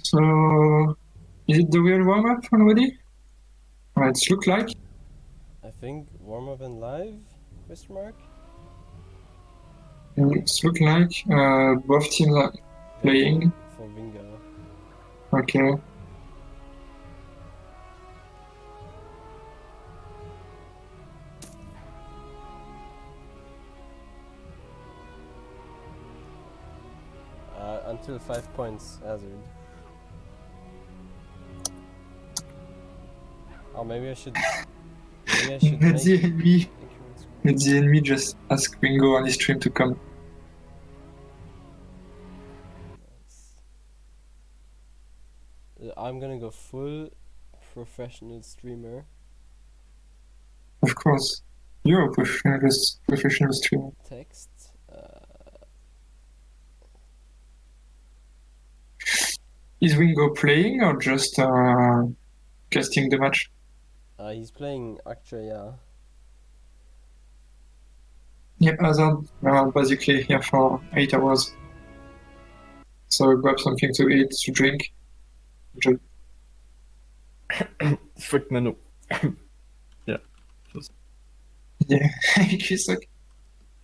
So, is it the real warm-up already? It looks like. I think warm up and live? Question mark. It looks like both teams are playing. For Vinga. Okay. Until 5 points, Hazard. Or maybe I should. Maybe I should make. The enemy just ask Ringo on his stream to come. Nice. I'm gonna go full professional streamer. Of course, you're a professional streamer. Text. Is Ringo playing or just casting the match? He's playing actually, yeah. Yeah, Hazard basically here for 8 hours. So grab something to eat, to drink. Fuck Manu. Yeah. Yeah, he's like,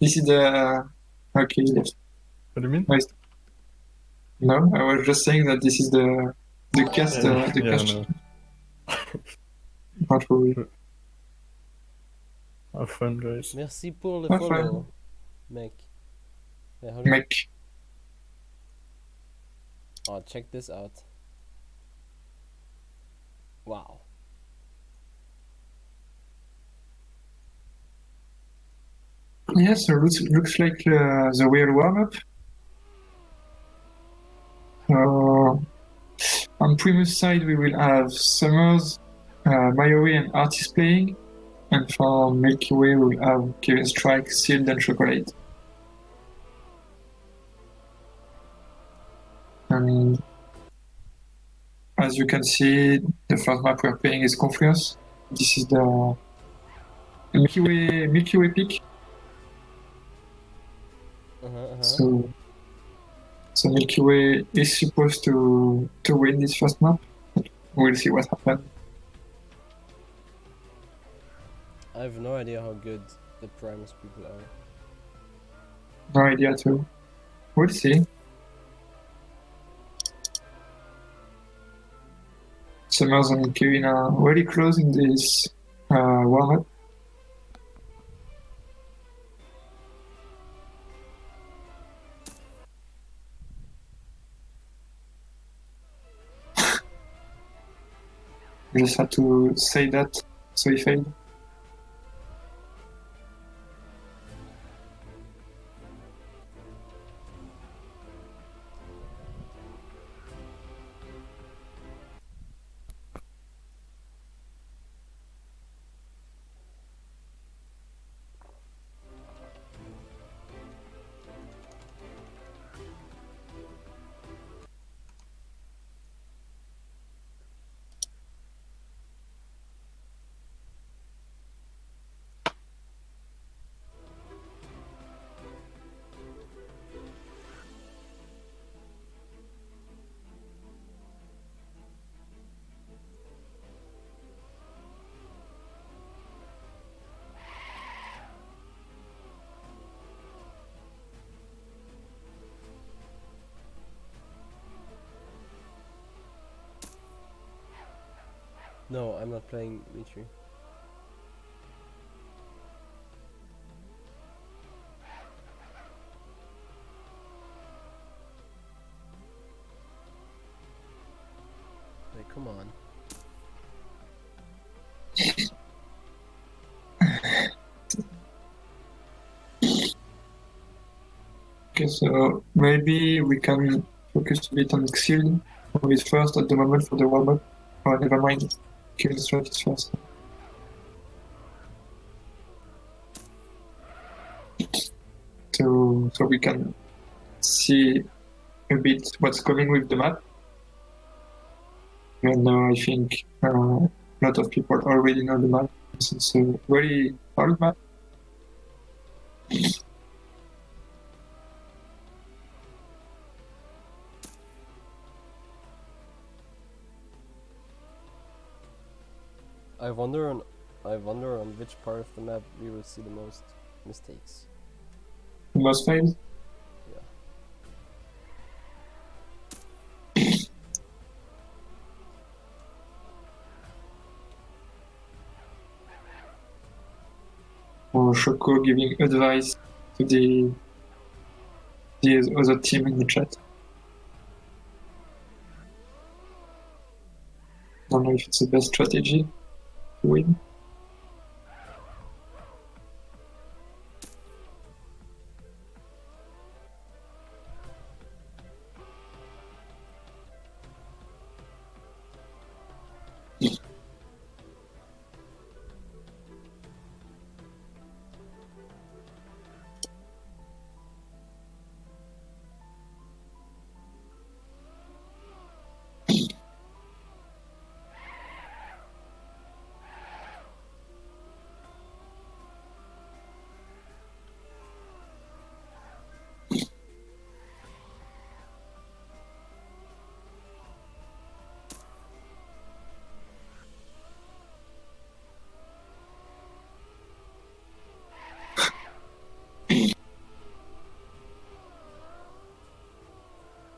this is the. Okay, left. What do you mean? Nice. No, I was just saying that this is the cast. The cast. No. Not really. Have fun, guys. Merci pour le Have follow, mec. Mec. Oh, check this out. Wow. Yes, so looks like the real warm-up. On Primus side, we will have Summers, Mayori, and Artist playing. And for Milkyway, we will have Kevin Strike, Sealed, and Chocolate. And as you can see, the first map we're playing is Confluence. This is the Milkyway pick. So Milky Way is supposed to win this first map. We'll see what happens. I have no idea how good the Primus people are. No idea too. We'll see. Summers and Kevin are really close in this warm-up. I just had to say that, so he failed. No, I'm not playing Mitri. Wait, come on. Okay, so maybe we can focus a bit on Xil, who is first at the moment for the warm-up. Oh, never mind. Kevin Strike is first. So we can see a bit what's coming with the map. And I think a lot of people already know the map. It's a very old map. I wonder on which part of the map we will see the most mistakes. Most fails. Yeah. Or Shoko giving advice to the other team in the chat. Don't know if it's the best strategy to win.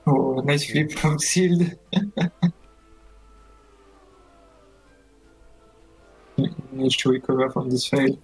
Oh, nice flip from Sealed. Needs to recover from this fail.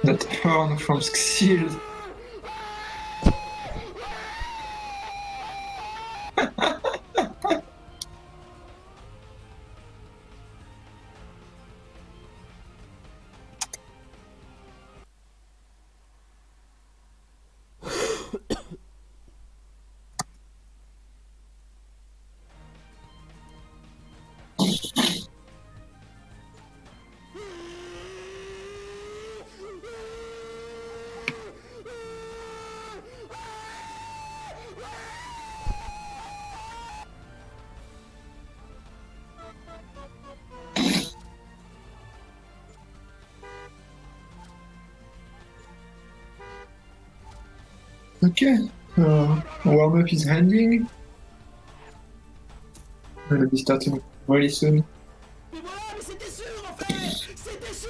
That horn from Sealed. Okay, warm-up is ending. We're gonna be starting very soon. Mais voilà, mais c'était sûr en fait. C'était sûr.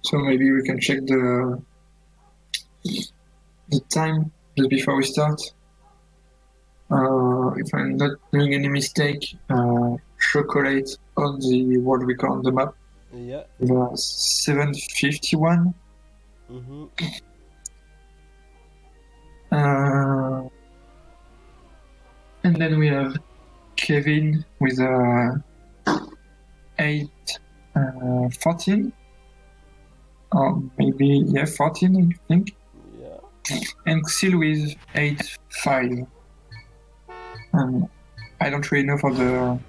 So maybe we can check the time just before we start. If I'm not doing any mistake, Chocolate on the world record on the map Yeah. was 7:51. Mhm. And then we have Kevin with 8:14. Or maybe, yeah, 14, I think. Yeah. And Xil with 8:5. I don't really know for the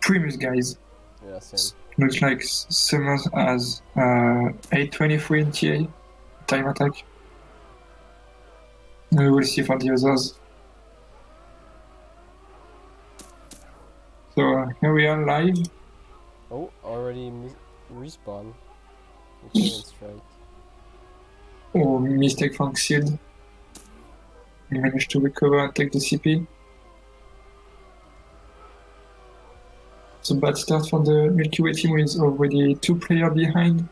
Primus, guys. Yeah, same. Looks like Summers has 823 in TA, time attack. We will see for the others. So here we are live. Oh, already respawn. You can't strike. Oh, mistake from Sealed. We managed to recover and take the CP. It's a bad start for the Milkyway team with already 2 players behind.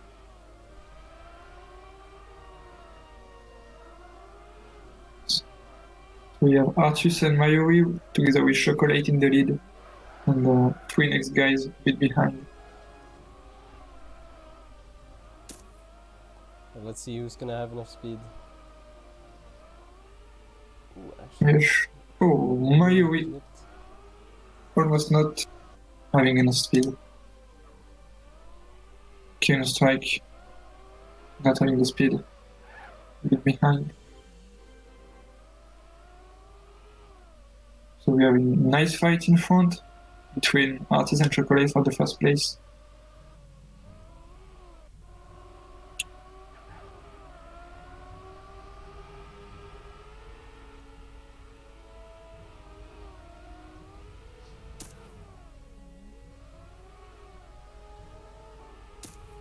We have Artus and Mayuri together with Chocolate in the lead. And the 3 next guys a bit behind. Let's see who's gonna have enough speed. Ooh, actually. Yes. Oh, Mayuri flipped. almost not having enough speed. Kino Strike not having the speed. A bit behind. So we have a nice fight in front between Artis and Chocolate for the first place.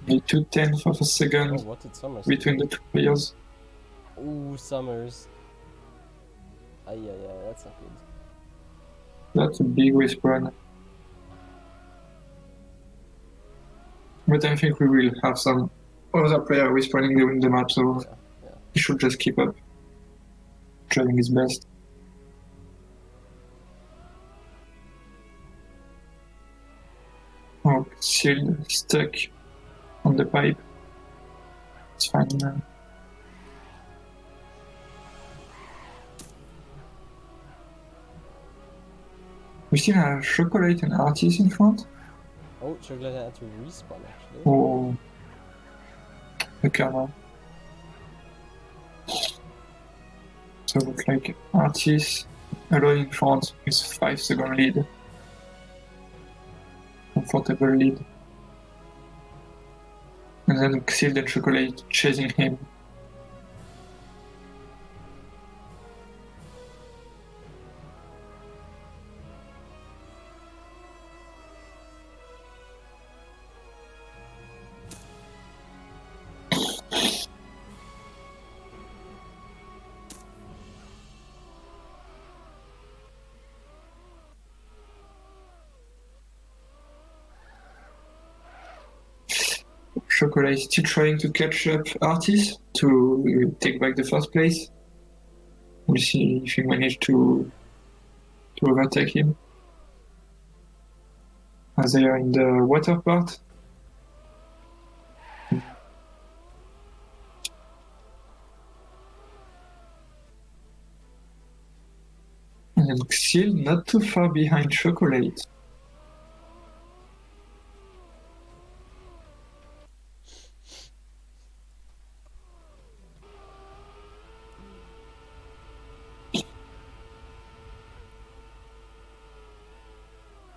The 2/10 of a Oh, second what did Summers between the 2 players. do? Ooh, Summers. Ay, that's not good. That's a big respawn. But I think we will have some other player respawning during the match, so Yeah. he should just keep up. Trying his best. Oh, Shield stuck on the pipe. It's fine now. We still have Chocolate and Artis in front. Oh, Chocolate had to respawn actually. Oh, the camera. So it looks like Artis alone in front with 5-second lead. Comfortable lead. And then Xyld and Chocolate chasing him. Chocolate is still trying to catch up Artis to take back the first place. We'll see if he manages to overtake him. As they are in the water part. And then Xyld not too far behind Chocolate.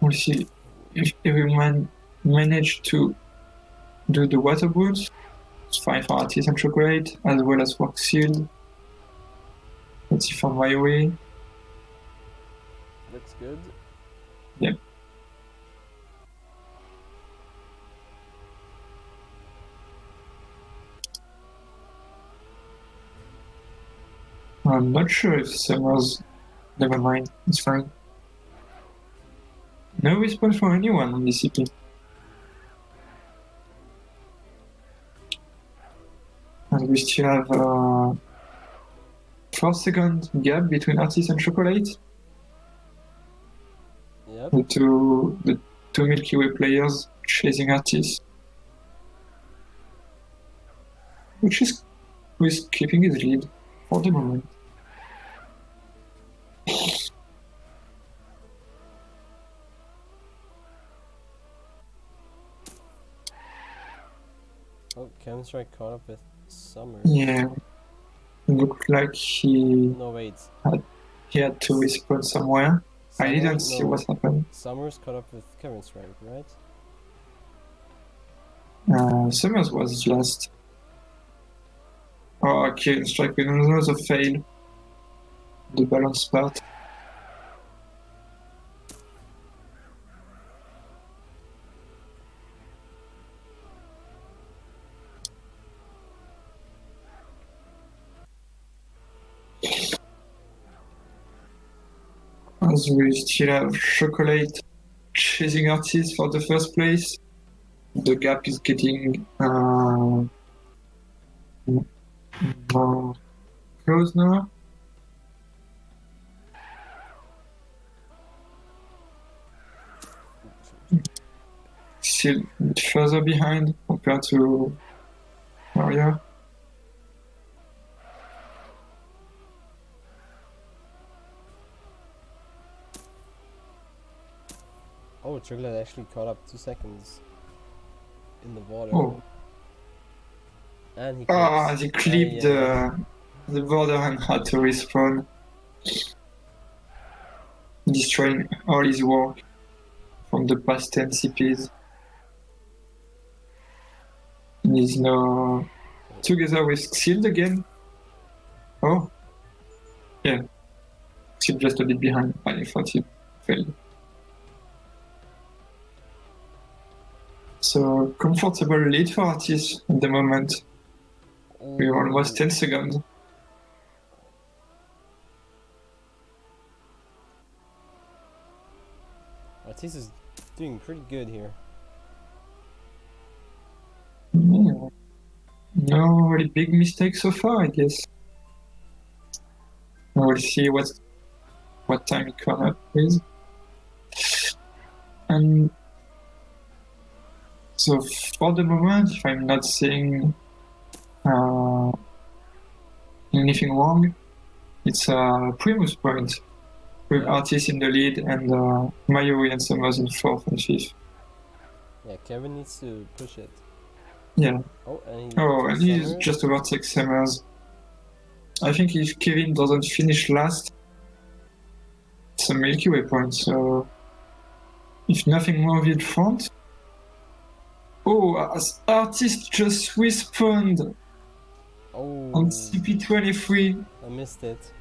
We'll see if everyone managed to do the water boots. It's fine for Artis and Chocolate, as well as for Xyld. Let's see for Milkyway. Looks good. Yep. I'm not sure if Summers. Never mind, it's fine. No response for anyone on the CP. And we still have 4-second gap between Artis and Chocolate. Yep. The two Milkyway players chasing Artis. Which is who is keeping his lead for the moment. Oh, Chemstrike caught up with Summers. Yeah. Looked like he No, wait. had to respawn somewhere. I didn't see what happened. Summers caught up with Kevin's rank, right? Summers was last. Oh, okay, strike with another fail. The balance part. As we still have Chocolate chasing Artist for the first place. The gap is getting more close now. Still a bit further behind compared to Mario. Oh, Chocolate actually caught up 2 seconds in the water. Oh. And he Ah, they clipped yeah. the border and had to respawn, destroying all his work from the past 10 CPs. And he's now together with Xild again. Oh, yeah. Xild just a bit behind. I thought he failed. So, comfortable lead for Artis at the moment. We're almost 10 seconds. Artis is doing pretty good here. Yeah. No really big mistakes so far, I guess. We'll see what time he comes up with. And so for the moment, if I'm not seeing anything wrong, it's a Primus point with Artis in the lead and Mayuri and Summers in 4th and 5th. Yeah, Kevin needs to push it. Yeah. And he's just overtakes Summers. I think if Kevin doesn't finish last, it's a Milkyway point, so if nothing more in front. Oh, Artist just respawned on CP23. I missed it.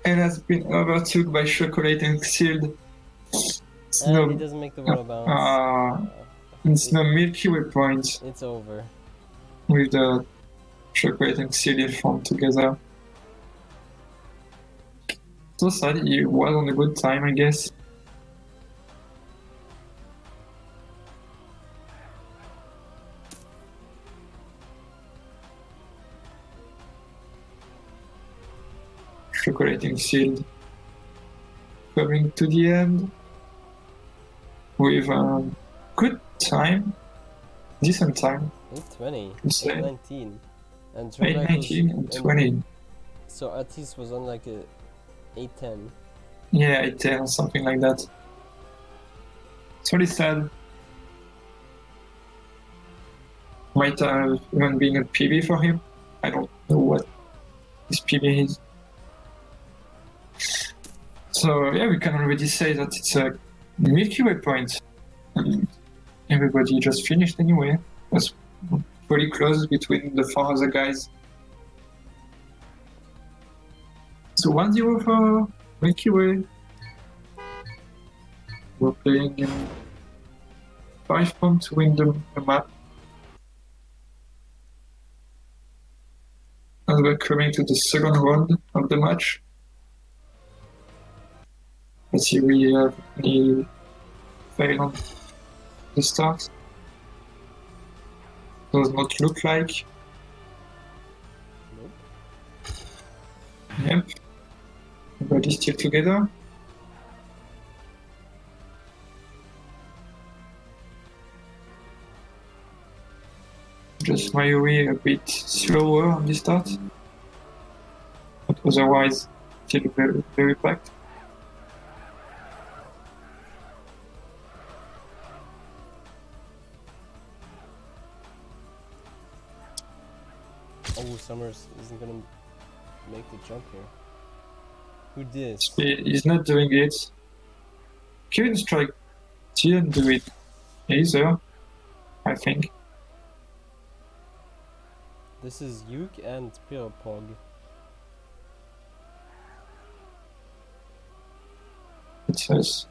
And has been overtook by Chocolate and Xild. And he doesn't make the water bounce. It's no Milky Way point. It's over. With the Chocolate and Xild in front together. So sad, he was on a good time, I guess. Chocolate and Xild coming to the end with a good time, decent time. 8:20, 8:19, and 8:19 and 20. So Artis was on like a 8:10. Yeah, 8:10 or something like that. It's really sad. Might have even been a PB for him. I don't know what his PB is. So yeah, we can already say that it's a Milky Way point. And everybody just finished anyway. It was pretty close between the 4 other guys. So 1-0 for Milky Way. We're playing in 5 points to win the map. And we're coming to the second round of the match. Let's see if we have any fail on the start. Does not look like. Nope. Yep. Everybody's still together. Just Mayuri a bit slower on the start. But otherwise, still very, very packed. Oh, Summers isn't gonna make the jump here. Who did? He's not doing it. Kevin Strike didn't do it either, I think. This is Yuke and Pierrepok. It says.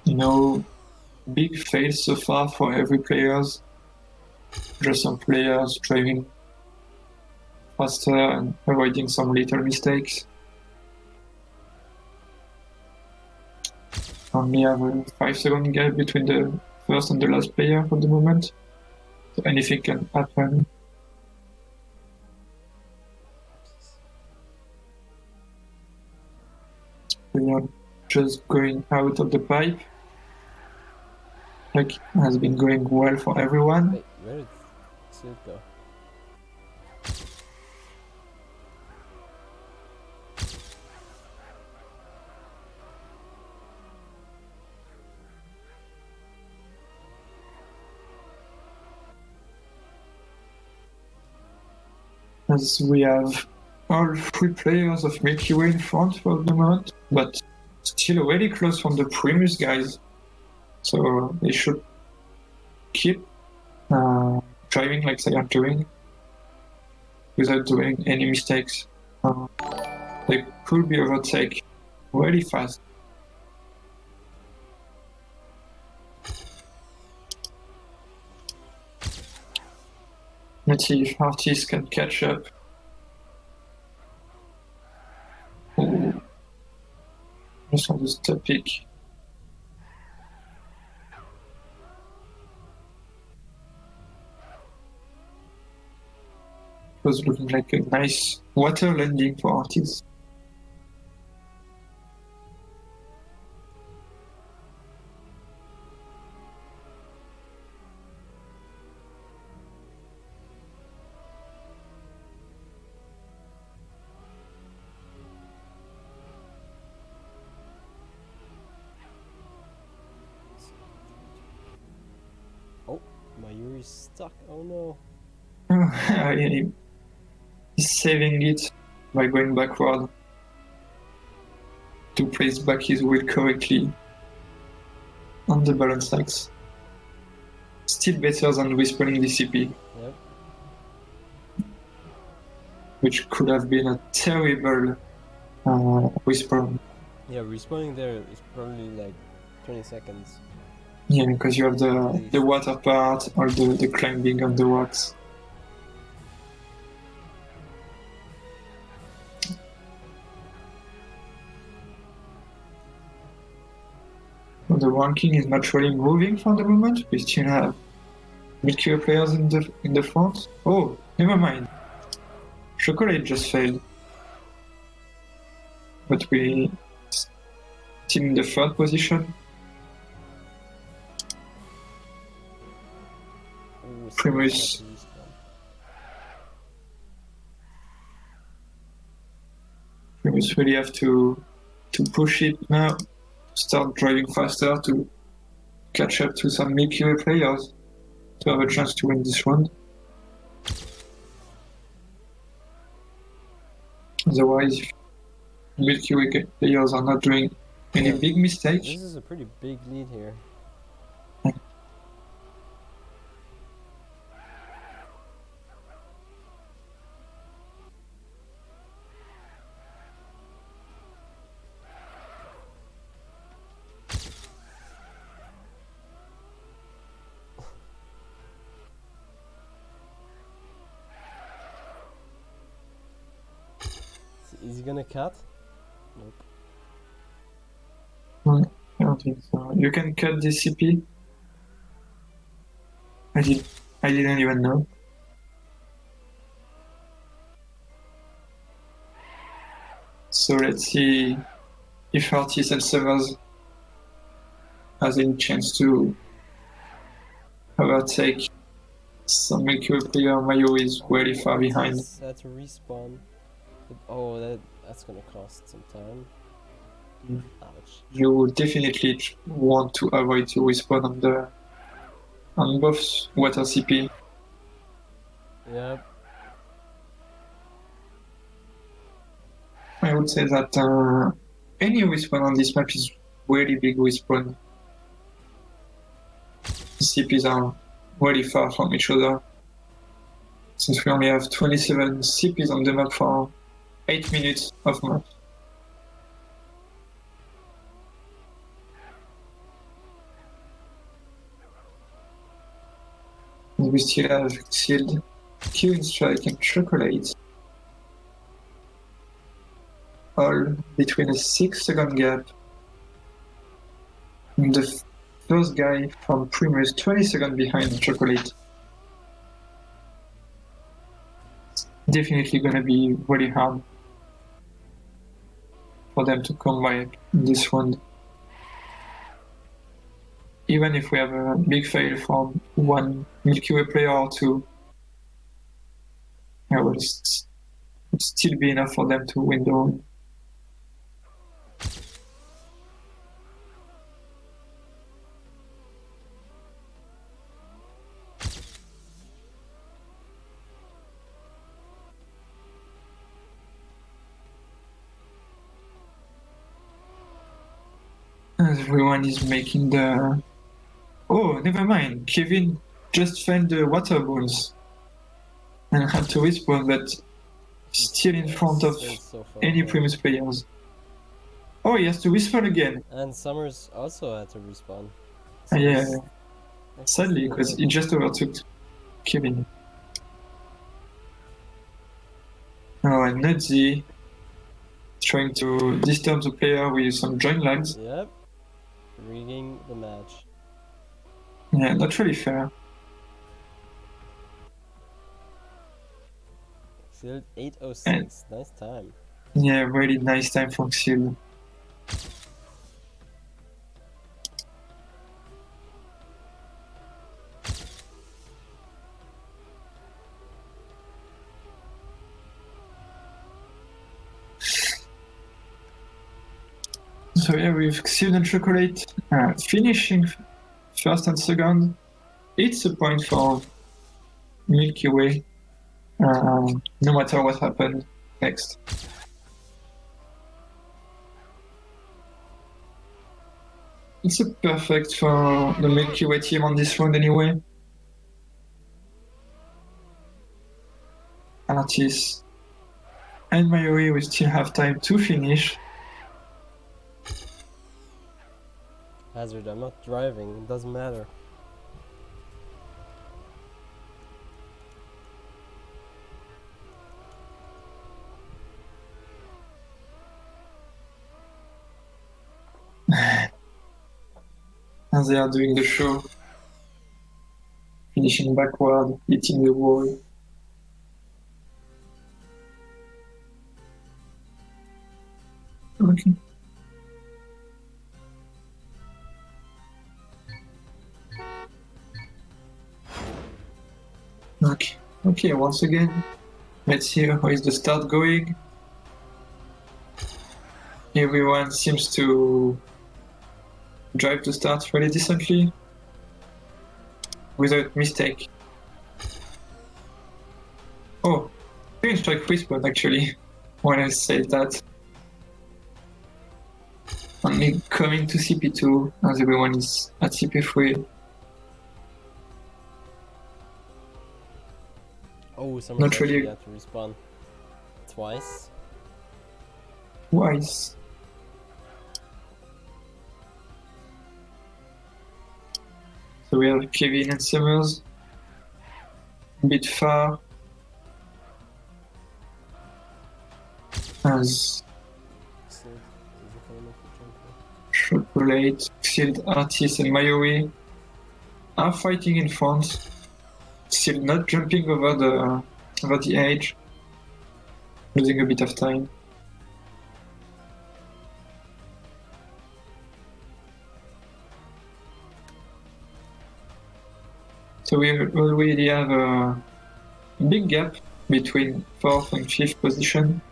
No big fails so far for every players. Just some players driving faster and avoiding some little mistakes. Only have a 5-second gap between the first and the last player for the moment. So anything can happen. We are just going out of the pipe. Like has been going well for everyone. Wait, where did Sid go? As we have all 3 players of Milkyway in front for the moment, but still really close from the Primus guys. So they should keep driving like they are doing without doing any mistakes. They could be overtaken really fast. Let's see if artists can catch up. Oh, just on this topic. It was looking like a nice water landing for artists. Oh, my Yuri's stuck. Oh no. He's saving it by going backward to place back his wheel correctly on the balance axe. Still better than respawning DCP, Yep. which could have been a terrible respawn. Yeah, respawning there is probably like 20 seconds. Yeah, because you have the water part or the climbing on the rocks. The ranking is not really moving for the moment. We still have Milkyway players in the front. Oh, never mind. Chocolate just failed. But we still in the 3rd position. Ooh, Primus. still have to respawn. We just really have to push it now. Start driving faster to catch up to some Milkyway players to have a chance to win this round. Otherwise, if Milkyway players are not doing any Yeah, big mistakes, This is a pretty big lead here. Is he gonna cut? Nope. I don't think so. You can cut DCP. I didn't even know. So let's see if Artis and Severs has any chance to overtake some Milkyway player. Mayo is really far behind. That's a respawn. But, oh, that's gonna cost some time. Ouch. you will definitely want to avoid to respawn on both water CP. Yep. I would say that any respawn on this map is really big respawn. CPs are really far from each other. Since we only have 27 CPs on the map for 8 minutes of map. And we still have Sealed, Killing Strike, and Chocolate. All between a 6-second gap. And the first guy from Primus 20 seconds behind Chocolate. It's definitely gonna be really hard for them to come back in this round. Even if we have a big fail from one Milkyway player or two, it would still be enough for them to win the round. As everyone is making the... Oh, never mind. Kevin just found the water balls and had to respawn, but still in front of Still so far any ahead. Primus players. Oh, he has to respawn again. And Summers also had to respawn. Yeah, he's- sadly, because he just overtook Kevin. Oh, and Nudzy trying to disturb the player with some joint lags. Yep. Reading the match. Yeah, not really fair. Sealed 8:06. Nice time. Yeah, really nice time from Seal. So yeah, with Seal and Chocolate finishing first and second, it's a point for Milky Way, no matter what happens next. It's a perfect for the Milky Way team on this round anyway. Artis and Mayuri will still have time to finish. Hazard, I'm not driving. It doesn't matter. And they are doing the show. Finishing backward, hitting the wall. Okay. Okay, once again, let's see how is the start going. Everyone seems to drive the start really decently, without mistake. Oh, green strike respawn actually, when I say that. Only coming to CP2 as everyone is at CP3. Oh, Summers Not actually really. had to respawn twice. Twice. So we have Kevin and Summers. A bit far. As Sealed isn't gonna make the jump here. Chocolate, Sealed, Artis, and Mayuri are fighting in front. Still not jumping over the edge. Losing a bit of time. So we already have a big gap between 4th and 5th position.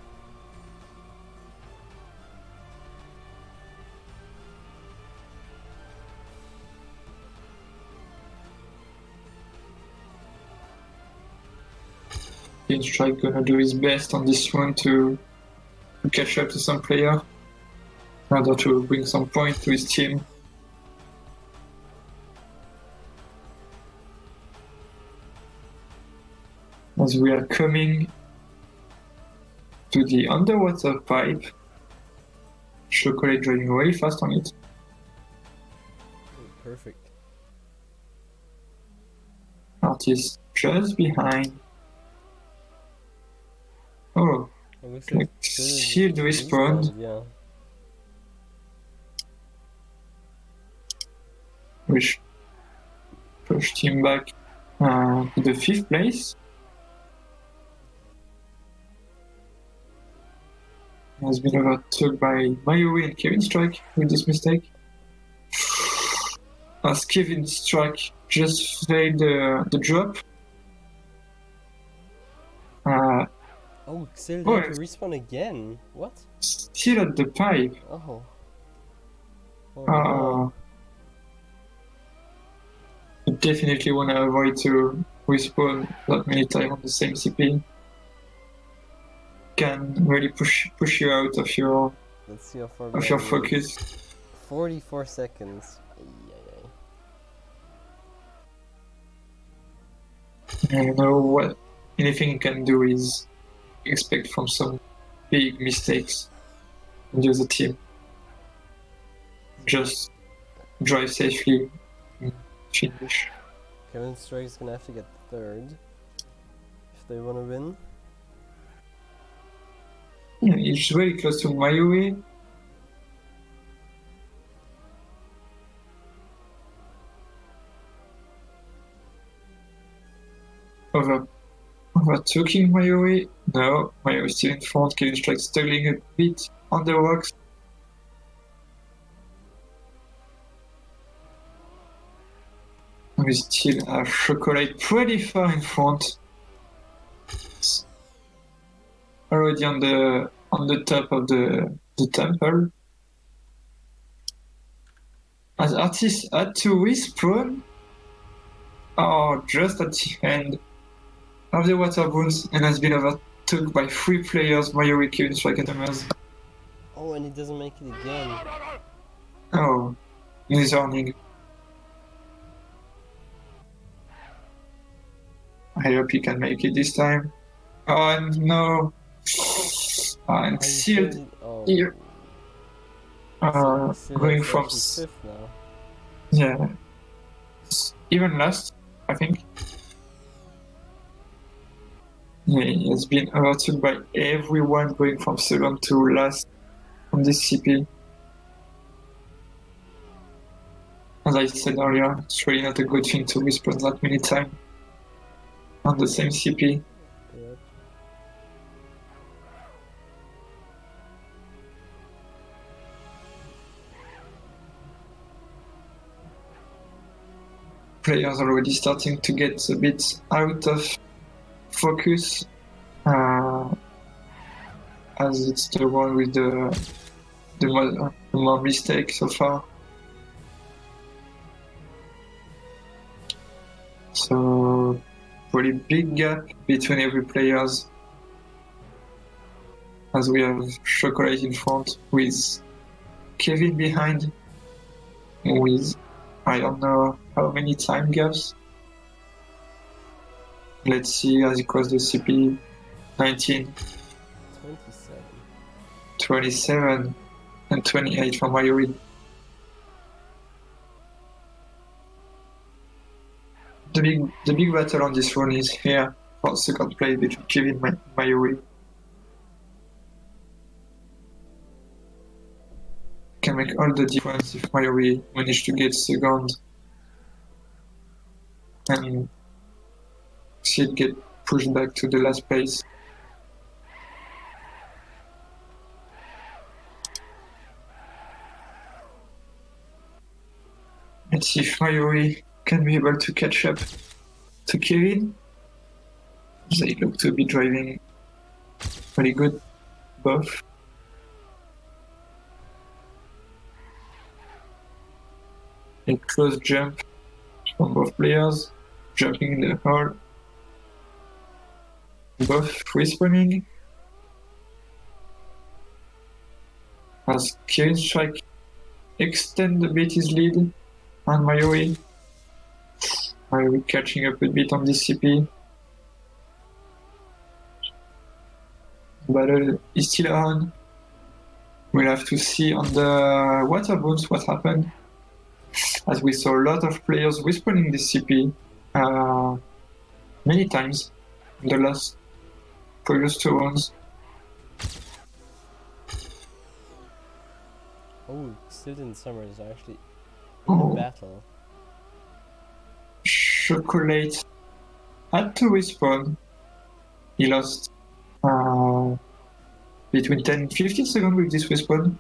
Kevin Strike gonna do his best on this one to catch up to some player in order to bring some point to his team. As we are coming to the underwater pipe, Chocolate driving very fast on it. Perfect. Artist just behind. Oh, It looks like good shield respawned. Yeah. Which pushed him back to the 5th place. Has been overtook by Mayuri and Kevin Strike with this mistake. As Kevin Strike just failed the drop. Oh, still Oh, there to respawn again? What? Still at the pipe. Oh. Oh no. You definitely want to avoid to respawn that many times on the same CP. Can really push you out of your Let's see how far of your behind he is. focus. 44 seconds. Ay, You know what anything you can do is expect from some big mistakes in the other team. Just drive safely and finish. Kevin Strike's gonna have to get third if they wanna win. Yeah, he's very close to Mayuri. Overtaking Mayuri. No, Mayuri still in front. Kevin Strike struggling a bit on the rocks. We still have Chocolate pretty far in front. It's already on the top of the temple. As Artist had to respawn. Oh, just at the end of the water boons and has been overtook by 3 players, Mayuri, Kevin Strike, and Thomas. Oh, and he doesn't make it again. Oh, he's earning. I hope he can make it this time. Oh no! And sealed Oh, here. Sealed Going is from actually fifth now. yeah, even last, I think. Yeah, he has been overtook by everyone going from 2nd to last on this CP. As I said earlier, it's really not a good thing to respawn that many times on the same CP. Yep. Players already starting to get a bit out of focus, as it's the one with the more mistake so far. So pretty big gap between every players, as we have Chocolate in front with Kevin behind with I don't know how many time gaps. Let's see as it was the CP 19, 27. 27 and 28 for Mayuri. The big battle on this one is here for 2nd place between Kevin and Mayuri. Can make all the difference if Mayuri managed to get 2nd and she'd get pushed back to the last place. Let's see if Mayuri can be able to catch up to Kevin. They look to be driving pretty good, both. A close jump from both players, jumping in the hole. both respawning. As Kirin Strike extend a bit his lead on Mayuri. Mayuri catching up a bit on this CP. Battle is still on. We'll have to see on the water booms what happened. As we saw a lot of players respawning this CP many times in the last previous 2 rounds. Oh, Still in Summer is actually in Oh. battle. Chocolate had to respawn. He lost between 10 and 15 seconds with this respawn.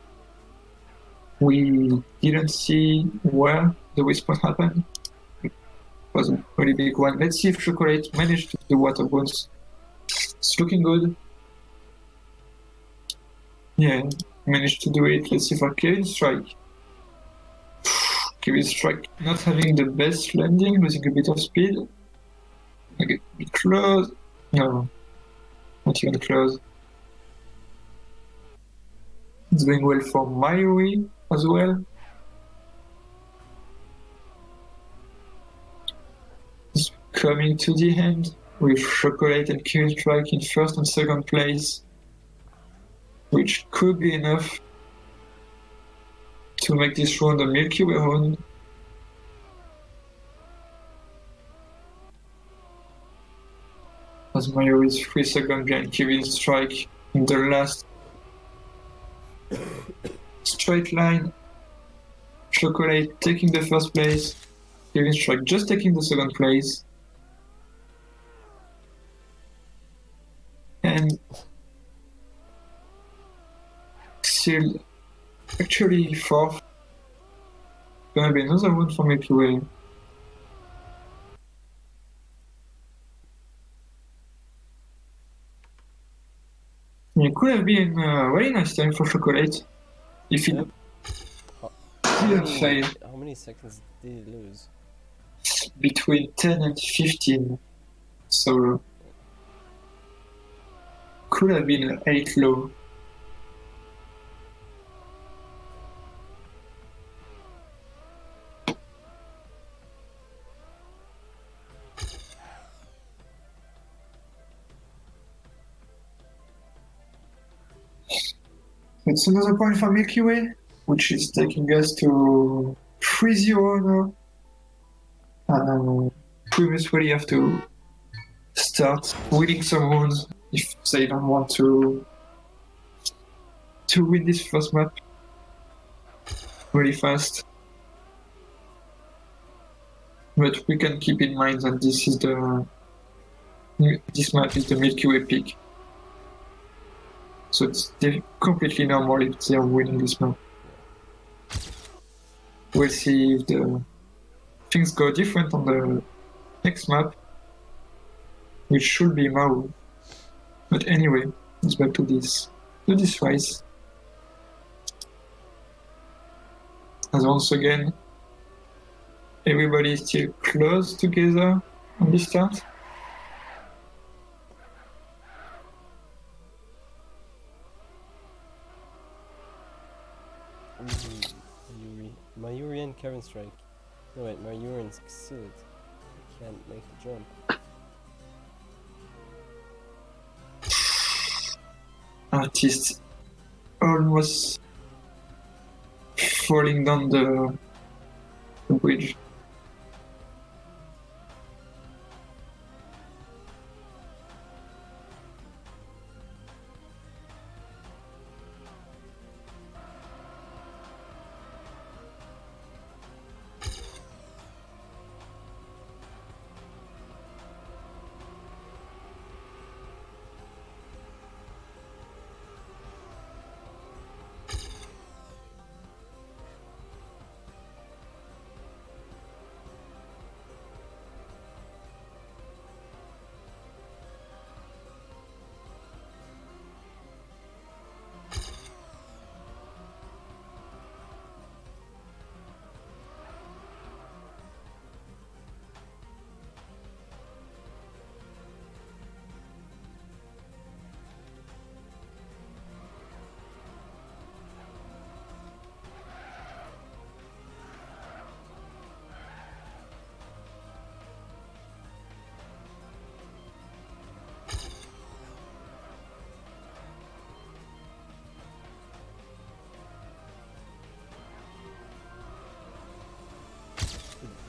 We didn't see where the respawn happened. It was a really big one. Let's see if Chocolate managed to do water bones. It's looking good. Yeah, managed to do it. Let's see for Kevin Strike. Kevin Strike not having the best landing, losing a bit of speed. Okay, a bit close. No, not even close. It's going well for Mayuri as well. It's coming to the end with Chocolate and Kevin Strike in first and second place, which could be enough to make this round a Milkyway round. As Mario is 3 seconds behind Kevin Strike in the last straight line. Chocolate taking the first place. Kevin Strike just taking the second place. And Sealed actually fourth. Gonna be another one for Milkyway. It could have been a very nice time for Chocolate if it Yep. didn't fail. How many seconds did he lose? Between 10 and 15. So could have been an 8 low. It's another point for Milkyway, which is taking us to 3-0 now. Primus really have to start winning some rounds if they don't want to win this first map really fast. But we can keep in mind that this map is the Milkyway peak. So it's completely normal if they are winning this map. We'll see if the things go different on the next map, which should be Mao. But anyway, let's back to this race. As once again, everybody is still close together on this start. Mayuri and Kevin Strike. No wait, Mayuri and Sealed. I can't make the jump. Artist almost falling down the bridge.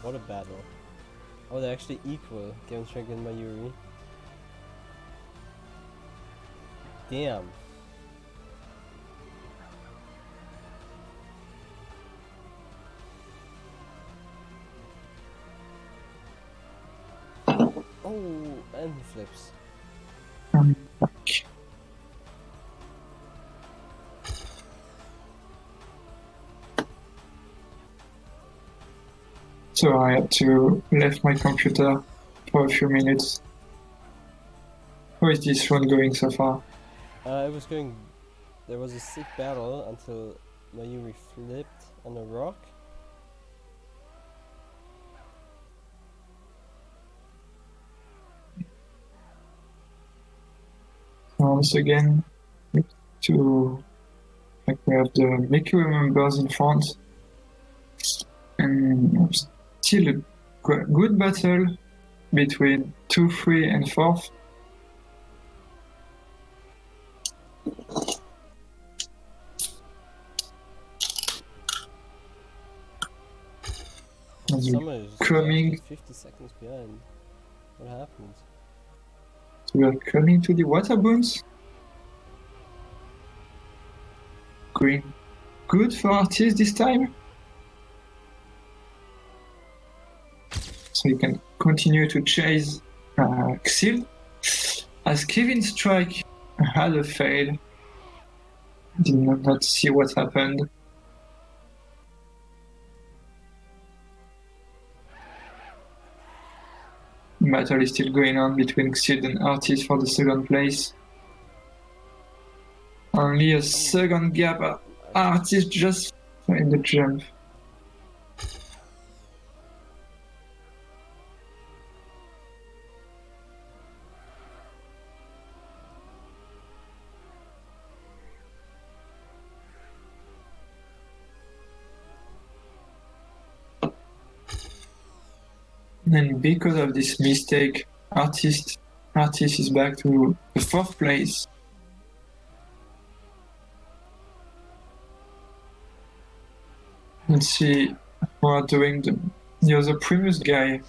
What a battle. Oh, they're actually equal, Given Strength and Mayuri. Damn. Oh, and he flips. So I had to leave my computer for a few minutes. How is this one going so far? It was going. There was a sick battle until Mayuri flipped on a rock. Once again, to like we have the Milkyway members in front, and still a good battle between 2, 3, and 4. Summer is coming. actually 50 seconds behind. What happened? We are coming to the water boons. Going good for Artis this time. So he can continue to chase Xil. As Kevin Strike had a fail. Did not see what happened. Battle is still going on between Xil and Artis for the second place. Only a second gap. Artis just in the jump. And because of this mistake, Artis is back to the 4th place. Let's see who are doing the other Primus guy,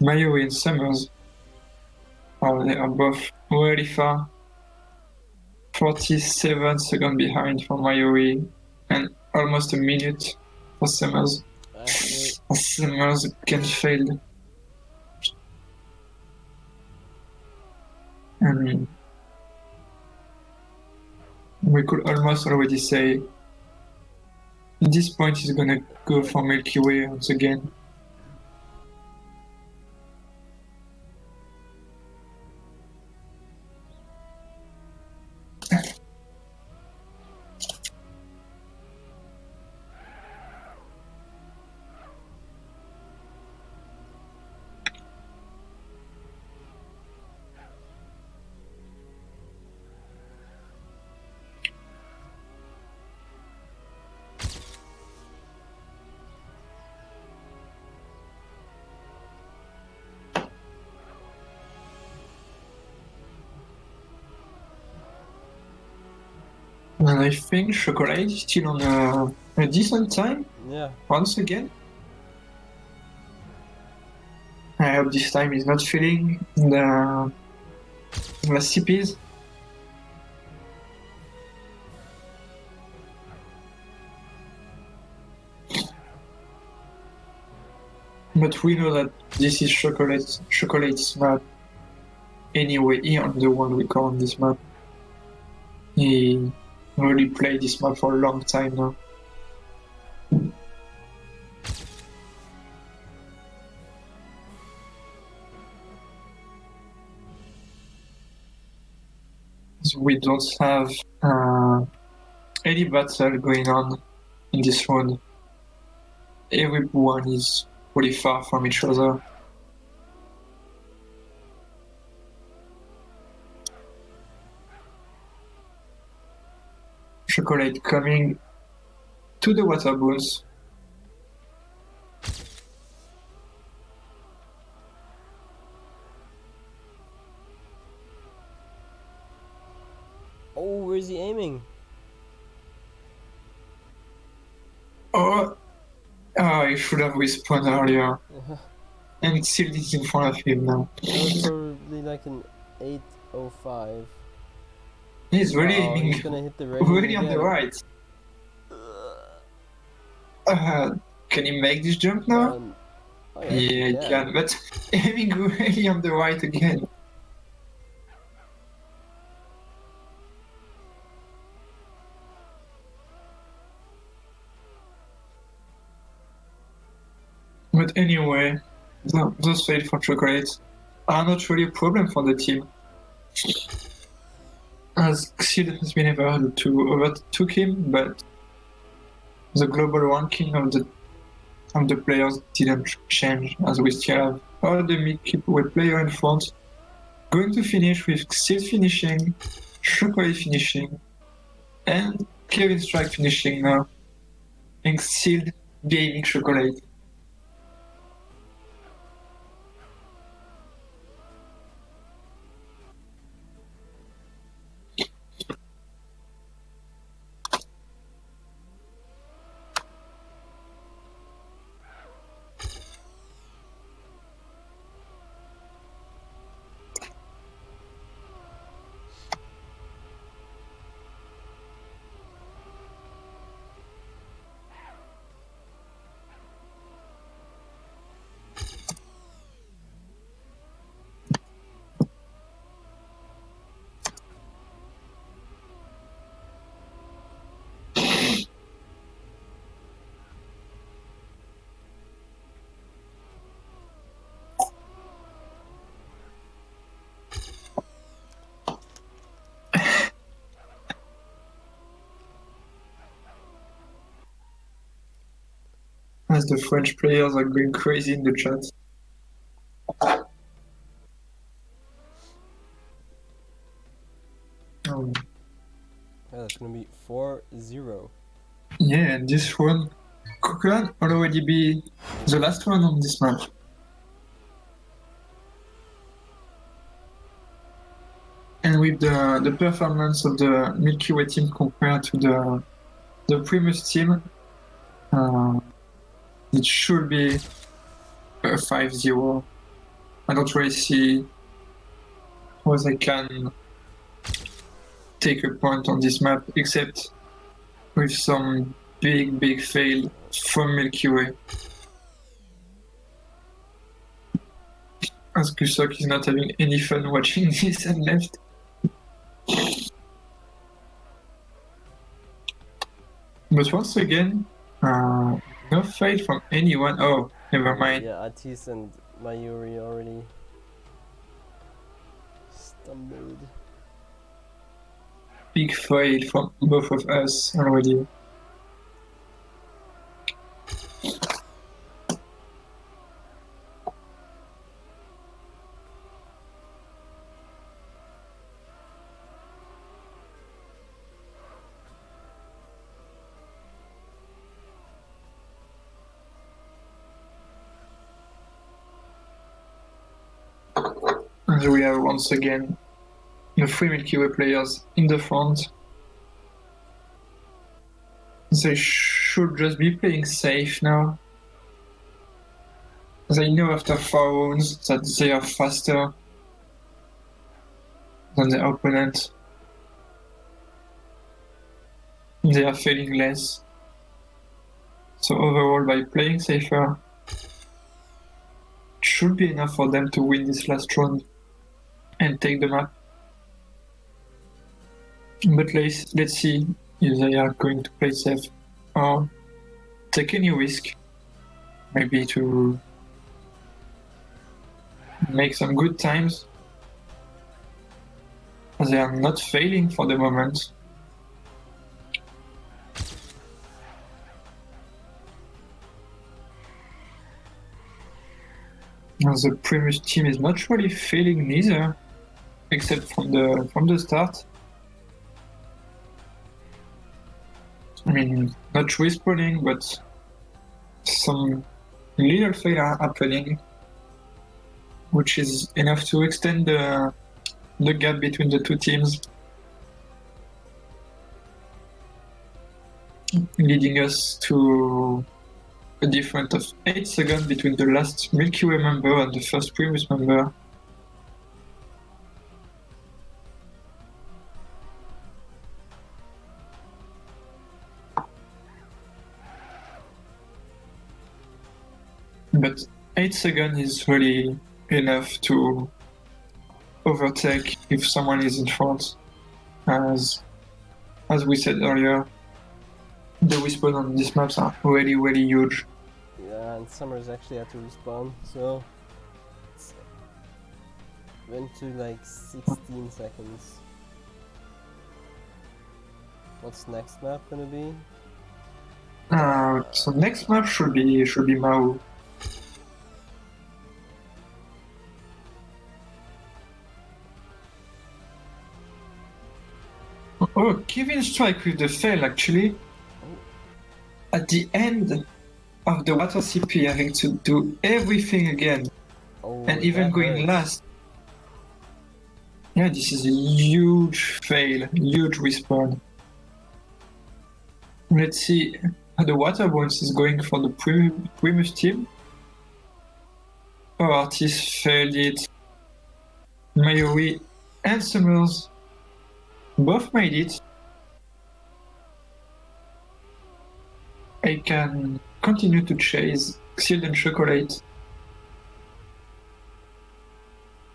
Mayuri and Summers. Oh, they are both really far. 47 seconds behind for Mayuri and almost a minute for Summers. Summers can fail. And we could almost already say this point is gonna go for Milkyway once again. And I think Chocolate is still on a decent time. Yeah. Once again. I hope this time he's not feeling the CPs. But we know that this is Chocolate. Chocolate's map. Anyway, he on the one we call on this map. He already played this map for a long time now. So we don't have any battle going on in this round. Everyone is pretty far from each other. Chocolate coming to the water boons. Oh, where's he aiming? Oh, Oh, he should have respawned earlier. And still is in front of him now. It was probably like an 8:05. He's really Oh, aiming he's gonna hit the railing really on the again. right. Can he make this jump now? Oh, Yeah, he can, but aiming really on the right again. But anyway, those failed for chocolate are not really a problem for the team, as Xil has been able to overtook him, but the global ranking of the players didn't change, as we still have all the Milkyway player in front, going to finish with Xil finishing, Chocolate finishing, and Kevin Strike finishing now, and Xil gaining Chocolate. As the French players are going crazy in the chat. That's gonna be 4-0. Yeah, and this one could already be the last one on this map. And with the performance of the Milkyway team compared to the Primus team, it should be a 5-0. I don't really see how they can take a point on this map, except with some big fail from Milkyway. As Kusok is not having any fun watching this and left. But once again, no fail from anyone. Oh, never mind. Yeah, Atis and Mayuri already stumbled. Big fail from both of us already. And we have once again the three Milkyway players in the front. They should just be playing safe now. They know after 4 rounds that they are faster than their opponent. They are failing less. So overall, by playing safer, it should be enough for them to win this last round and take the map. But let's see if they are going to play safe or take any risk, maybe to make some good times. They are not failing for the moment. And the Primus team is not really failing neither, except from the start. I mean, not respawning, but some little fail are happening, which is enough to extend the gap between the two teams, leading us to a difference of 8 seconds between the last Milkyway member and the first Primus member. But 8 seconds is really enough to overtake if someone is in front. As we said earlier, the respawn on these maps are really, really huge. Yeah, and Summers actually had to respawn, so it's went to like 16 seconds. What's next map gonna be? So next map should be Mao. Oh, Kevin strike with the fail actually. At the end of the water CP, having to do everything again, Oh, and even that going hurts. last. Yeah, this is a huge fail, huge respawn. Let's see how the water bounce is going for the Primus team. Oh, Artis failed it. Mayuri and Summers both made it. I can continue to chase Sealed and Chocolate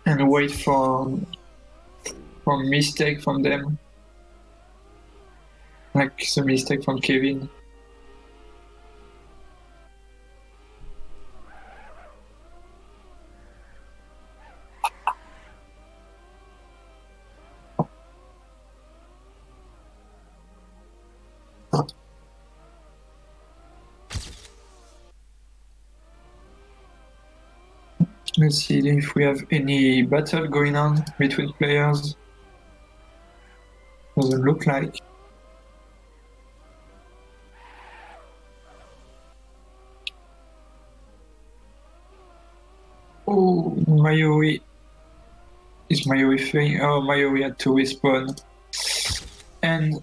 and wait for mistake from them, like the mistake from Kevin. Let's see if we have any battle going on between players. Doesn't look like. Oh, Mayuri. Is Mayuri failing? Oh, Mayuri had to respawn. And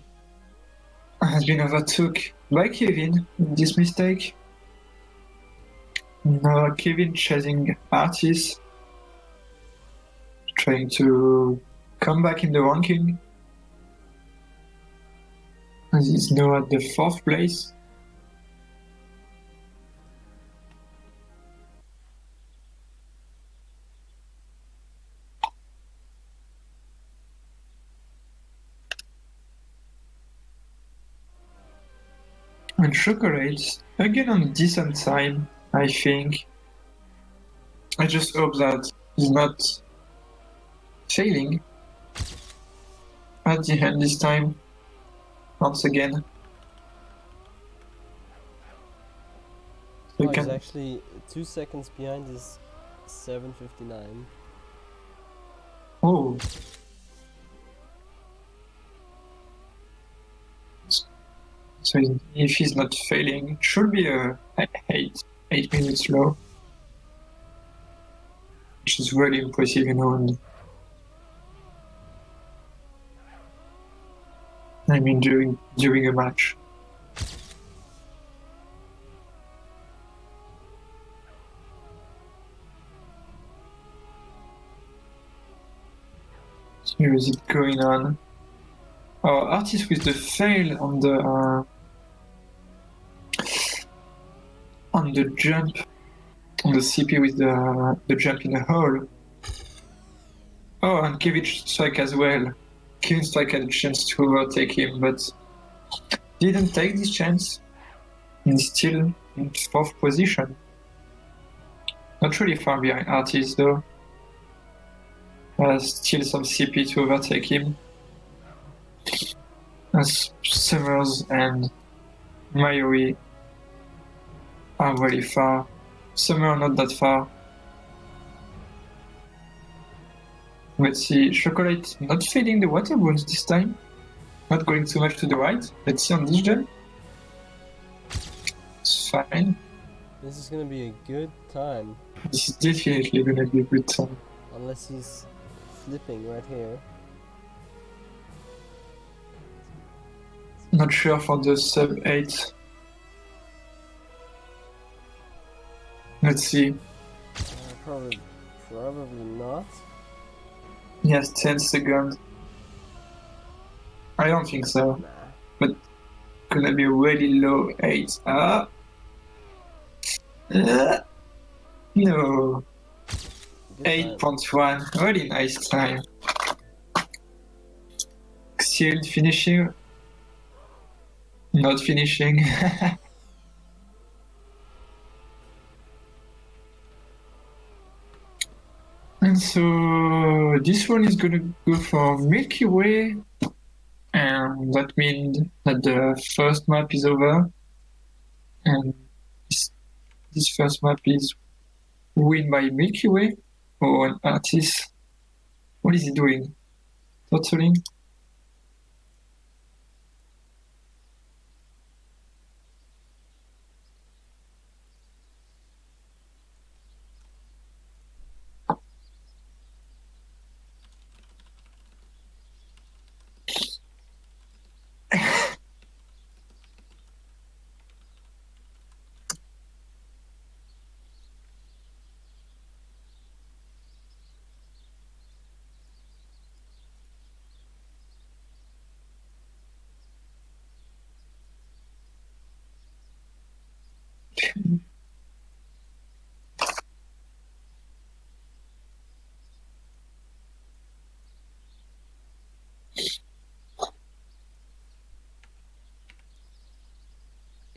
has been overtook by Kevin with this mistake. Now Kevin chasing Artis, trying to come back in the ranking. As he's now at the 4th place. And Chocolate, again on decent time, I think. I just hope that he's not failing at the end this time, once again. Oh, he's actually 2 seconds behind his 7:59. Oh. So if he's not failing, it should be a 8 minutes low. Which is really impressive, and I mean during a match. Here is it going on? Oh, Artist with the fail on the jump, on the CP with the jump in the hole. Oh, and Kevin strike as well. Kevin strike had a chance to overtake him, but didn't take this chance. And still in 4th position. Not really far behind Artist though. Still some CP to overtake him. As Summers and Mayuri are really far. Summer not that far. Let's see, Chocolate not failing the water balls this time. Not going too much to the right. Let's see on this jump. It's fine. This is gonna be a good time. This is definitely gonna be a good time. Unless he's flipping right here. Not sure for the sub 8. Let's see. Probably not. Yes, 10 seconds. I don't think so. Nah. But gonna be really low 8. No. Good time. 8.1. Really nice time. Still finishing. Not finishing. And so this one is gonna go for Milkyway. And that means that the first map is over. And this first map is win by Milkyway or an artist. What is he doing? Totaling?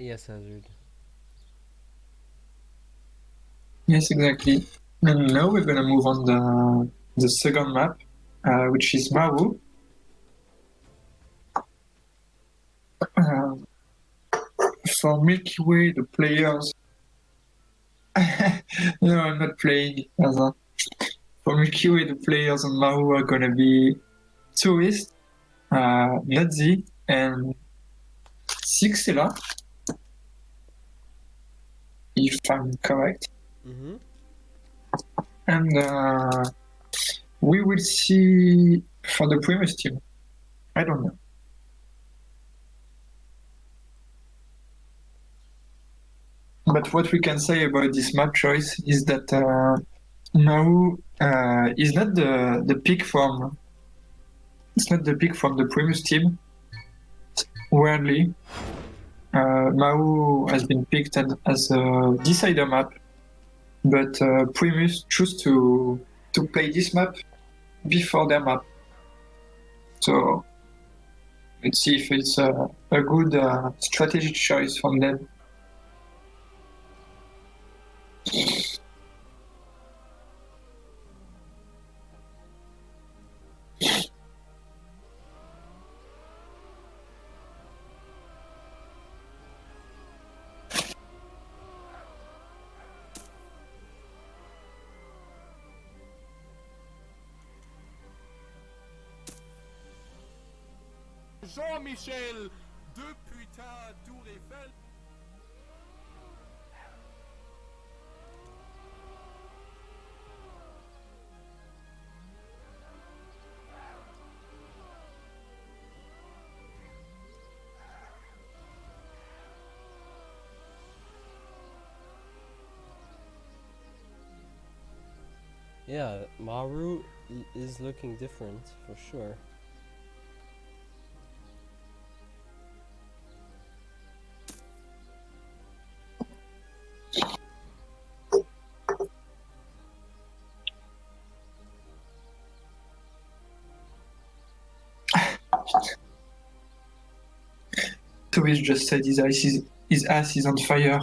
Yes, Hazard. Yes, exactly. And now we're gonna move on the second map, which is Maru. For Milky Way, the players. No, I'm not playing as a. For Milky Way, the players on Maru are gonna be Tourist, Nazi, and Sixela, if I'm correct. Mm-hmm. And we will see for the Primus team. I don't know. But what we can say about this map choice is that Maru is not the pick from. It's not the pick from the Primus team. Weirdly, Maru has been picked as a decider map, but Primus choose to play this map before their map. So let's see if it's a good strategic choice from them. Jean-Michel, de putain, Tour Eiffel. Yeah, Maru is looking different for sure. Tobias just said his ass is on fire.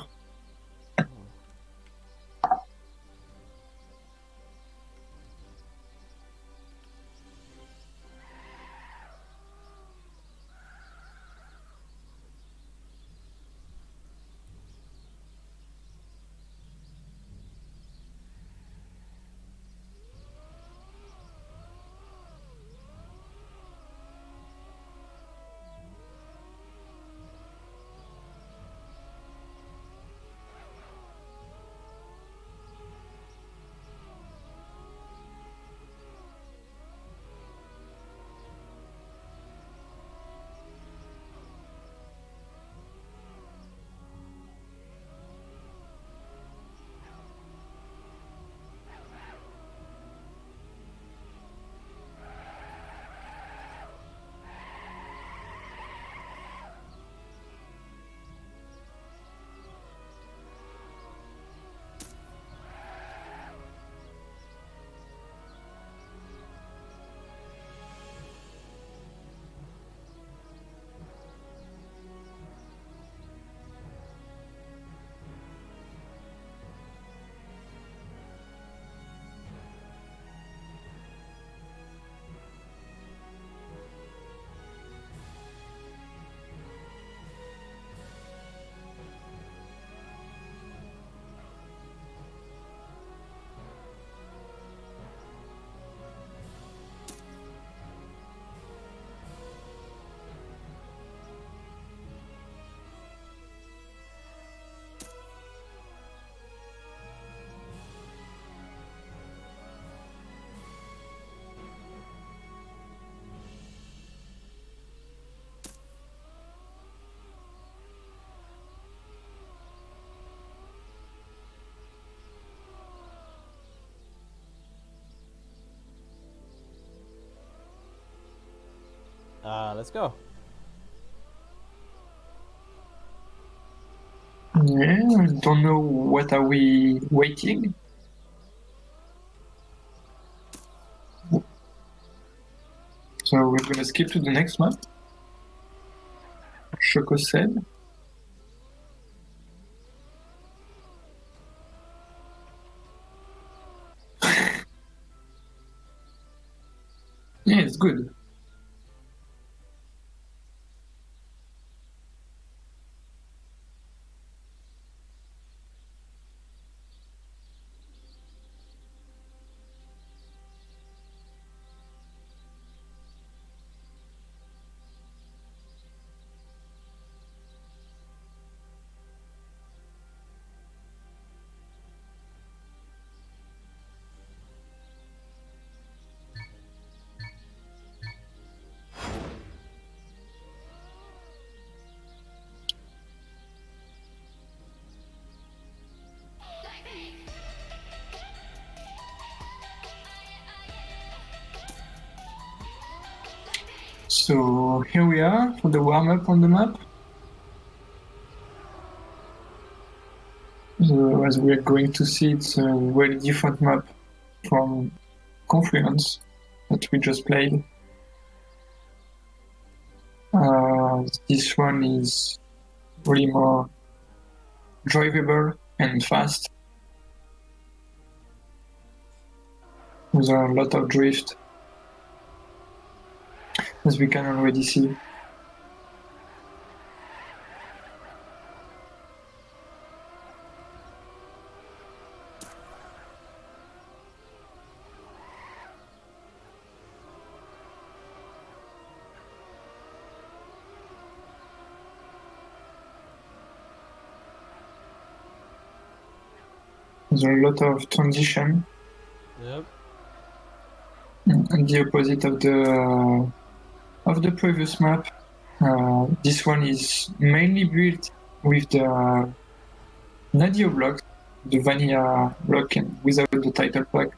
let's go. Yeah, I don't know what are we waiting. So we're gonna skip to the next map. Choco said. Yeah, it's good. So here we are for the warm-up on the map. So as we're going to see, it's a very different map from Confluence that we just played. This one is really more drivable and fast. With a lot of drift, as we can already see. There's a lot of transition. Yep. And the opposite of the previous map. This one is mainly built with the Nadio block, the vanilla block, and without the title block,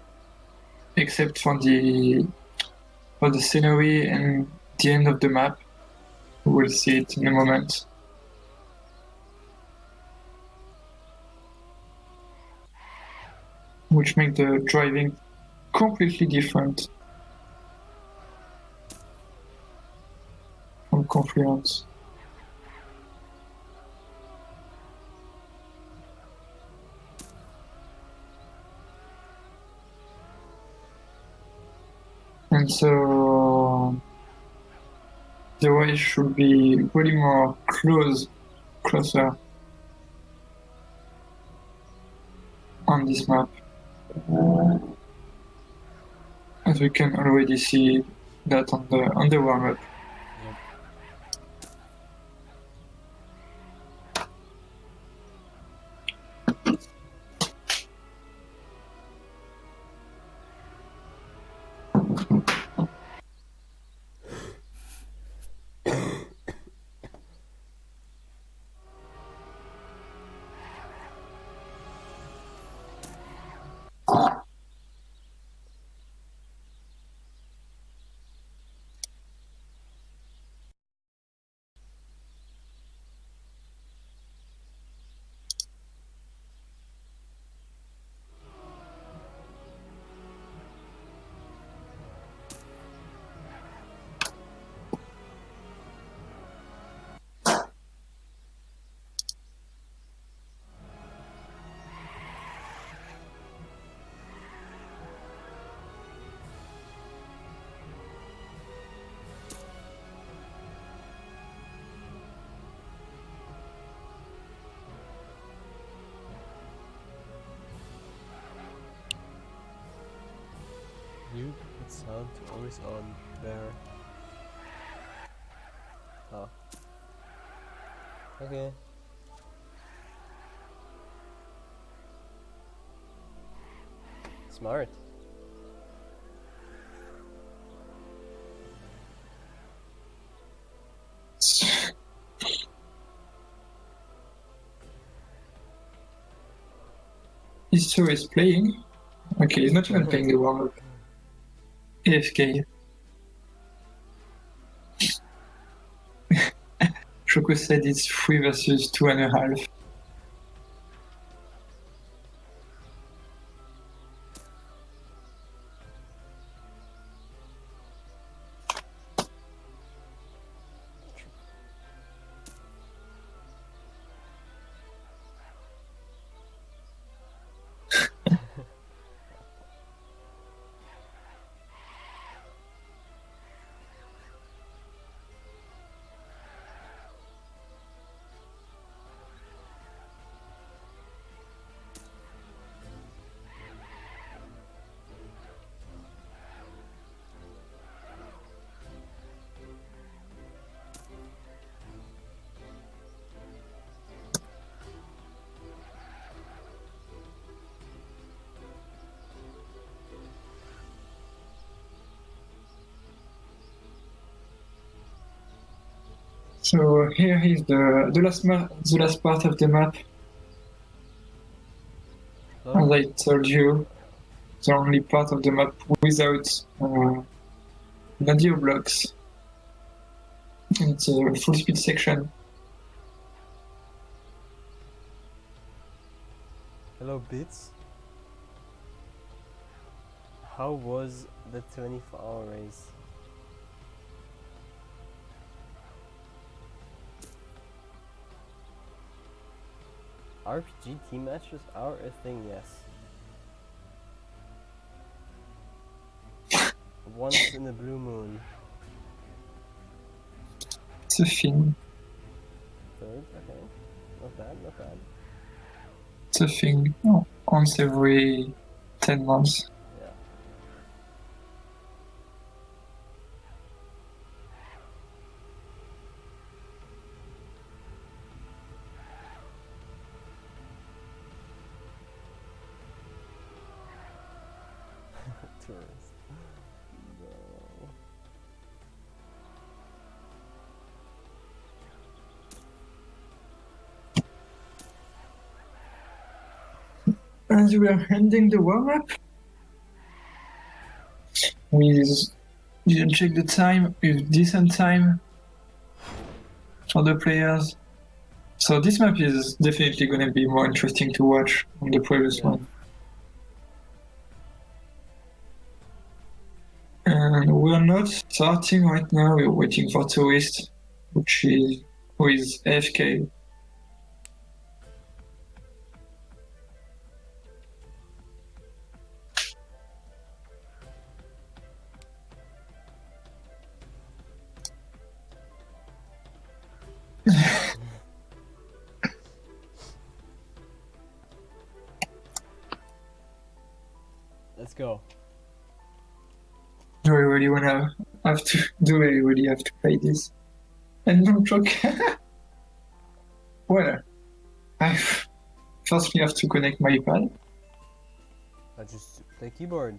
except for the scenery and the end of the map. We'll see it in a moment. Which make the driving completely different from Confluence. And so the way should be really more closer on this map. As we can already see that on the warm-up. You put sound to always on there. Oh. Okay. Smart. Histo is playing. Okay, he's not even playing the warm-up. AFK. Choco said it's 3 versus 2.5. So here is the last part of the map. Oh, As I told you, the only part of the map without audio blocks. It's a full speed section. hello, Bits. How was the 24-hour race? RPG team matches are a thing, yes. Once in a blue moon. It's a thing. Third, okay. Not bad, not bad. It's a thing. Once every 10 months. Yeah. Tourist. No. As we are ending the warm-up, we didn't check the time with decent time for the players. So this map is definitely going to be more interesting to watch than the previous Yeah. one. And we're not starting right now, we're waiting for Tourist, who is AFK. Let's go. Do I really have to play this? And don't joke. Well, I firstly have to connect my iPad. I just play keyboard.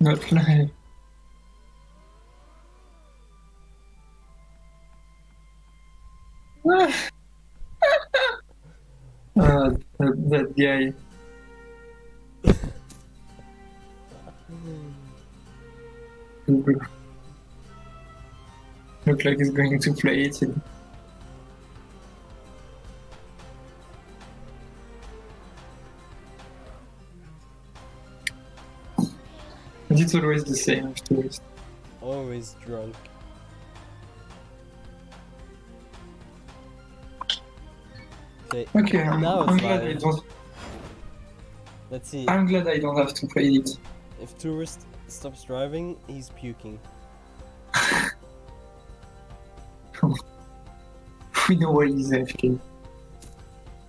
Not live. That guy. Look like he's going to play it. But it's always the same afterwards. Always drunk. Okay, now I'm it's glad I live. don't. Let's see. I'm glad I don't have to play it. If Tourist stops driving, he's puking. We know why he's AFK.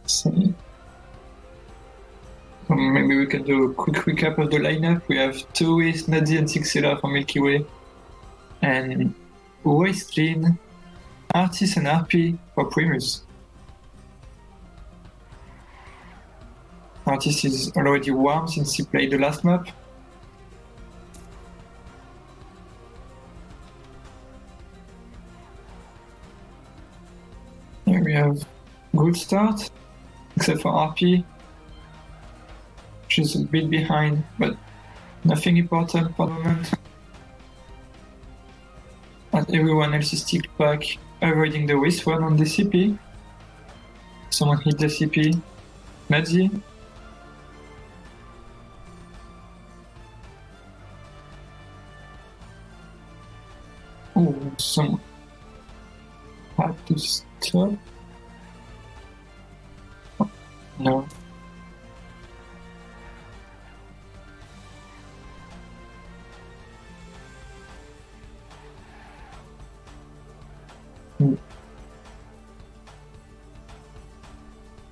So, maybe we can do a quick recap of the lineup. We have Tourist, Nadia, and Sixela from Milkyway, and Wasteland, Artis and RP for Primus. Artis is already warm since he played the last map. Here we have good start, except for RP, which is a bit behind, but nothing important for the moment. And everyone else is still back, avoiding the waste one on the CP. Someone hit the CP. Medzi. Oh, someone had to stop. Oh, no.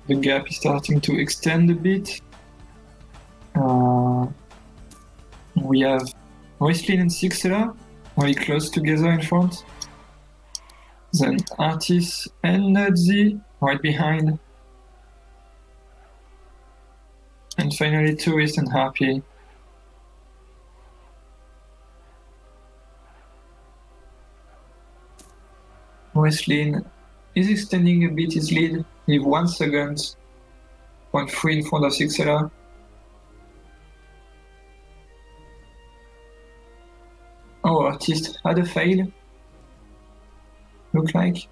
The gap is starting to extend a bit. We have Westlin and Sixela very close together in front. Then Artis and Nudzi right behind. And finally Tourist and Harpy. Westlin is extending a bit his lead with 1 second, 0.3 in front of Sixela. Oh, Artist had a fail. Look like.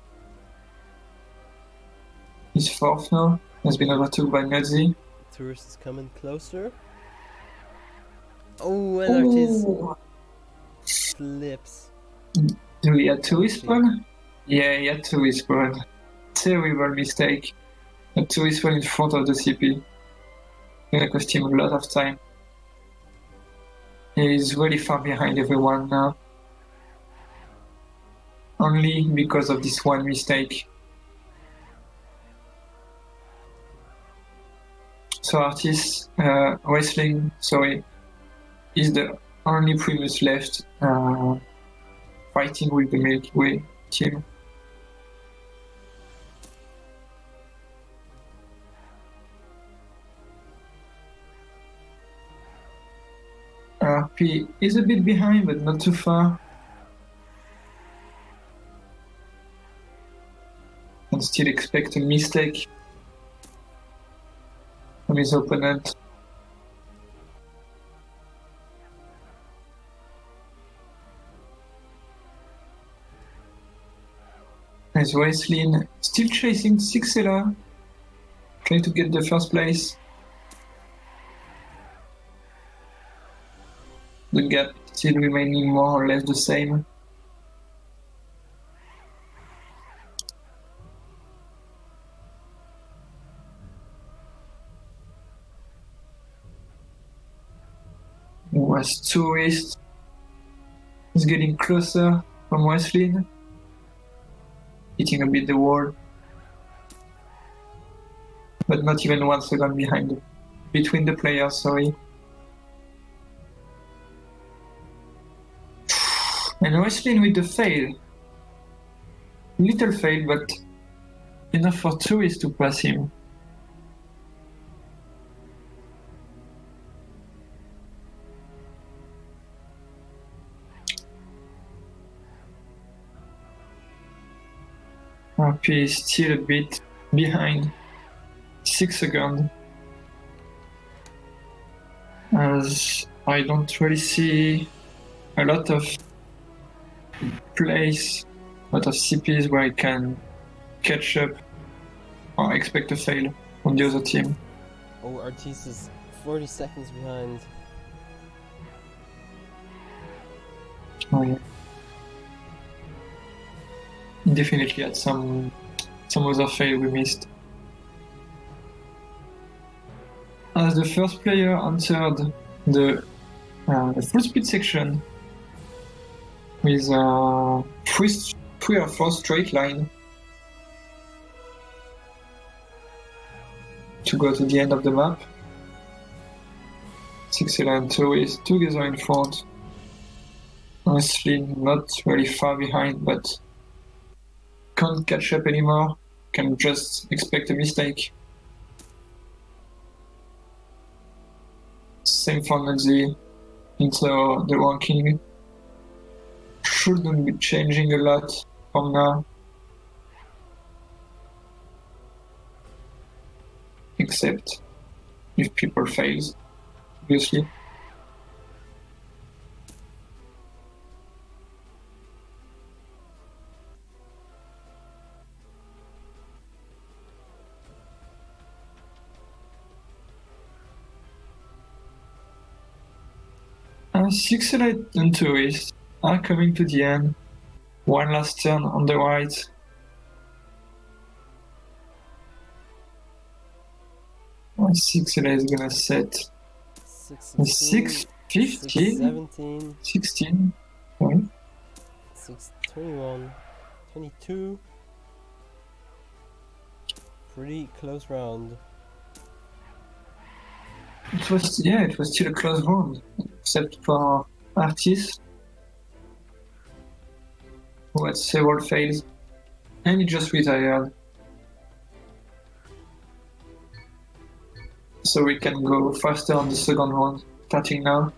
He's 4th now. Has been overtook by Nudzi. Tourist is coming closer. Oh, and Artis slips. Do we have to respawn? Yeah, he had to respawn. Terrible mistake. Had to respawn in front of the CP. Gonna cost him a lot of time. He's really far behind everyone now. Only because of this one mistake. So Artis, Wrestling, sorry, is the only Primus left fighting with the Milkyway team. RP is a bit behind, but not too far. And still expect a mistake from his opponent. As Westlin still chasing Sixela, trying to get the first place. The gap still remaining more or less the same. Was Tourist is getting closer from Westlin, hitting a bit the wall, but not even 1 second behind between the players, sorry. And Westlin with the fail. Little fail, but enough for Tourist to pass him. RP is still a bit behind, 6 seconds. As I don't really see a lot of place, a lot of CPs where I can catch up or expect a fail from the other team. Oh, Artis is 40 seconds behind. Oh yeah. Definitely had some other fail we missed. As the first player entered the full speed section with 3 or 4 straight line to go to the end of the map. Sixela and Tourist together in front. Honestly, not very far behind, but can't catch up anymore, can just expect a mistake. Same for Nazi. So the ranking shouldn't be changing a lot from now. Except if people fails, obviously. Six Elite and Tourist are coming to the end. One last turn on the right. Six Elite is gonna set 6, 15, 17, 16. Sorry. 6, 21, 22. Pretty close round. It was still a close round, except for Artis, who had several fails, and he just retired. So we can go faster on the second round, starting now.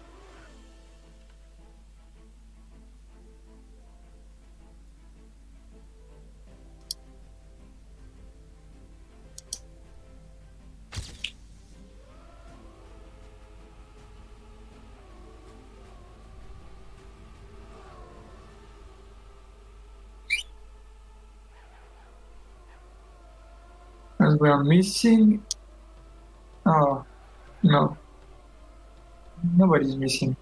As we are missing... Oh, no. Nobody's missing.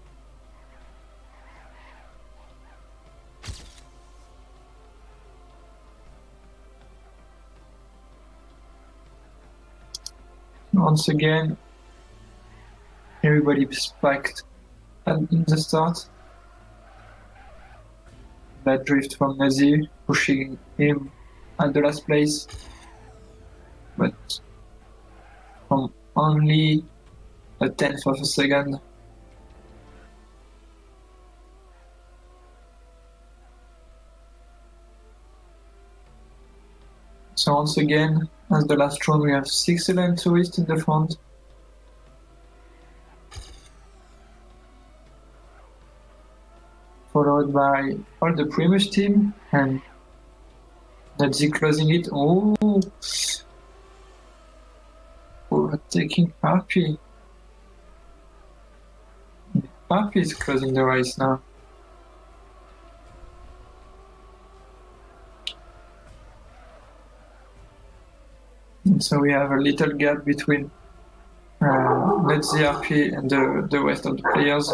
Once again, everybody spiked in the start. That drift from Nazi, pushing him at the last place. But from only a tenth of a second. So once again, as the last round, we have 6 Elite Tourists in the front. Followed by all the Primus team and Nazi closing it. Oh! Overtaking RP. RP is closing the race now. And so we have a little gap between Nazi RP and the rest of the players.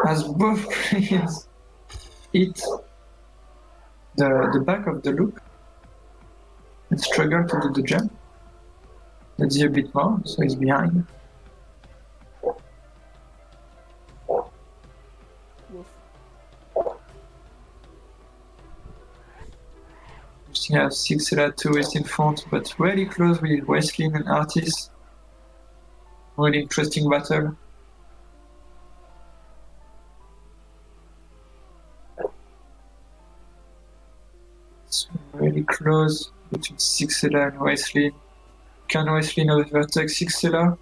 As both players hit the back of the loop and struggle to do the jump. Nazi a bit more, so he's behind. We still have 6 Elite Tourists in front, but really close with Wesley and Artis. Really interesting battle. It's really close between 6 Elite and Wesley. Can Wesley overtake 6 Elite?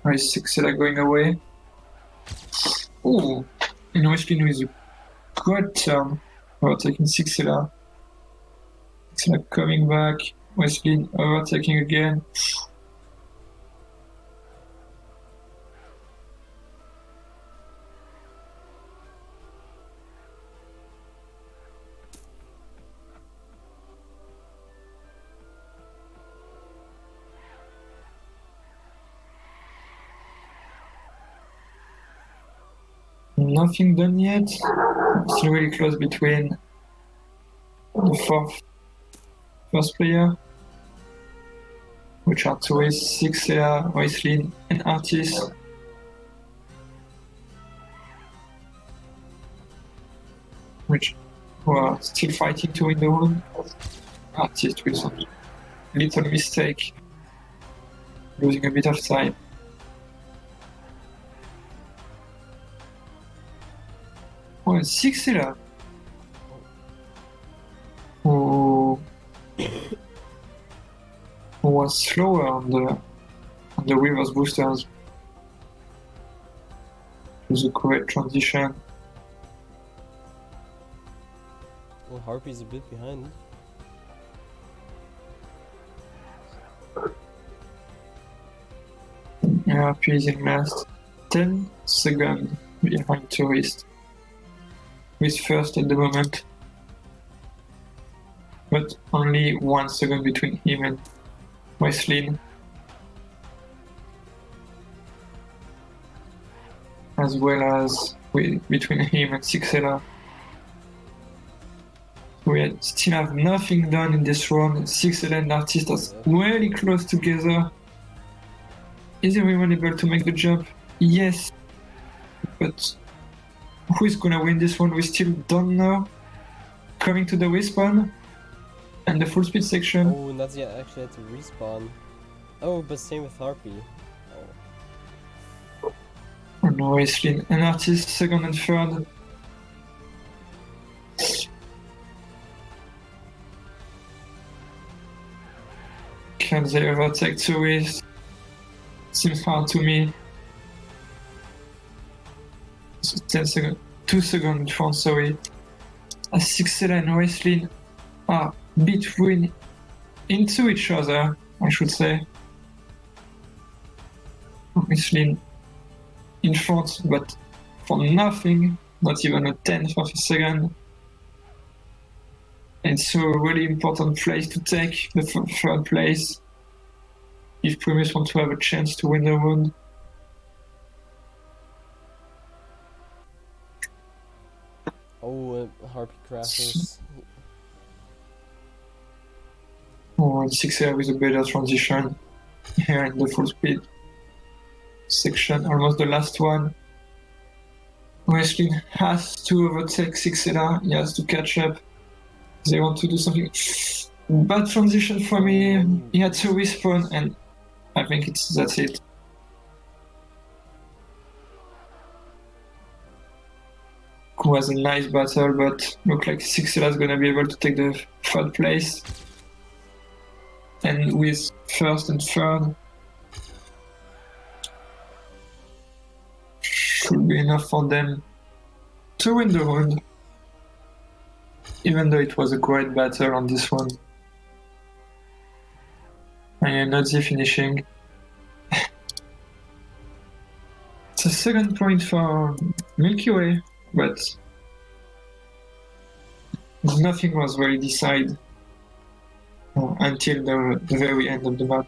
Or is 6 Elite going away? Oh, and Wesley with a good turn overtaking 6 Elite. 6 Elite coming back. Wesley overtaking again. Nothing done yet. Still really close between the first player, which are Tourist, 6 Elite, Wesley, and Artis. Who are still fighting to win the round. Artis with some little mistake, losing a bit of time. Oh, 6 là. Who was slower on the reverse boosters. It was a correct transition. Well, Harpy's a bit behind. RP is in last. 10 seconds behind Tourist. With first at the moment. But only 1 second between him and Wesley. As well as between him and Sixella. We still have nothing done in this round. Sixella and Artist are really close together. Is everyone able to make the jump? Yes. But who is gonna win this one? We still don't know. Coming to the respawn and the full speed section. Oh, Nadia actually had to respawn. Oh, but same with Harpy. Oh no, Wesley. An Artist, second and third. Can they overtake Tourist? Seems hard to me. So 10 seconds, 2 seconds in front, sorry. As Sixella and Wesley are between into each other, I should say. Wesley in front, but for nothing, not even a tenth of a second. And so a really important place to take, the third place. If Primus want to have a chance to win the round. Oh, Harpy crashes. Oh, and 6 with a better transition. Here in the full speed section, almost the last one. Wesley has to overtake 6. He has to catch up. They want to do something. Bad transition for me. He had to respawn, and I think that's it. It was a nice battle, but look like Sixella is gonna be able to take the third place. And with first and third, should be enough for them to win the round. Even though it was a great battle on this one. And not the finishing. It's a second point for Milkyway, but nothing was really decided until the very end of the map.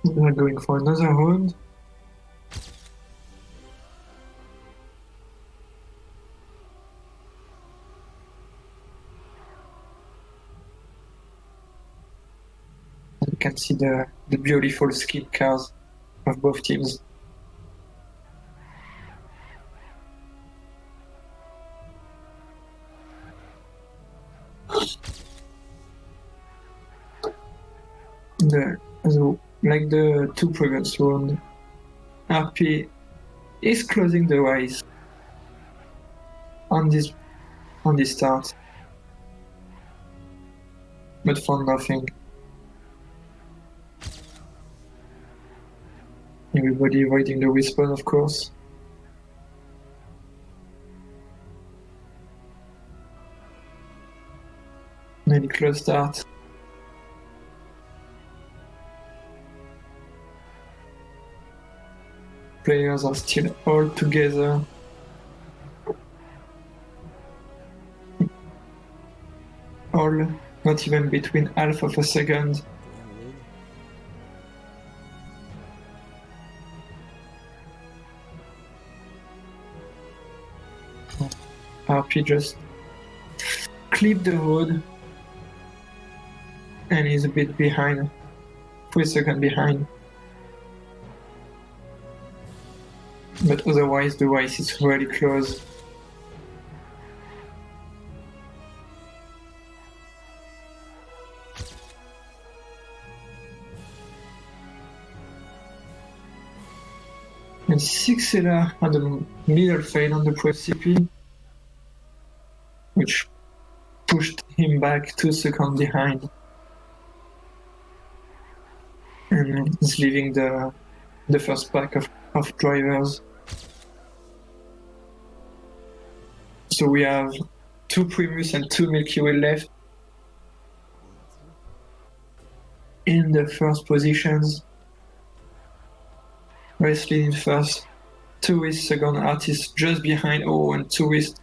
We're going for another round. You can see the beautiful skill cars of both teams. Like the two previous rounds, RP is closing the race on this start, but for nothing. Everybody avoiding the respawn, of course. Really close start. Players are still all together. All not even between half of a second. RP just clipped the road and is a bit behind, 3 seconds behind. But otherwise, the race is really close. And Sixela had a middle fail on the CP, which pushed him back 2 seconds behind. And is leaving the first pack of drivers. So we have 2 Primus and 2 Milkyway left in the first positions. Wesley in first, Tourist second, Artist just behind. Oh, and Tourist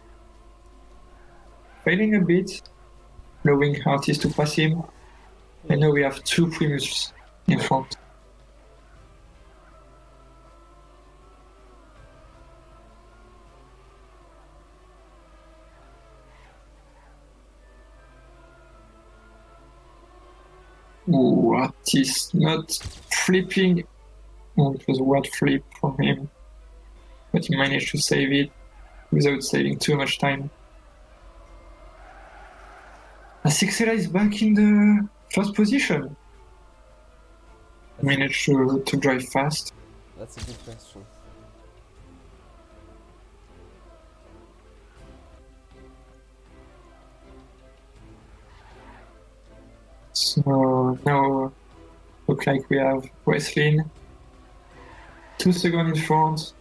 failing a bit, allowing Artist to pass him. And now we have 2 Primus in front. Oh, Artist not flipping. Oh, it was a wet flip from him, but he managed to save it without saving too much time. Sixela is back in the first position. Managed to drive fast. That's a good question. So now look like we have Wesley 2 seconds in front,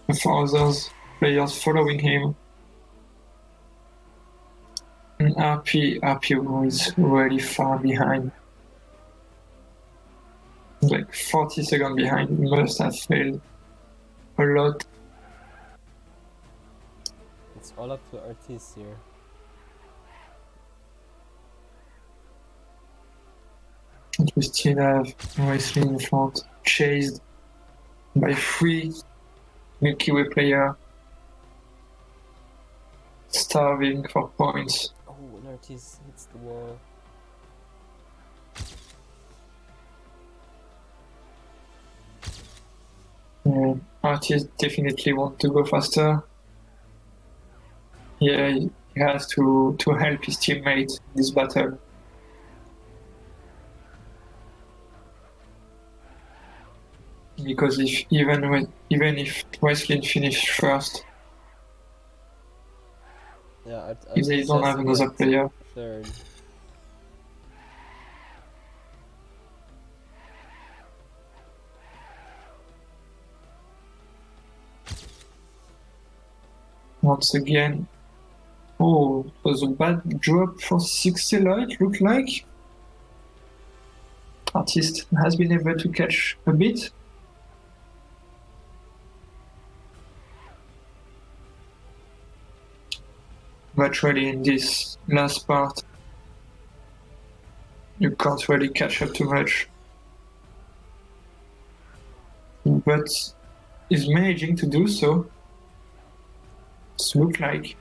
and 4 others players following him. And RP is really far behind. Like 40 seconds behind. He must have failed a lot. It's all up to artists here. And we still have Wesley in front, chased by 3 Milky Way players, starving for points. Oh, an artist hits the wall. Artist definitely want to go faster. Yeah, he has to help his teammate in this battle. Because even if Wesley finished first, Yeah, if they don't have another player, third. once again. Oh, it was a bad drop for Sixela, it looked like. Artist has been able to catch a bit. But really in this last part, you can't really catch up too much. But is managing to do so. It looks like.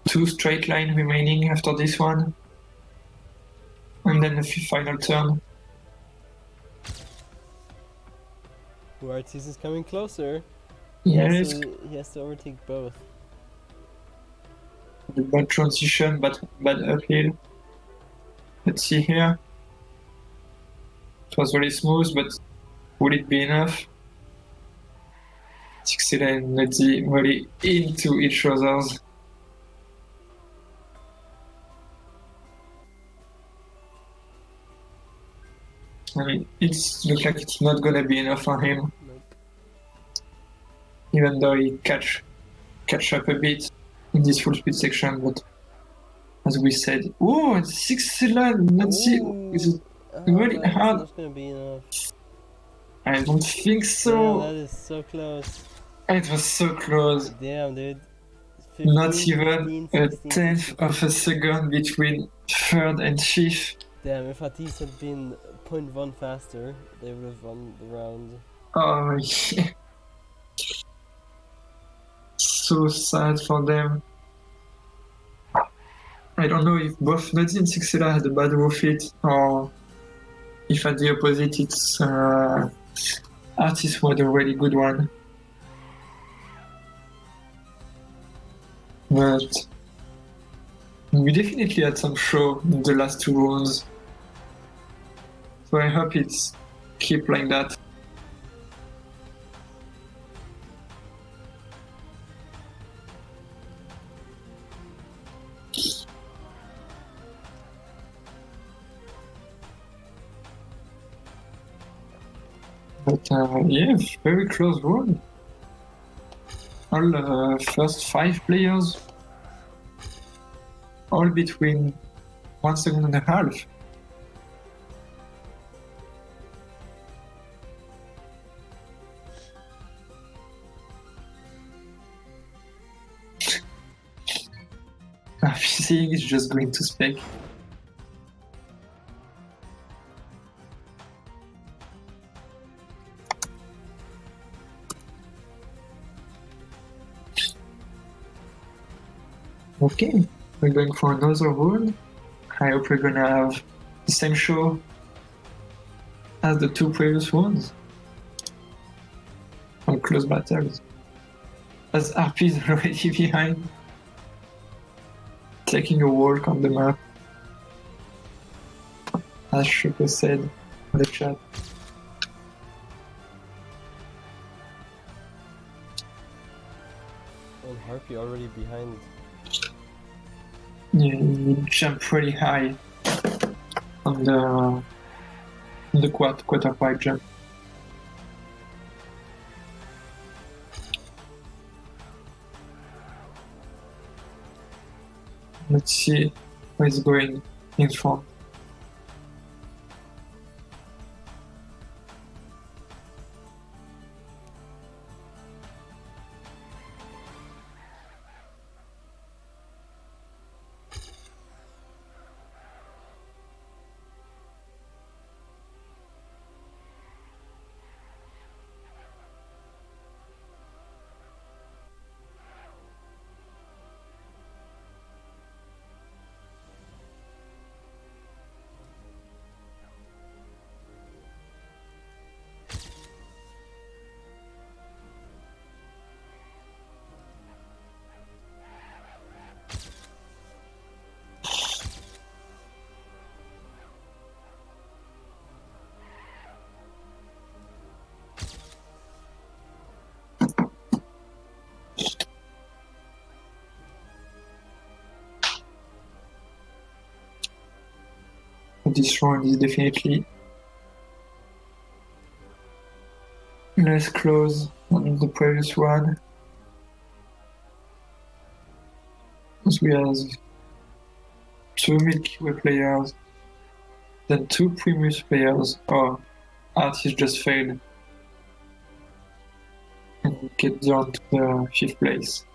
Two straight line remaining after this one. And then the final turn. Who artist is coming closer? Yes, He has to overtake both. the bad transition, but bad uphill. Let's see here. It was really smooth, but would it be enough? Sixela and Nutty really into each other's. I mean, it looks like it's not gonna be enough for him, Nope. even though he catch up a bit in this full speed section. But as we said, oh, Sixela Nutty is really that's hard. not gonna be enough. I don't think Damn, so. that is so close. It was so close. Damn, dude. 15, Not even 15, a 16, tenth 16. of a second between third and fifth. Damn, if Atis had been 0.1 faster, they would have won the round. Oh yeah. so sad for them. I don't know if both Nodzi and Sixela had a bad roof hit, or if at the opposite it's Artist who had a really good one. But we definitely had some show in the last 2 rounds. So I hope it's keep like that. But yeah, very close round. All first 5 players, all between 1 second and a half. I'm seeing it's just going to spec. Okay, we're going for another round. I hope we're gonna have the same show as the 2 previous ones. On close battles. As RP is already behind. Taking a walk on the map. As Shoko said in the chat. And Harpy already behind. Yeah, you jump pretty high on the quarter pipe jump. Let's see where it's going in front. This round is definitely less close than the previous one. Because we have 2 Milkyway players, then 2 Primus players. Oh, Artist just failed. And get down to the 5th place.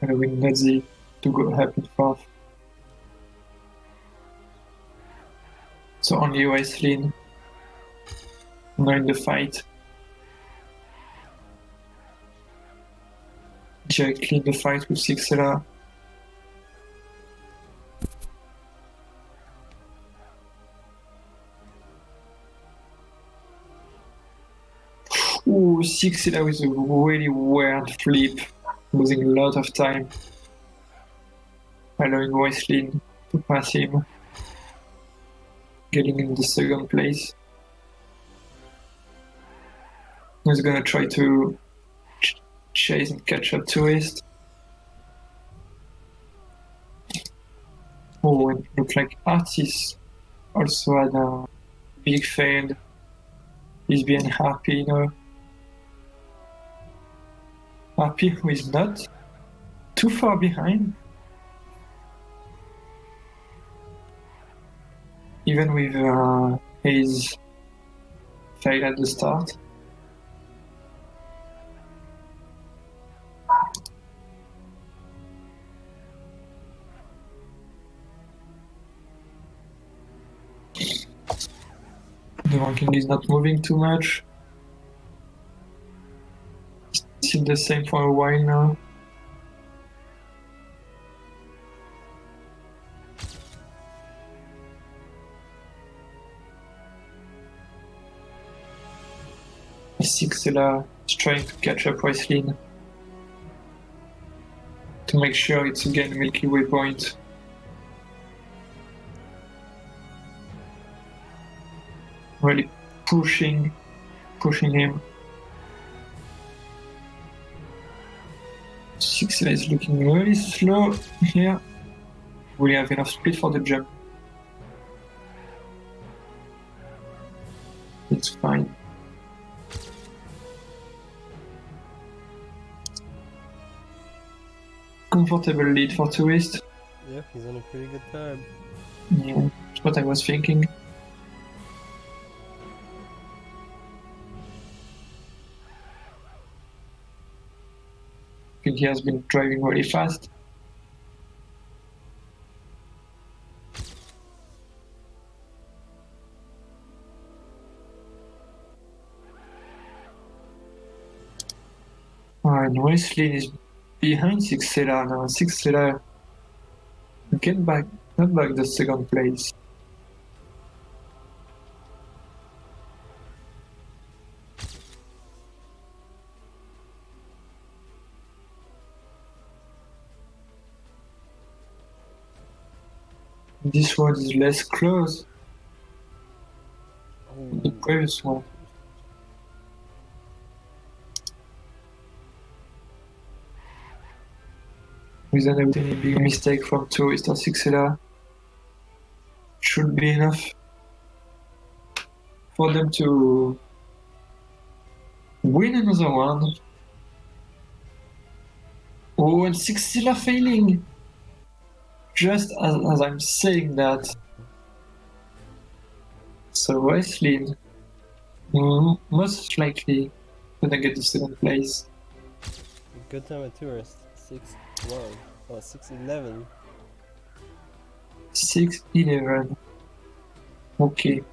And we need Nazi to go up in 4th. So only Waislin now in the fight. Directly in the fight with Sixela. Ooh, Sixela with a really weird flip, losing a lot of time, allowing Waislin to pass him. Getting in the 2nd place. He's gonna try to chase and catch up to East. Oh, and it looks like Artist also had a big fail. He's being Harpy, you know. Harpy, who is not too far behind. Even with his fail at the start. The ranking is not moving too much. Still did the same for a while now. Sixela is trying to catch up Wesley to make sure it's again Milkyway point. Really pushing him. Sixela is looking really slow here. Will he have enough speed for the jump? It's fine. Comfortable lead for Tourist. Yeah, he's on a pretty good time. Yeah, that's what I was thinking. I think he has been driving really fast. And Wesley is behind Sixela now. Sixela get back, not back the second place. This one is less close than the previous one. Without any big mistake from Tourist or Sixela, should be enough for them to win another one. Oh, and Sixela failing! Just as I'm saying that. So Wesley, most likely gonna get the second place. Good time at Tourist. 6-1. Oh, 6-11. 6-11. Okay.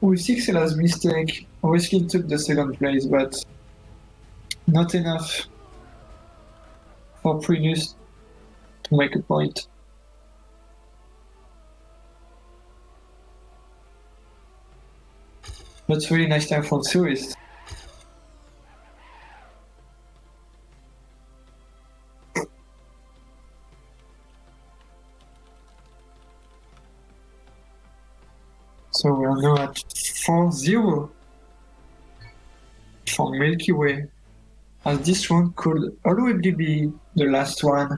With Sixela's mistake, Wesley took the second place, but not enough for Primus to make a point. That's really nice time for Tourist. So we are now at 4-0 for Milkyway, as this one could already be the last one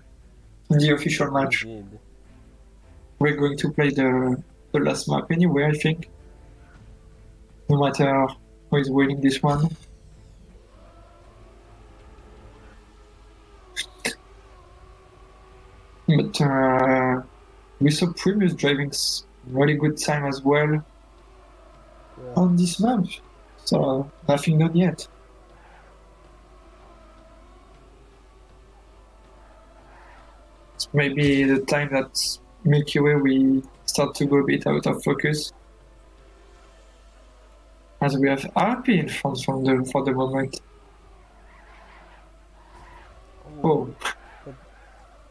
in the official match. Indeed. We're going to play the last map anyway, I think. No matter who is winning this one. But we saw Primus driving really good time as well on this map. So nothing done yet. It's maybe the time that Milky Way we start to go a bit out of focus. As we have RP in front for the moment. Oh.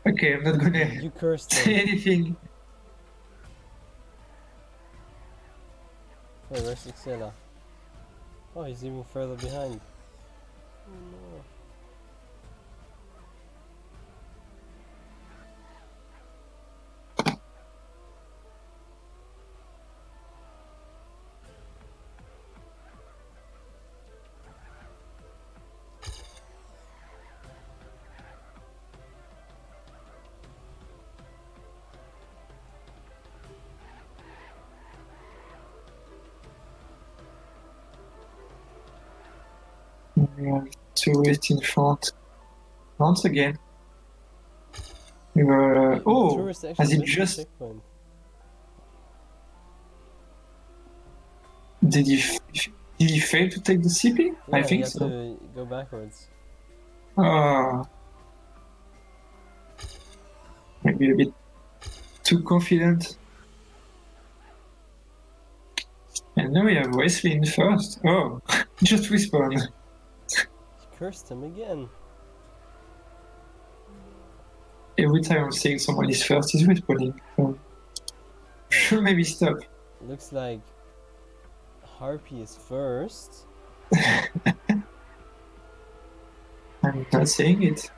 Okay, I'm not gonna You cursed say him. anything. Wait, where's Sixela? Oh, he's even further behind. Oh no. We have Tourist in front. Once again. We were. Oh! Tourist actually Has he missed the just. checkpoint. Did he fail to take the CP? I Yeah, think he had so. to go backwards. Ah. Maybe a bit too confident. And now we have Wesley in first. Oh, just respawn. He cursed him again. Every time I'm seeing someone is first, he's respawning. So should maybe stop. Looks like Harpy is first. I'm not saying it.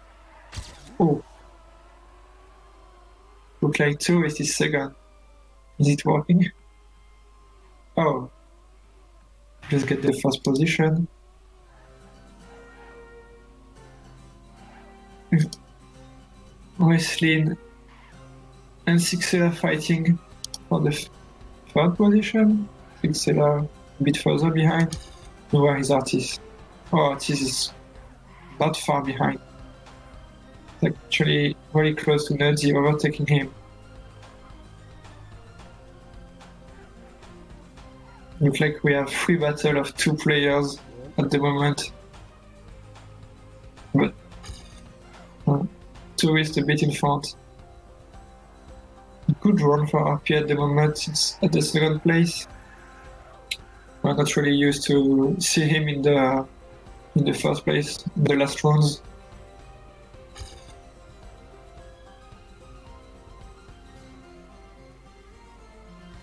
Oh. Look like Tourist is second. Is it working? Oh. Just get the first position. Wesley and Sixela fighting for the third position. Sixela a bit further behind. Where is Artis? Oh, Artis is not far behind. It's actually very close to Nudzy, overtaking him. Looks like we have free battle of two players at the moment. But Tourist a bit in front. Good run for RP at the moment. It's at the second place. We're not really used to see him in the first place, in the last rounds.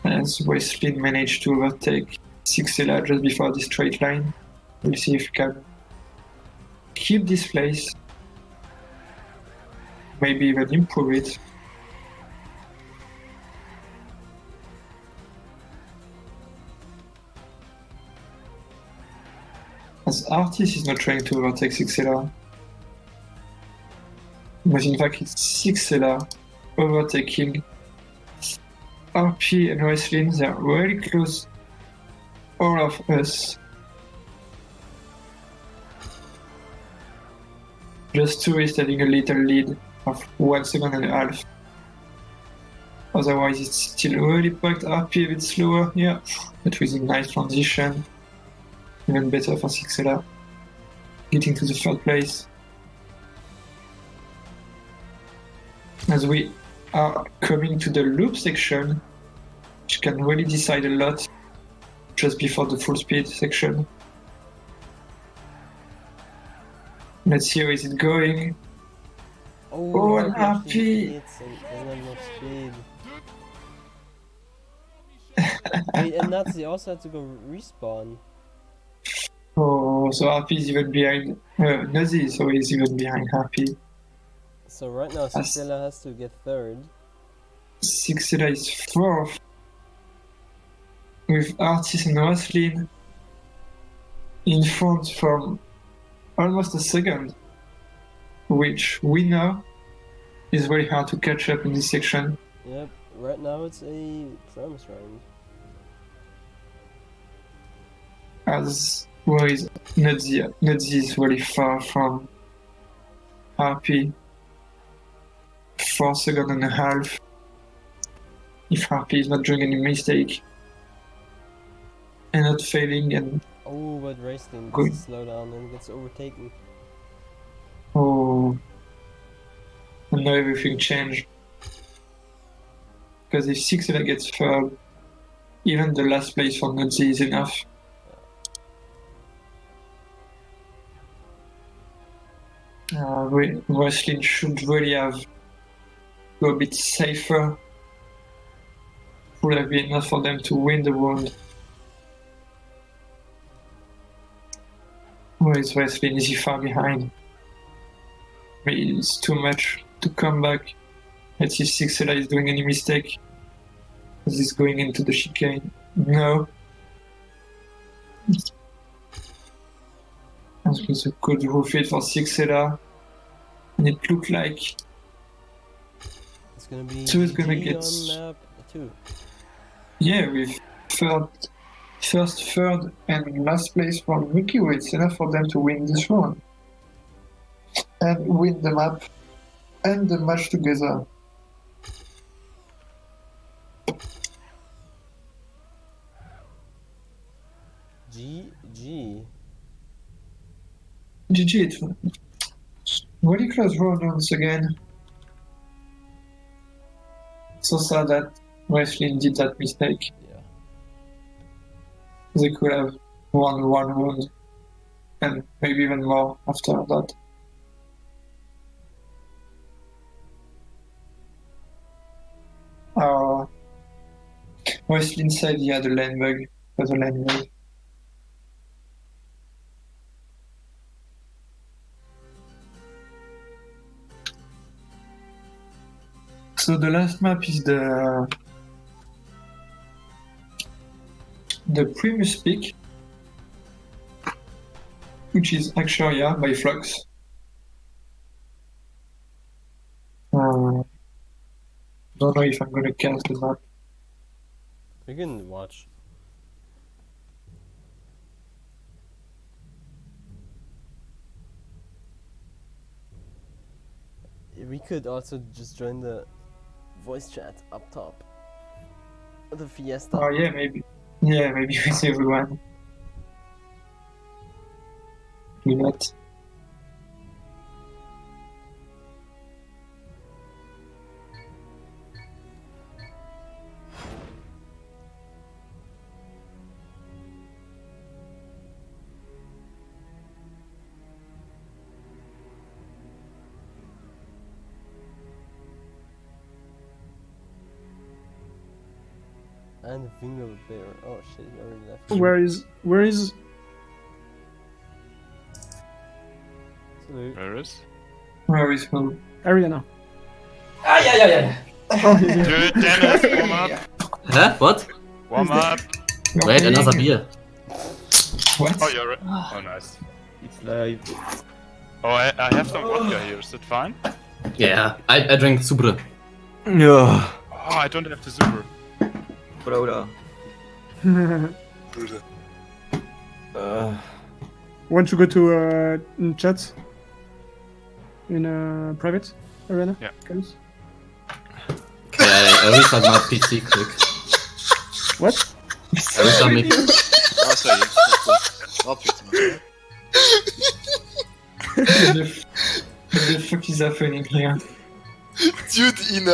As Wesley managed to overtake Sixela just before the straight line. We'll see if he can keep this place. Maybe even improve it. As Artis is not trying to overtake Sixela. But in fact it's Sixela overtaking RP and Wesley. They are very close, all of us. Just Tourist having a little lead of 1.5 seconds. Otherwise it's still really packed. RP a bit slower, yeah, but with a nice transition. Even better for Sixela. Getting to the third place. As we are coming to the loop section, which can really decide a lot just before the full speed section. Let's see how is it going. Oh, an RP! Hits and doesn't have enough speed. Wait, and Nazi also had to go respawn. Oh, so RP is even behind Nazi, so he's even behind RP. So right now Sixela has to get third. Sixela is fourth. With Artis and Roslin in front from almost a second, which we know is very hard to catch up in this section. Yep, right now it's a Primus round. As where is Nudzy? Nudzy is very far from RP. 4.5 seconds. If RP is not doing any mistake and not failing and Oh, but Racing Good. gets to slow down and gets overtaken. oh, and now everything changed. Because if Sixela gets third, even the last place for Nudzy is enough. Wesley should really have go a bit safer. Would have been enough for them to win the round. Where is Wesley? Is he far behind? Maybe it's too much to come back. Let's see if Sixela is doing any mistake. Is this going into the chicane? No. That was a good roof hit for Sixela. And it looked like It's gonna be So it's gonna G get on map 2. yeah, with first, third, and last place for Milkyway, it's enough for them to win this round and win the map and the match together. GG. GG, it's really close round once again. So sad that Wrestling did that mistake. Yeah. They could have won 1 round and maybe even more after that. Wrestling said he had a lane bug. Was a lane bug. So the last map is the Primus peak, which is Axaria by Flux. Don't know if I'm gonna cast the map. You can watch. We could also just join the voice chat up top. The Fiesta. Oh yeah, maybe. Yeah, maybe with everyone. Do that. And Vingo Bear. Oh shit, he already left. Where is Salute. Where is? Who? Ariana? Aïe aïe aïe aïe. Oh, he's here. Dude, Dennis, warm up. Huh? What? Warm up. Wait, another beer. What? Oh, you're right. Oh, nice. It's live. Oh, I have some vodka here. Is that fine? Yeah, I drank Subre. Yeah. Oh, I don't have the super. Oula. Want to go to in chat? In private arena? Yeah. Guys? Okay, I restart my PC quick. What? I restart my Ah, ça y est. Oh putain. What the fuck is happening here? Dude, in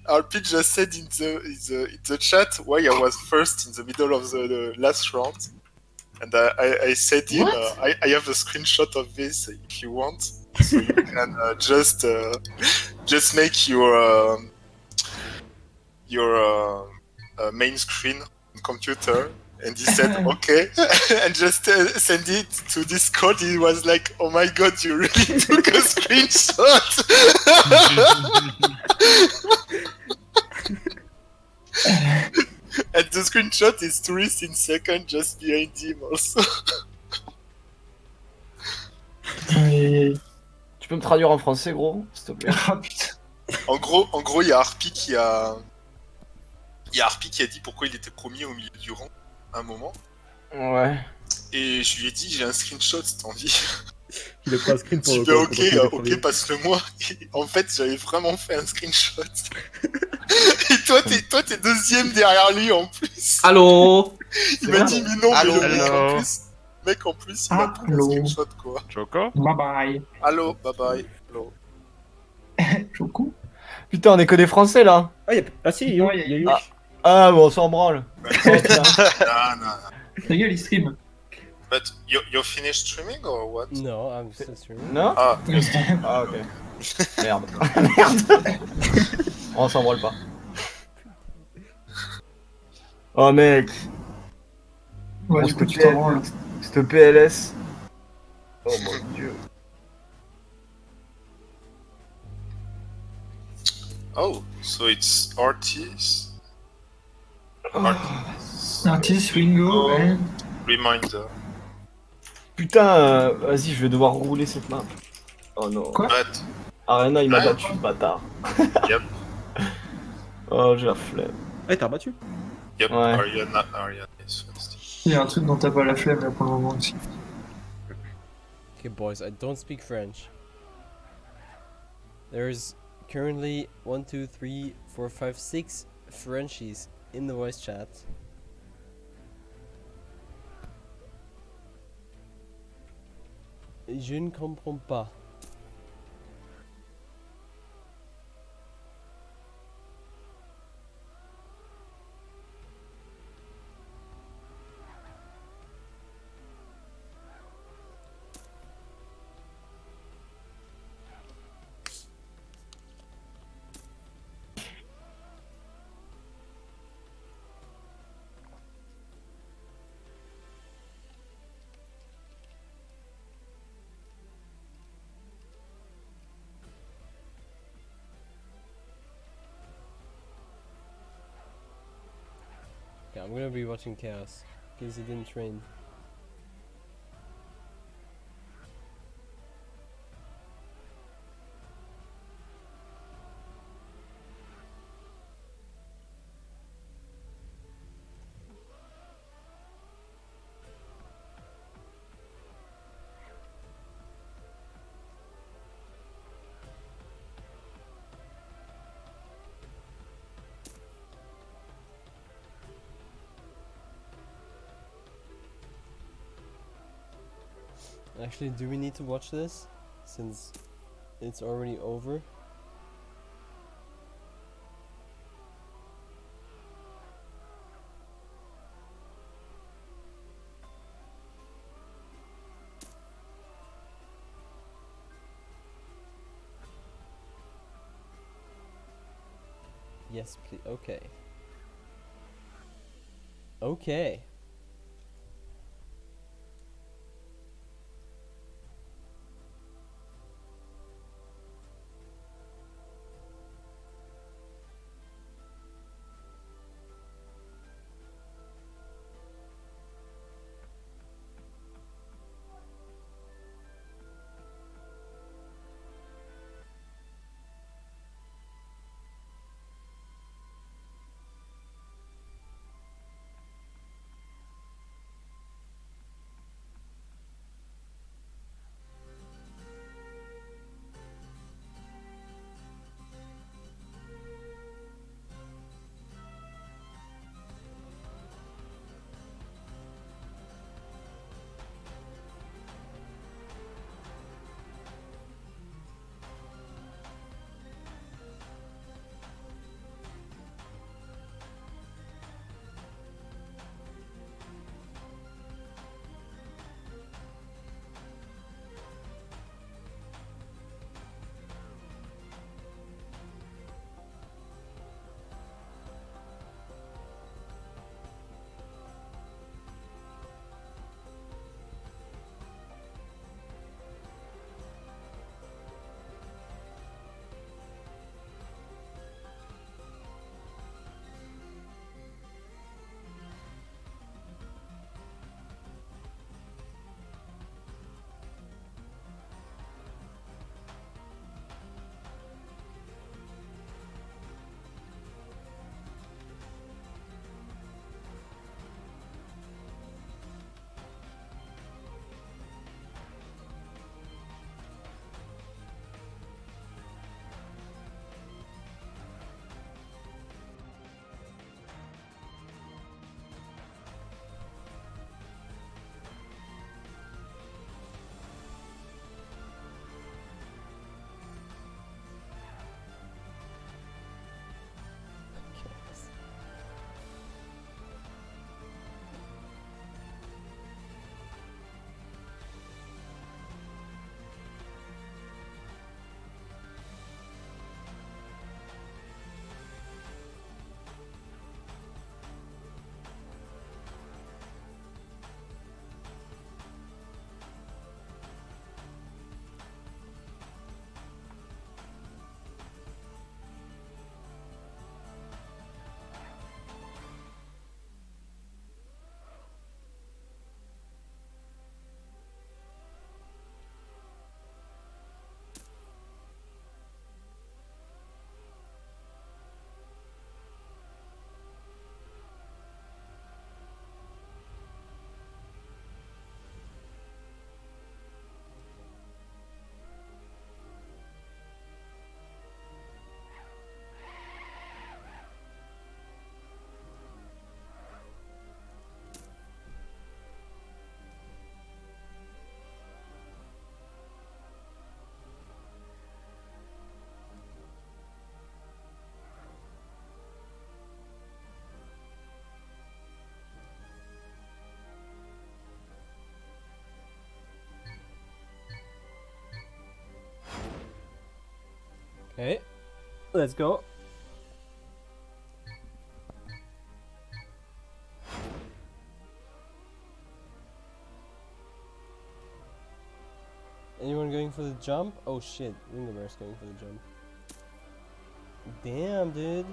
RP just said in the chat why I was first in the middle of the last round, and I said him I have a screenshot of this if you want, so you can just make your main screen on computer. And he said, okay, and just send it to Discord. He was like, oh my god, you really took a screenshot! And the screenshot is tourist in second just behind him also. Tu peux me traduire en français, gros, s'il te plaît? Ah putain. En gros, il y a Harpy qui a dit pourquoi il était premier au milieu du rang à un moment. Ouais. Et je lui ai dit, j'ai un screenshot, si t'as envie. Il a pris un screen pour Tu fais ok, passe-le moi. Et en fait, j'avais vraiment fait un screenshot. Et toi, t'es deuxième derrière lui en plus. Allô? Il m'a dit, mais non, Allô. mais le mec en plus, il m'a pris un Allô. screenshot quoi. Choco? Bye bye. Allô, bye bye. Allô. Choco? Putain, on est que des Français là. Ah si, il y a eu. Ah, bon, on s'en branle. Non. Ta gueule, il stream. But you're finished streaming or what? No, I'm still streaming. Non? Ah, Ah, ok. Merde. Merde. On s'en branle pas. Oh mec, Ouais, on du se coup, tu t'en branles. cette PLS. Oh mon dieu. oh, so it's Artis. Artist, Wingo, and... Reminder. Putain, vas-y, je vais devoir rouler cette map. Oh non. Quoi? But, Arena, il m'a Ouais. battu, ce bâtard. Yep. Oh, j'ai la flemme. Eh, t'as battu? yep, Ouais. Ariana is first. Il y a un truc dont t'as pas la flemme là pour le moment aussi. Okay, boys, I don't speak French. There's currently 1, 2, 3, 4, 5, 6 Frenchies in the voice chat. Je ne comprends pas. Yeah, I'm gonna be watching Chaos because he didn't train. Actually, do we need to watch this? Since it's already over? Yes, please. Okay. Okay. Okay. Let's go. Anyone going for the jump? Oh shit, Wingerbear's going for the jump. Damn, dude.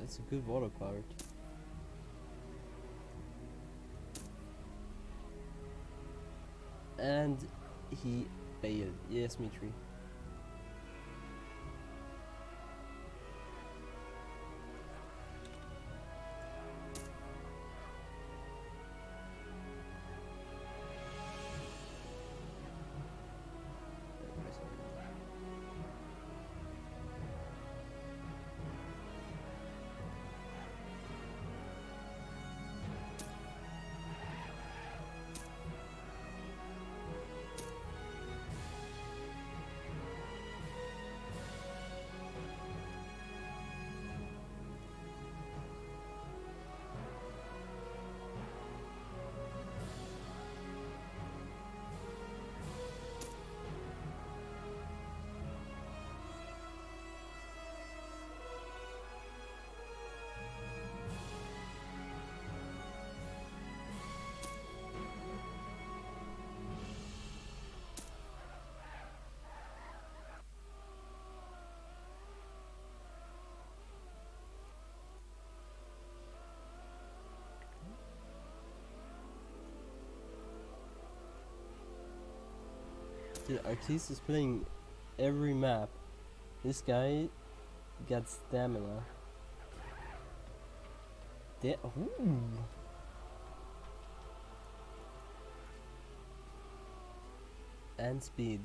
It's a good water part. And he failed. Yes, Mitri. The artist is playing every map. This guy got stamina. Ooh. And speed.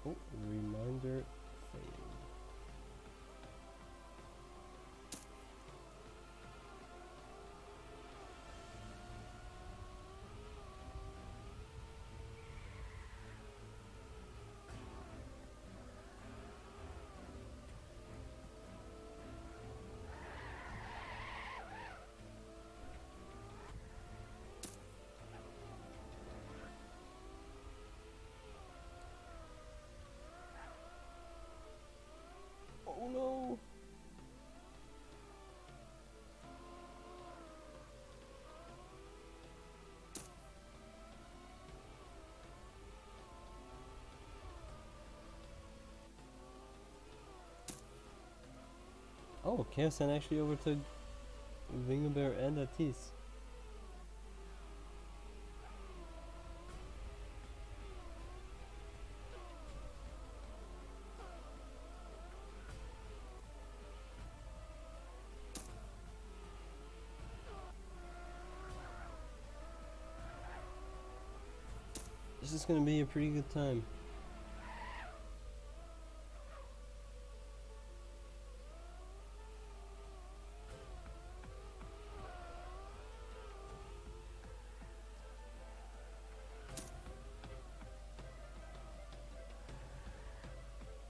Oh, reminder failed. Oh no! Oh, Chaosan actually overtook Vingebear and Atis. This is gonna be a pretty good time.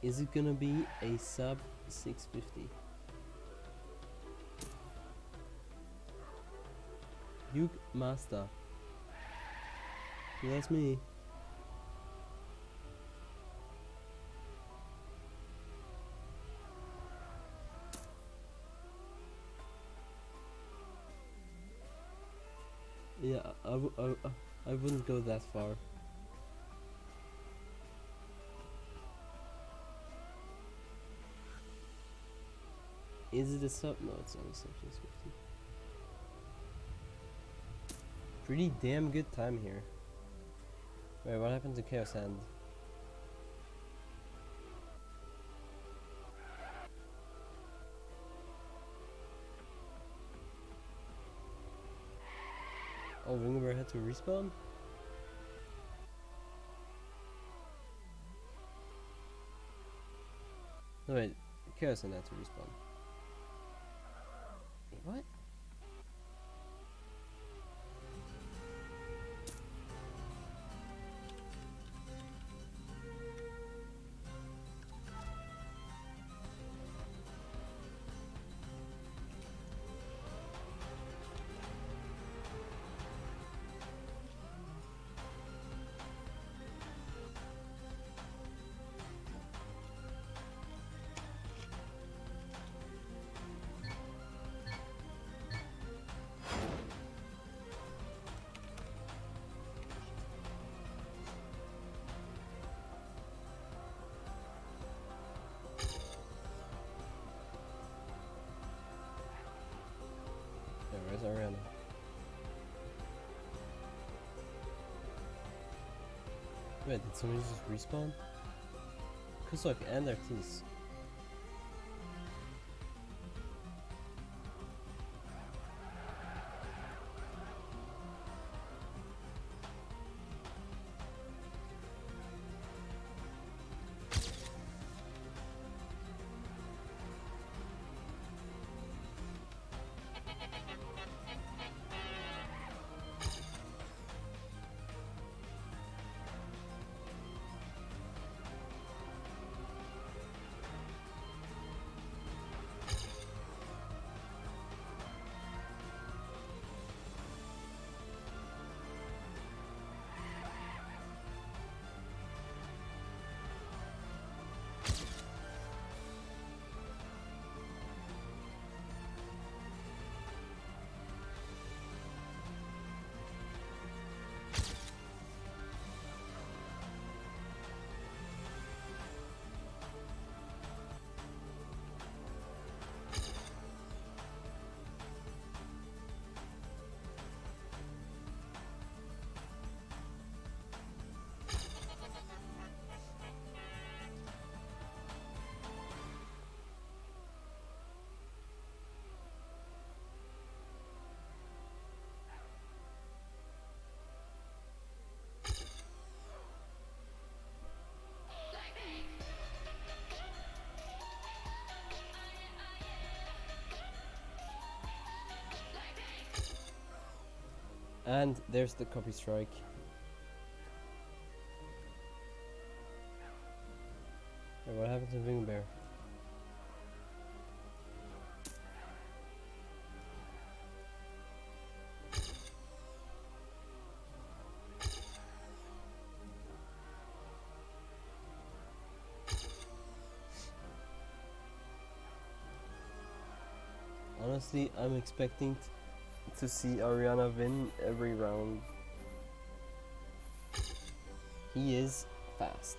Is it gonna be a sub 650? Yuke Master. That's me. Yeah, I wouldn't go that far. Is it a sub? No, it's not a sub 650. Pretty damn good time here. Wait, what happened to Chaos Hand? Oh, Ringerbear had to respawn? No, wait, Chaos Hand had to respawn. Wait, what? Yeah, where's Ariana? Wait, did somebody just respawn? Kusok and Artis. And there's the copy strike. Hey, what happened to Ringbear? Honestly, I'm expecting to see Ariana win every round. He is fast.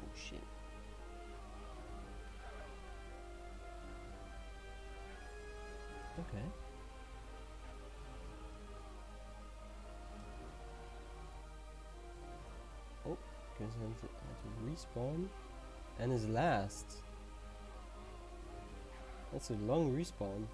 Oh shit. Okay. Oh, because I had to respawn. And his last. That's a long respawn.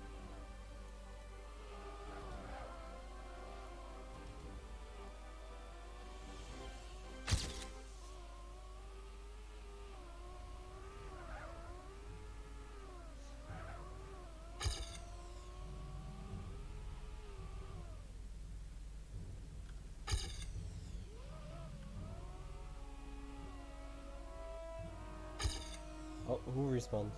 Oh, who respawned?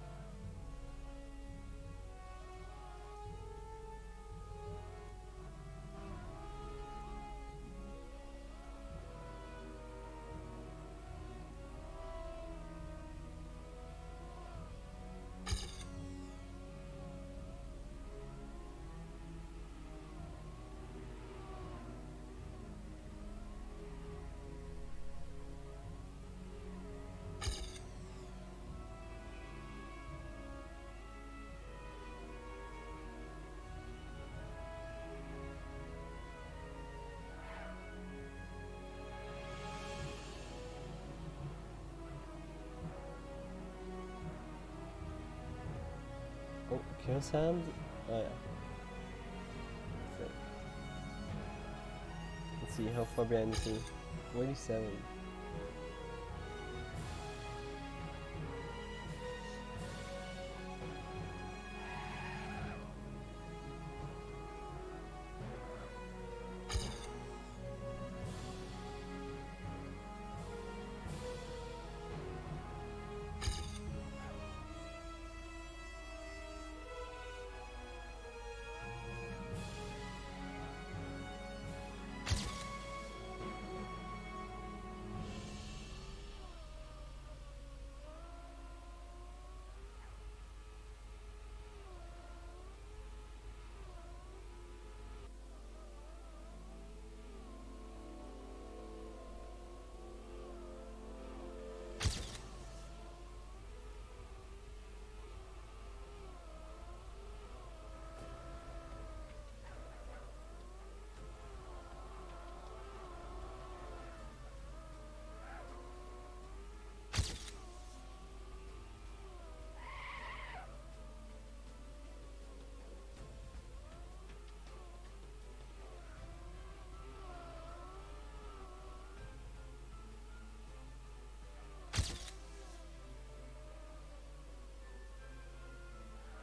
Oh, Chaos Hand? Oh yeah. Sick. Let's see how far behind is he. 47.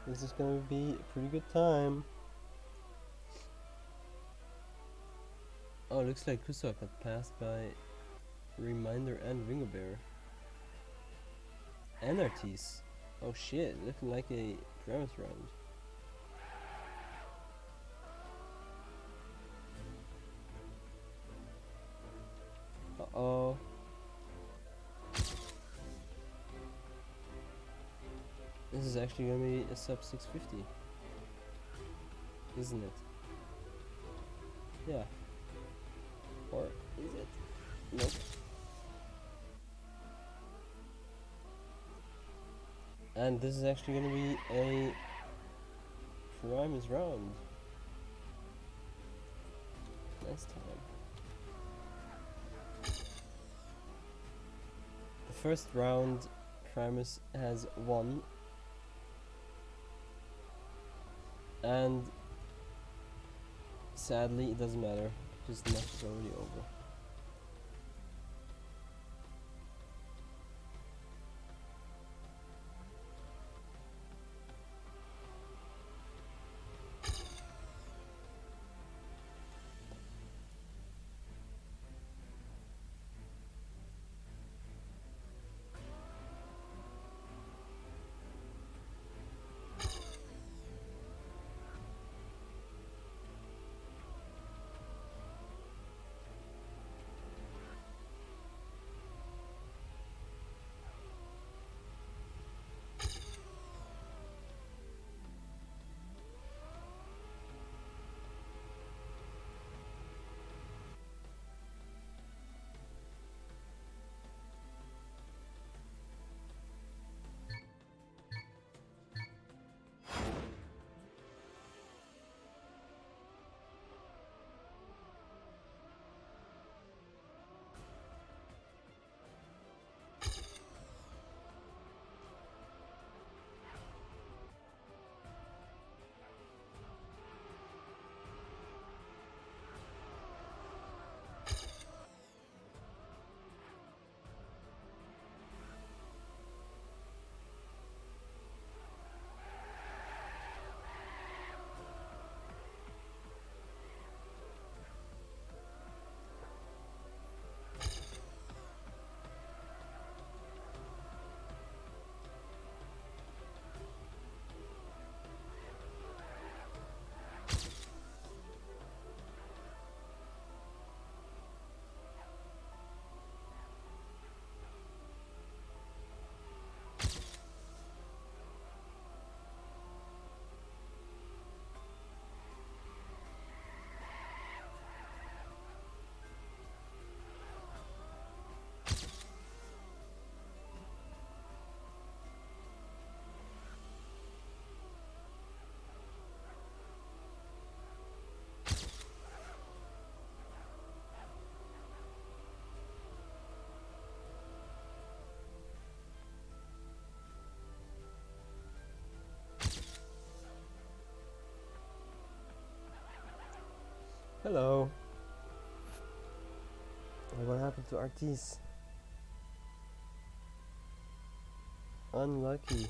This is gonna be a pretty good time. Oh, looks like Kusok got passed by Reminder and Ringobear. And Artis. Oh shit, looking like a Primus round. Uh-oh. This is actually gonna be a sub 650. Isn't it? Yeah. Or is it? Nope. And this is actually gonna be a Primus round. Nice time. The first round, Primus has won. And sadly, it doesn't matter, because the match is already over. Hello. What happened to Artis? Unlucky.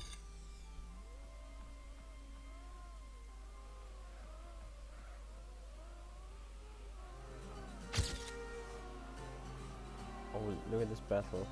Oh, look at this battle.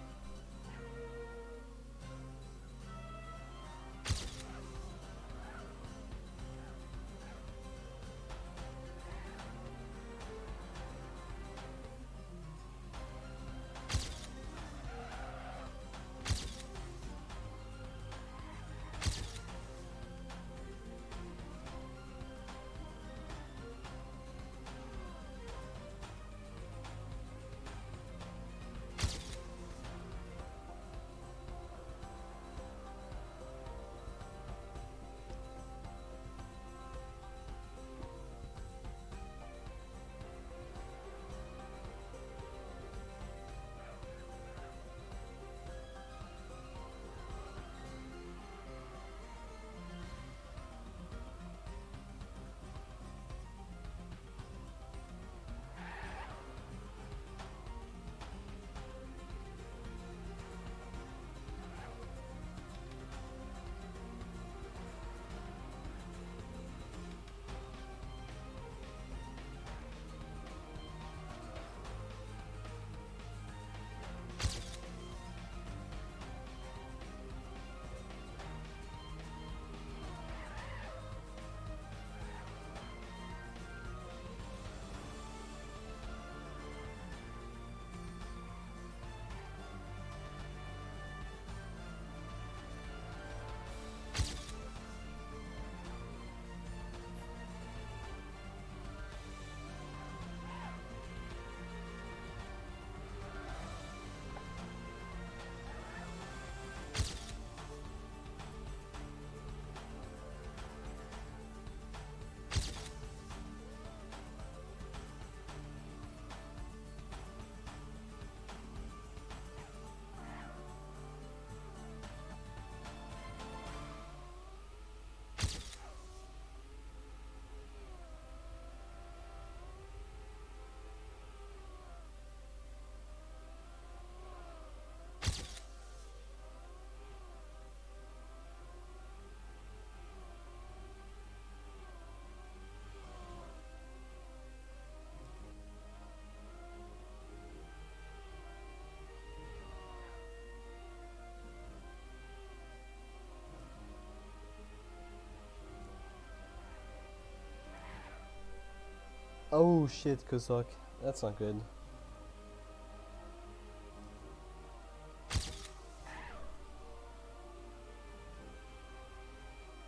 Oh shit, Kozak. That's not good.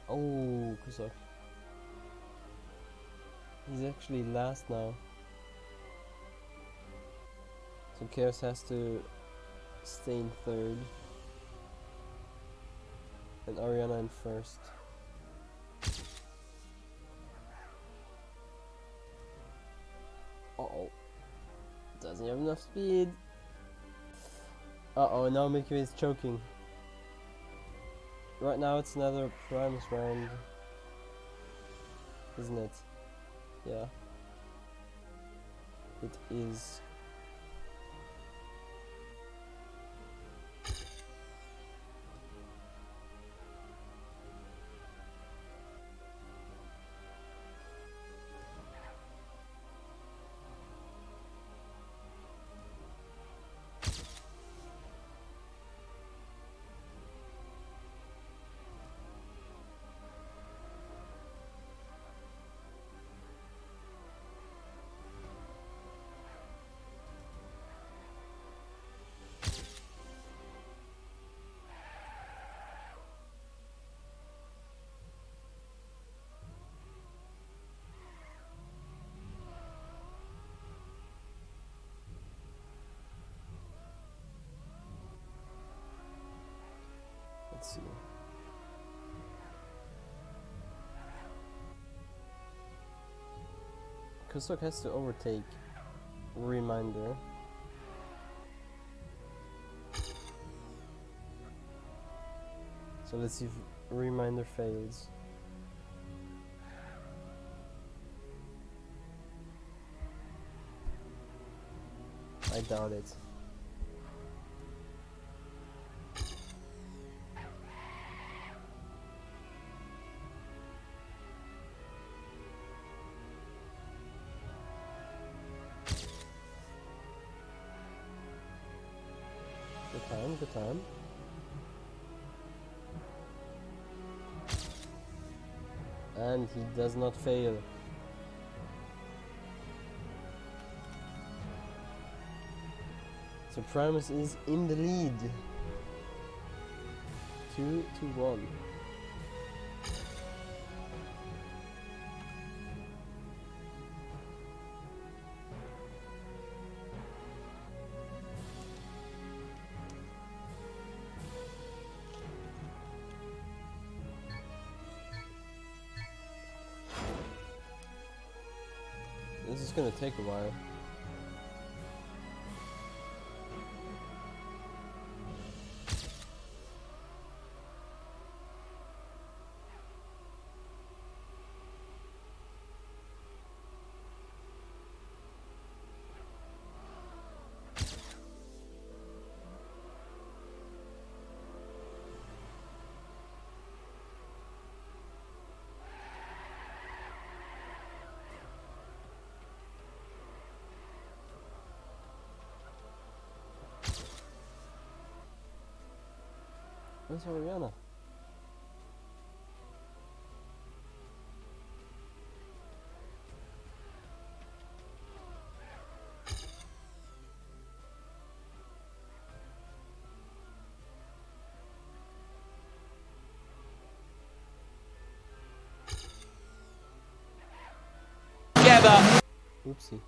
Oh, Kozak. He's actually last now. So Chaos has to stay in third. And Ariana in first. Uh-oh. Doesn't have enough speed. Uh-oh, now Milkyway is choking. Right now it's another Primus round. Isn't it? Yeah. It is. Let's see. Kusok has to overtake Reminder. So let's see if Reminder fails. doubt it. Good time, good time. And he does not fail. So Primus is in the lead. 2-1. This is gonna take a while. Where's Oriana? Together. Oopsie.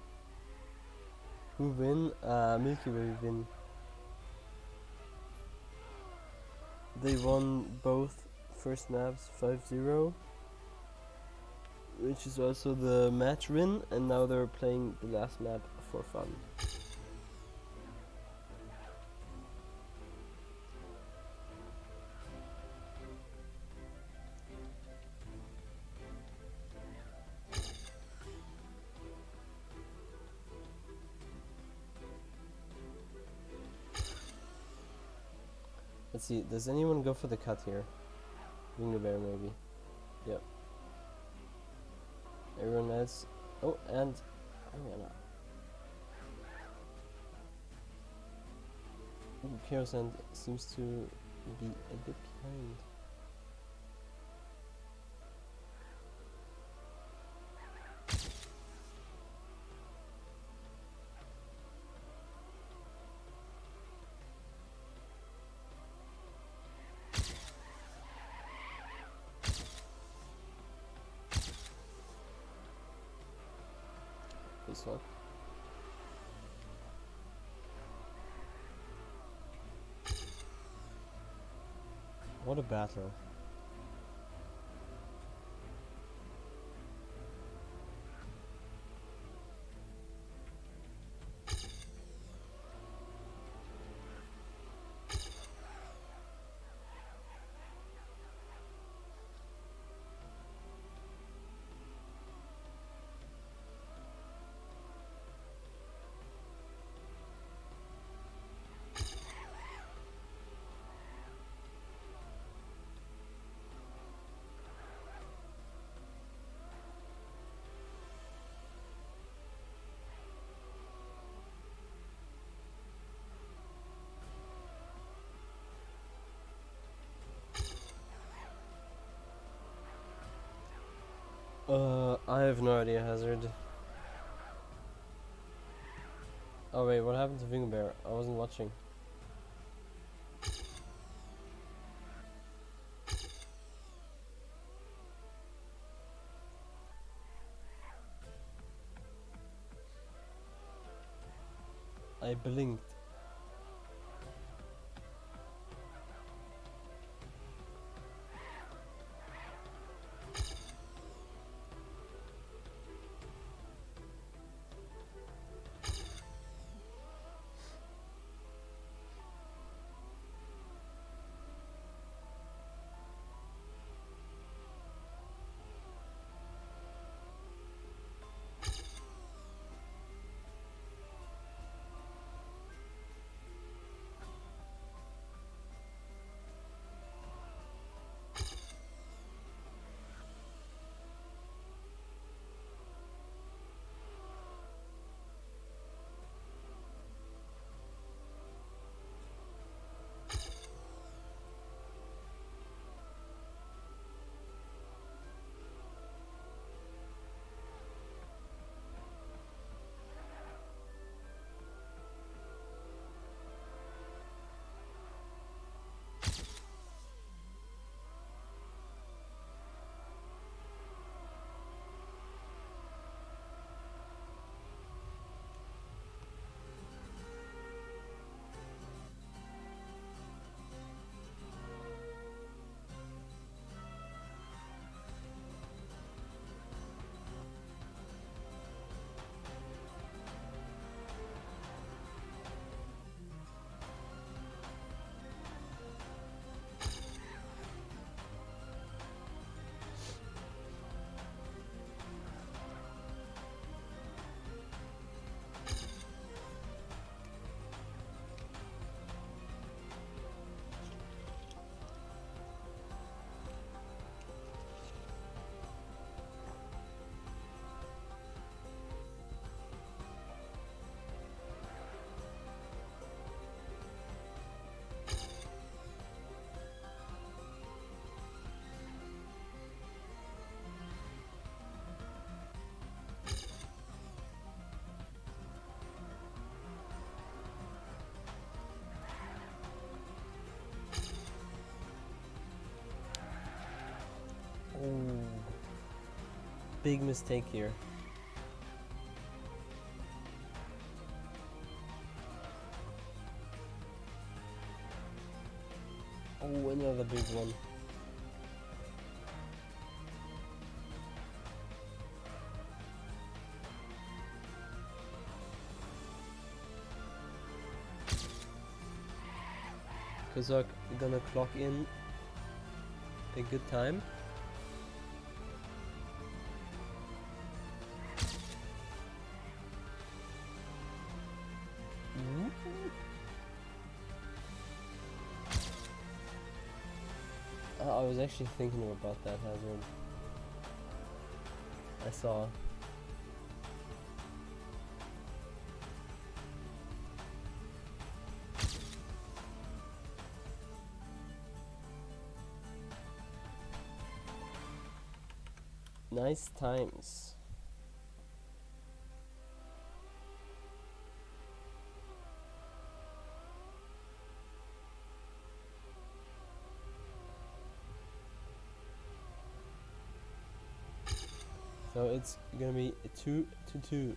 Who win? Milkyway win. They won both first maps 5-0, which is also the match win, and now they're playing the last map for fun. Let's see, does anyone go for the cut here? Yuke Bear maybe. Yep. Everyone else. Oh, and Ariana. Ooh, Kyrosand seems to be a bit behind. This one. What a battle. I have no idea, Hazard. Oh wait, what happened to Yuke Bear? I wasn't watching. I blinked. big mistake here. Oh, another big one. Kozak gonna clock in a good time. I was actually thinking about that hazard. I saw. Nice times. So it's gonna be a 2-2.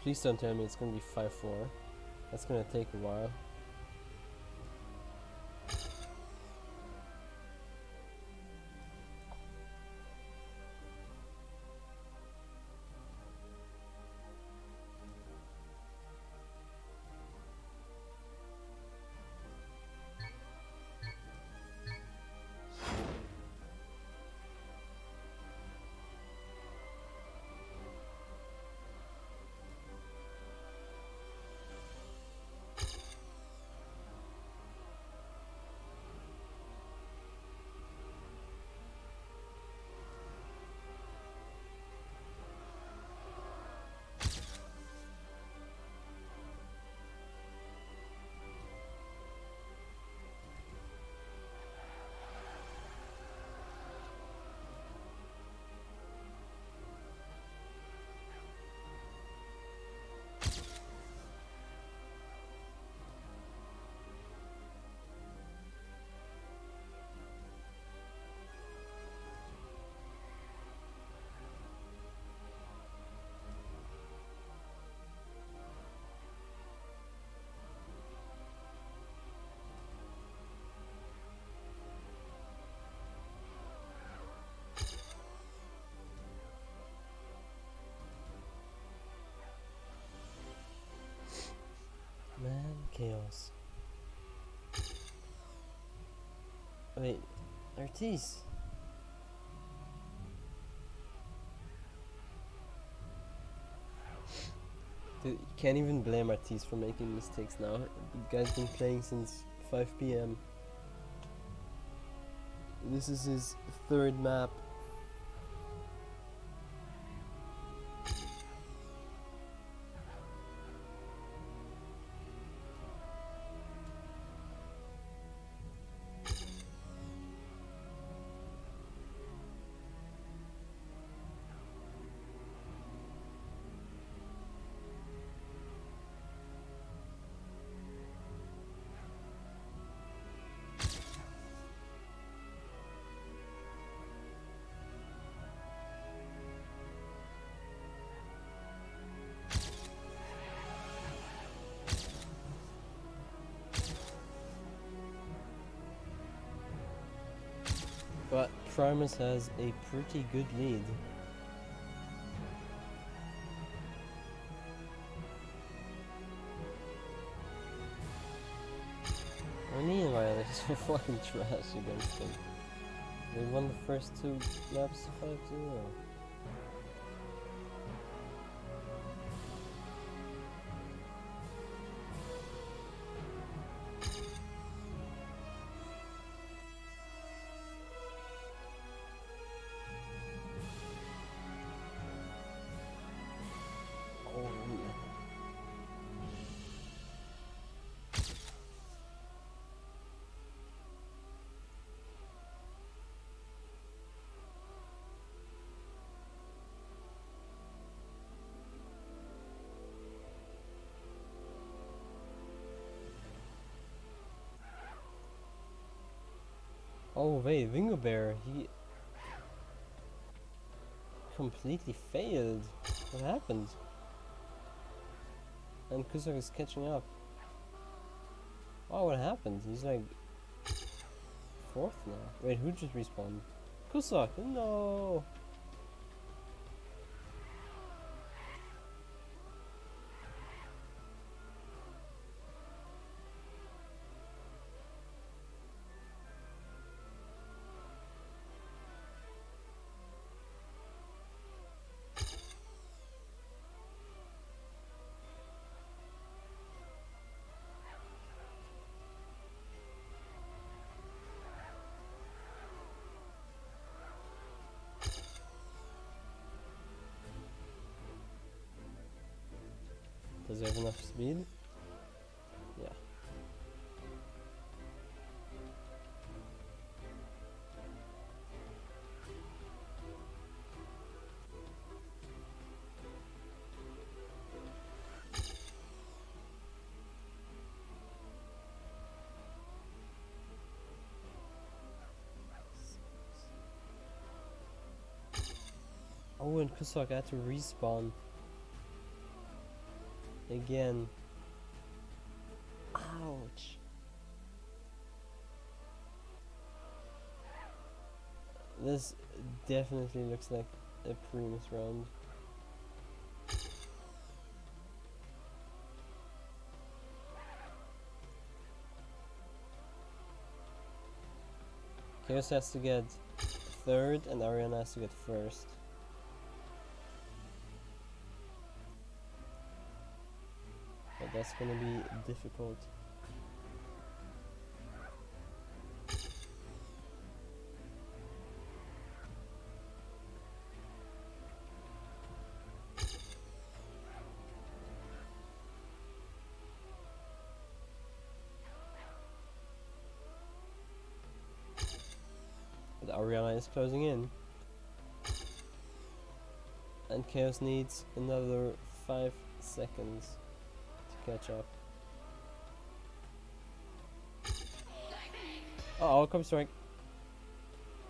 Please don't tell me it's gonna be 5-4. That's gonna take a while. Man, chaos. Wait, Artis. Dude, you can't even blame Artis for making mistakes now. The guy's been playing since 5 PM. This is his third map. But Primus has a pretty good lead. Meanwhile, they're so fucking trash against them. They won the first 2 laps 5-0. Oh wait, Wingo Bear, he completely failed. What happened? And Kusok is catching up. Oh, what happened? He's like 4th now. Wait, who just respawned? Kusok, no! Does he have enough speed? Yeah. Oh, and Kusok had to respawn. Again. Ouch. This definitely looks like a Primus round. Chaos has to get 3rd and Ariana has to get 1st. But that's gonna be difficult. But Ariana is closing in. And Chaos needs another 5 seconds to catch up. Oh, come strike.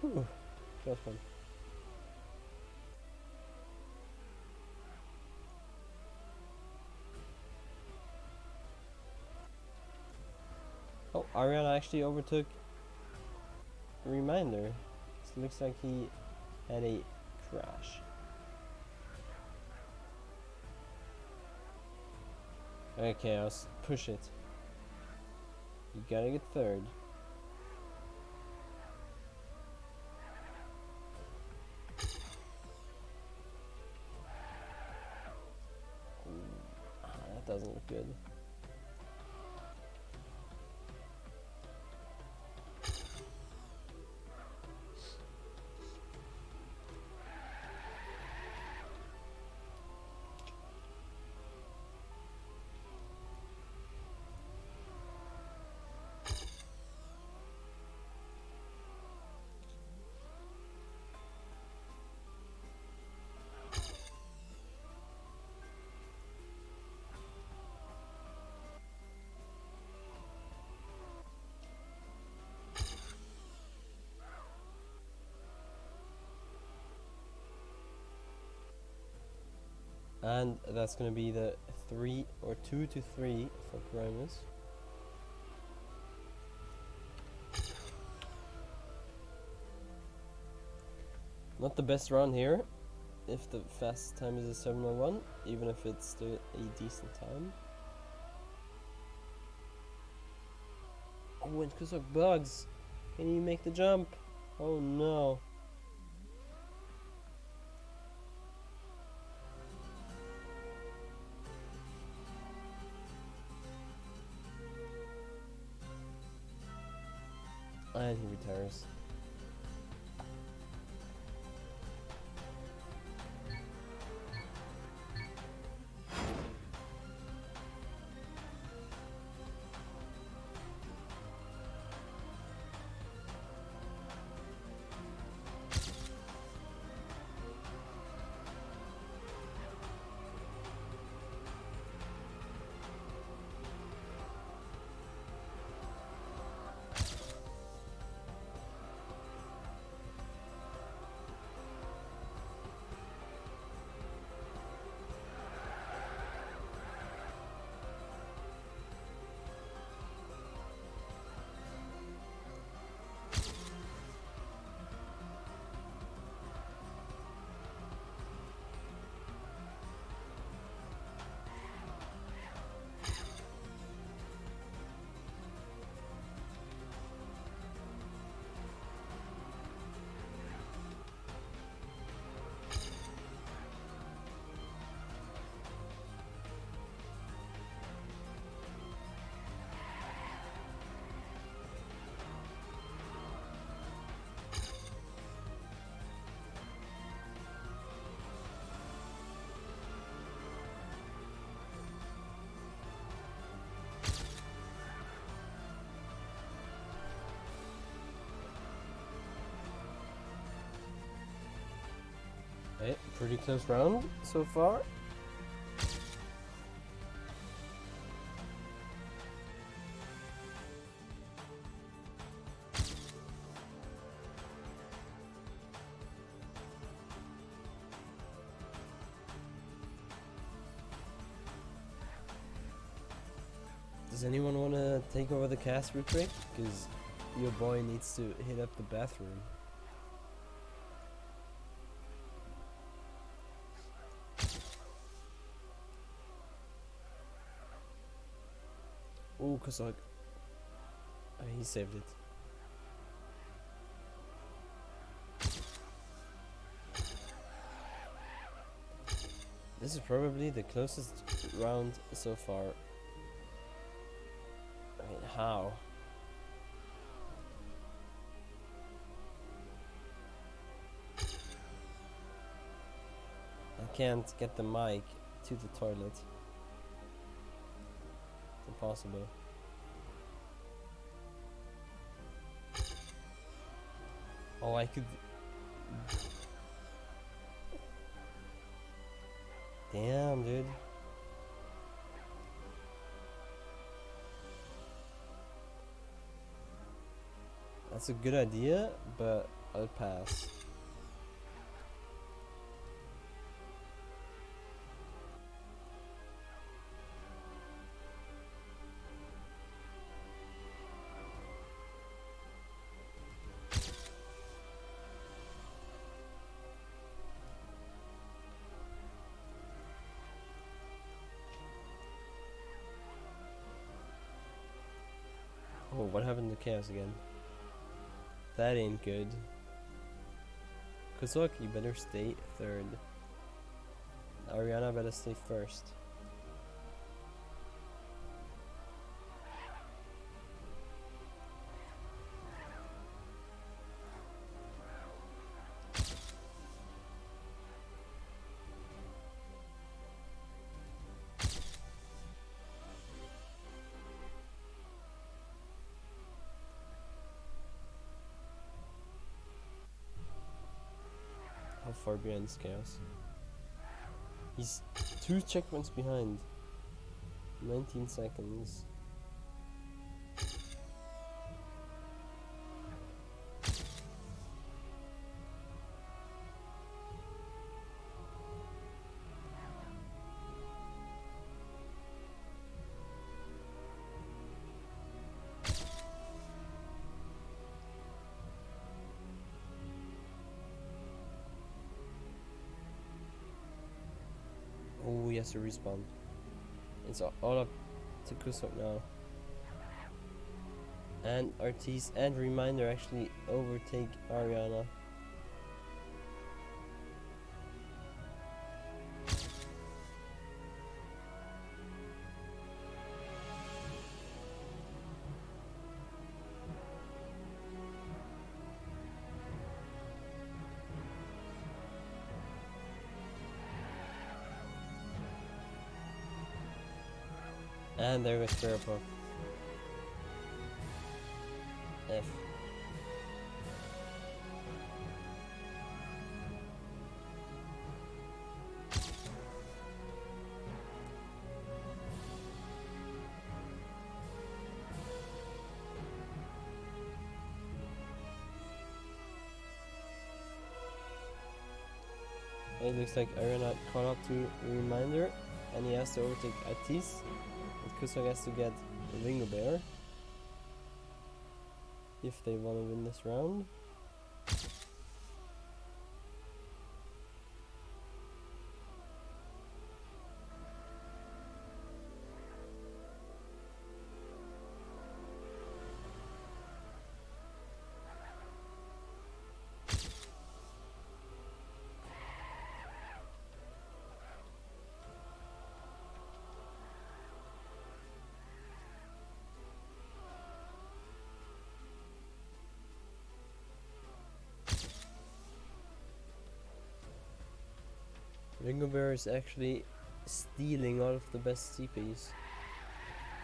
Whew. Close one. Oh, Ariana actually overtook Reminder. So it looks like he had a crash. Okay, Chaos, push it. You gotta get 3rd. That doesn't look good. And that's gonna be the 3 or 2 to 3 for Primus. Not the best run here, if the fast time is a 7:01, even if it's still a decent time. Oh, and Kusok bugs! Can he make the jump? Oh no. And he retires. Pretty close round so far. Does anyone want to take over the cast real quick? Because your boy needs to hit up the bathroom. Ooh, Kozak. Oh, he saved it. This is probably the closest round so far. I mean, how? I can't get the mic to the toilet. It's impossible. Oh, I could... Damn, dude. That's a good idea, but I'll pass. Oh, what happened to Chaos again? That ain't good. Kozak, you better stay third. Ariana better stay first. How far behind is Chaos? He's 2 checkpoints behind. 19 seconds. Oh, he has to respawn. It's all up to Kusok now. And Artis and Reminder actually overtake Ariana. And there goes Pierrepok. F. It looks like Ariana caught up to Reminder, and he has to overtake Atis. Kusok has to get Ringo Bear if they want to win this round. Ringo Bear is actually stealing all of the best CPs.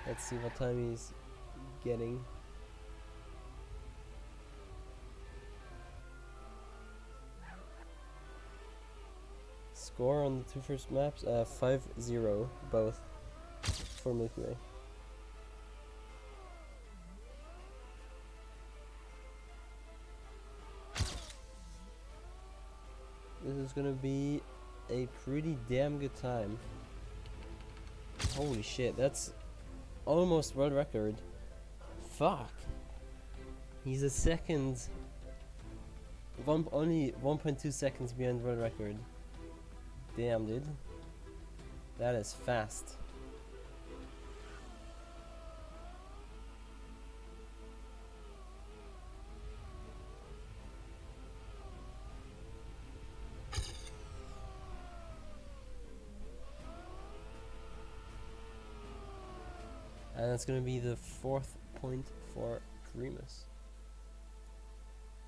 Let's see what time he's getting. score on the two first maps? 5-0 both for Milkyway. This is gonna be a pretty damn good time. Holy shit, that's almost world record. Fuck. He's a second. Only 1.2 seconds behind world record. Damn, dude. That is fast. And that's gonna be the 4th point for Primus.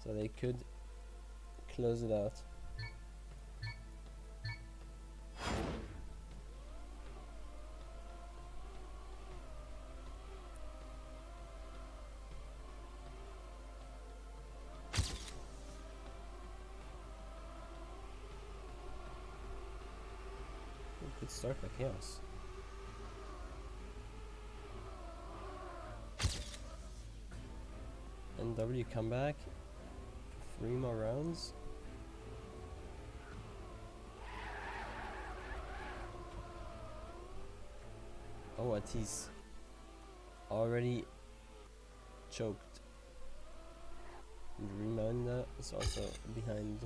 So they could close it out. Good start by Chaos. And W come back. 3 more rounds. Oh, Atis already choked. And Remanda is also behind.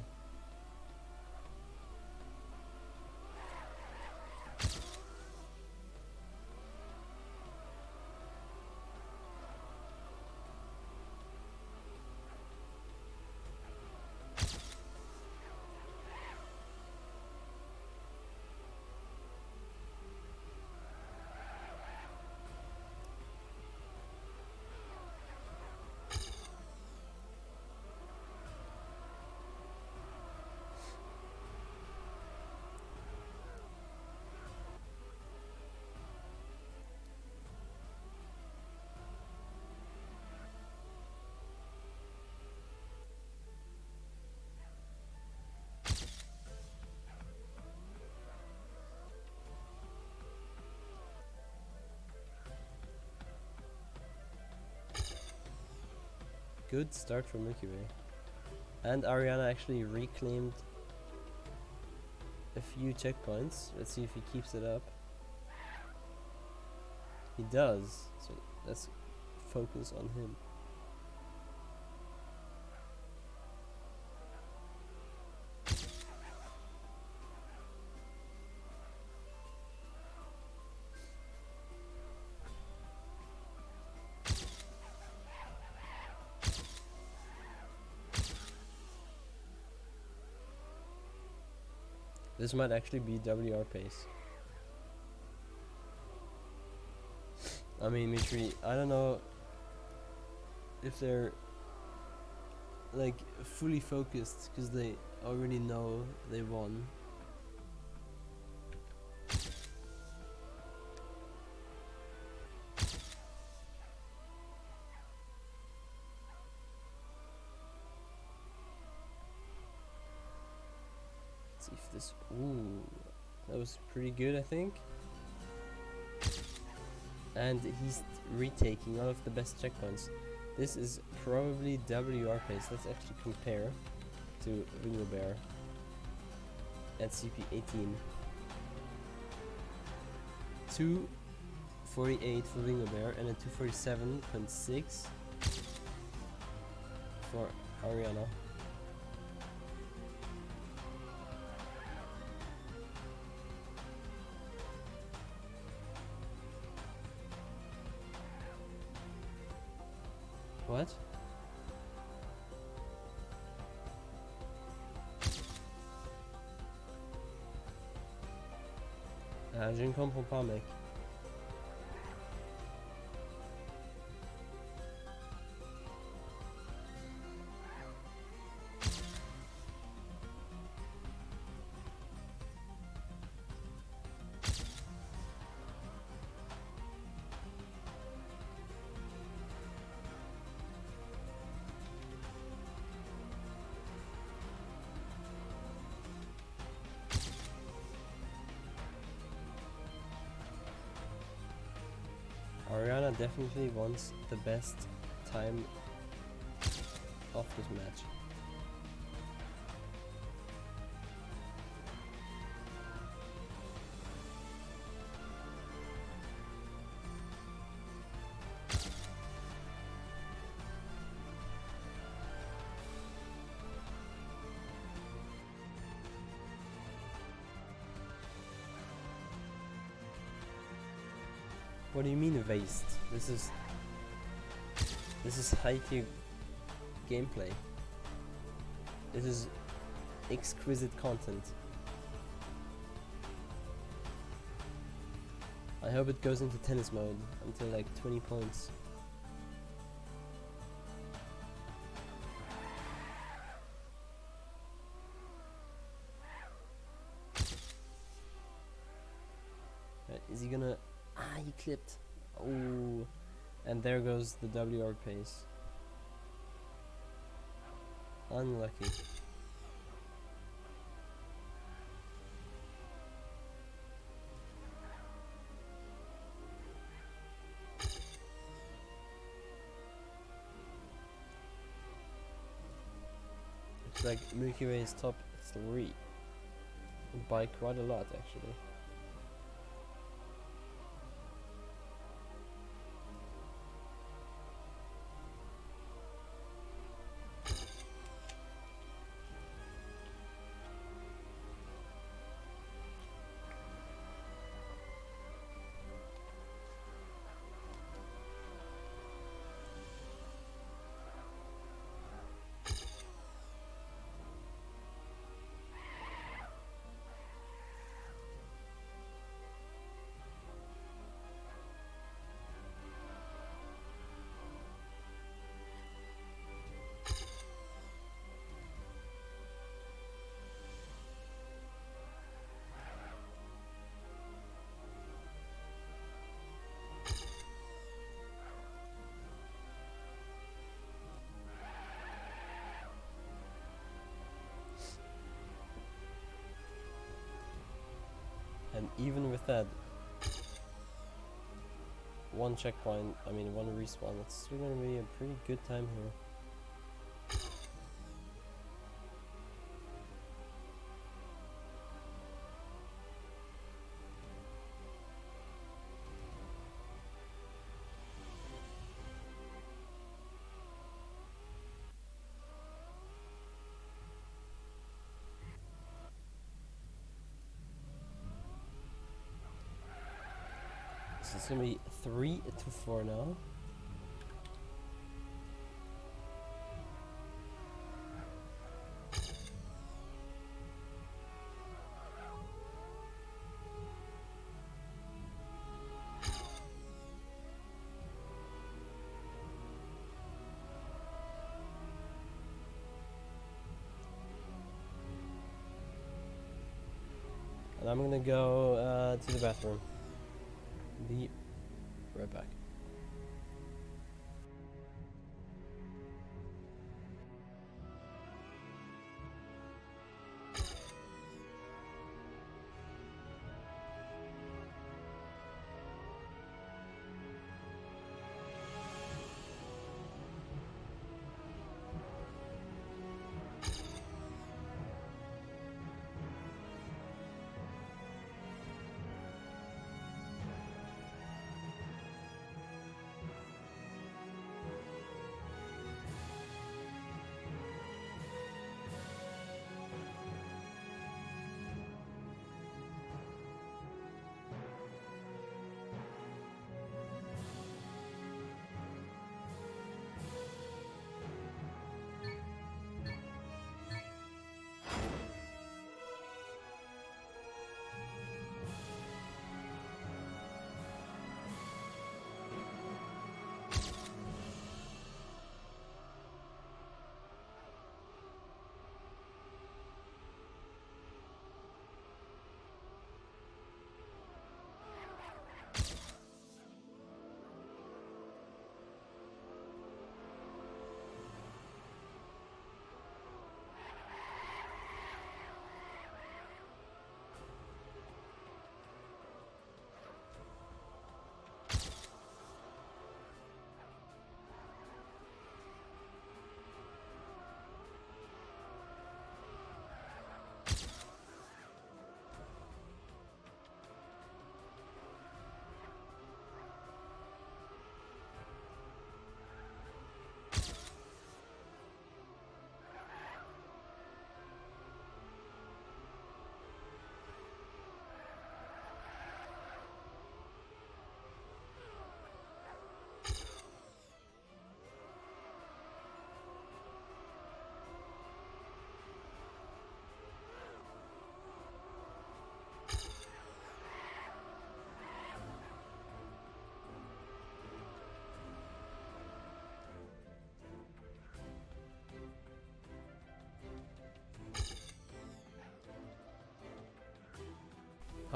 Good start for Milkyway. And Ariana actually reclaimed a few checkpoints. Let's see if he keeps it up. He does, so let's focus on him. This might actually be WR pace. I mean, Mitri, I don't know if they're like fully focused because they already know they won. See if this. Ooh, that was pretty good, I think. And he's retaking all of the best checkpoints. This is probably WR pace. Let's actually compare to Ringo Bear at CP18. 2:48 for Ringo Bear and a 2:47.6 for Ariana. What? Je ne comprends pas, mec. Ariana definitely wants the best time of this match. What do you mean waste? This is high tier gameplay. This is exquisite content. I hope it goes into tennis mode until like 20 points. Right, is he gonna... Ah, he clipped. Oh, and there goes the WR pace. Unlucky. Looks like Milkyway is top 3. By quite a lot, actually. And even with that one checkpoint, I mean one respawn, it's still gonna be a pretty good time here. So it's gonna be 3-4 now. And I'm gonna go to the bathroom. Be right back.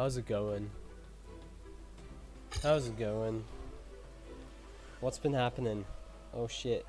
How's it going? How's it going? What's been happening? Oh shit.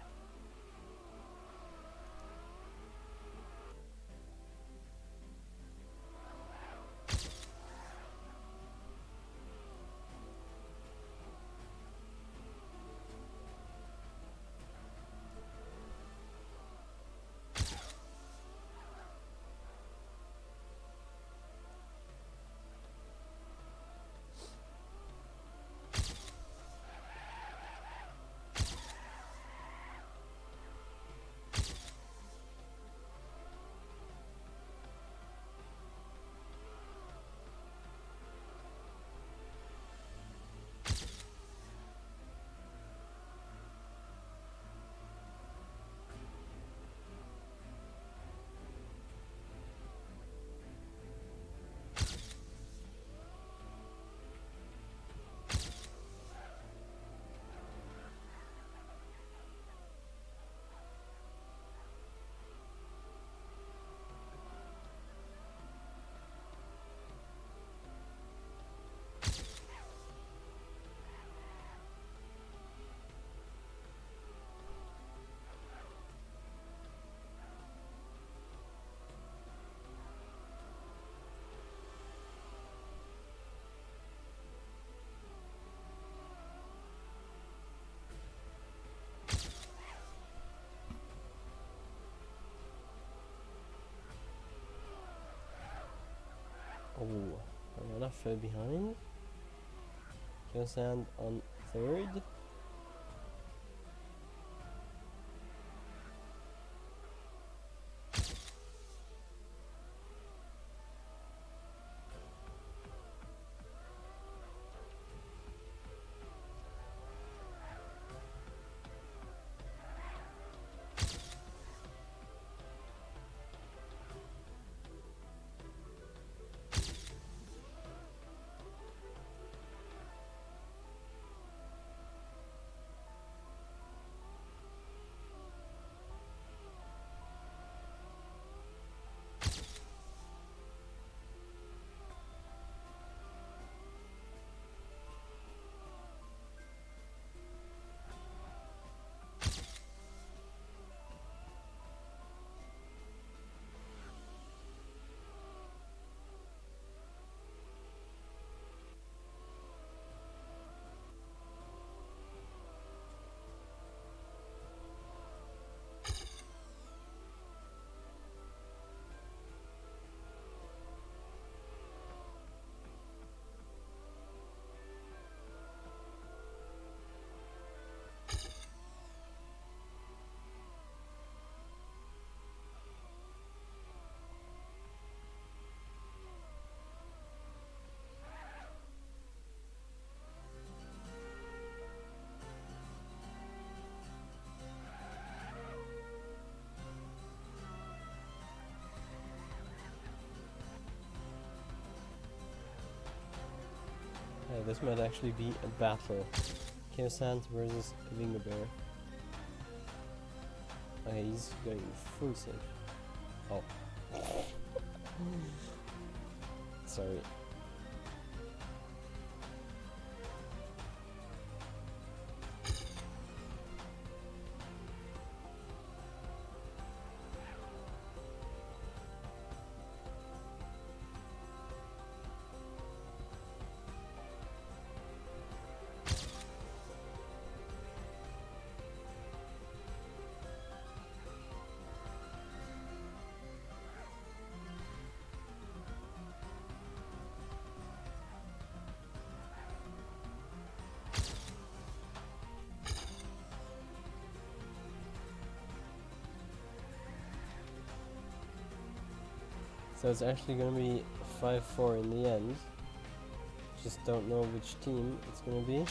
Oh, Armada fell behind. Sand on third. Yeah, this might actually be a battle. Sand versus Vingerbear. Okay, he's going full safe. Oh. Sorry. So it's actually gonna be 5-4 in the end. Just don't know which team it's gonna be.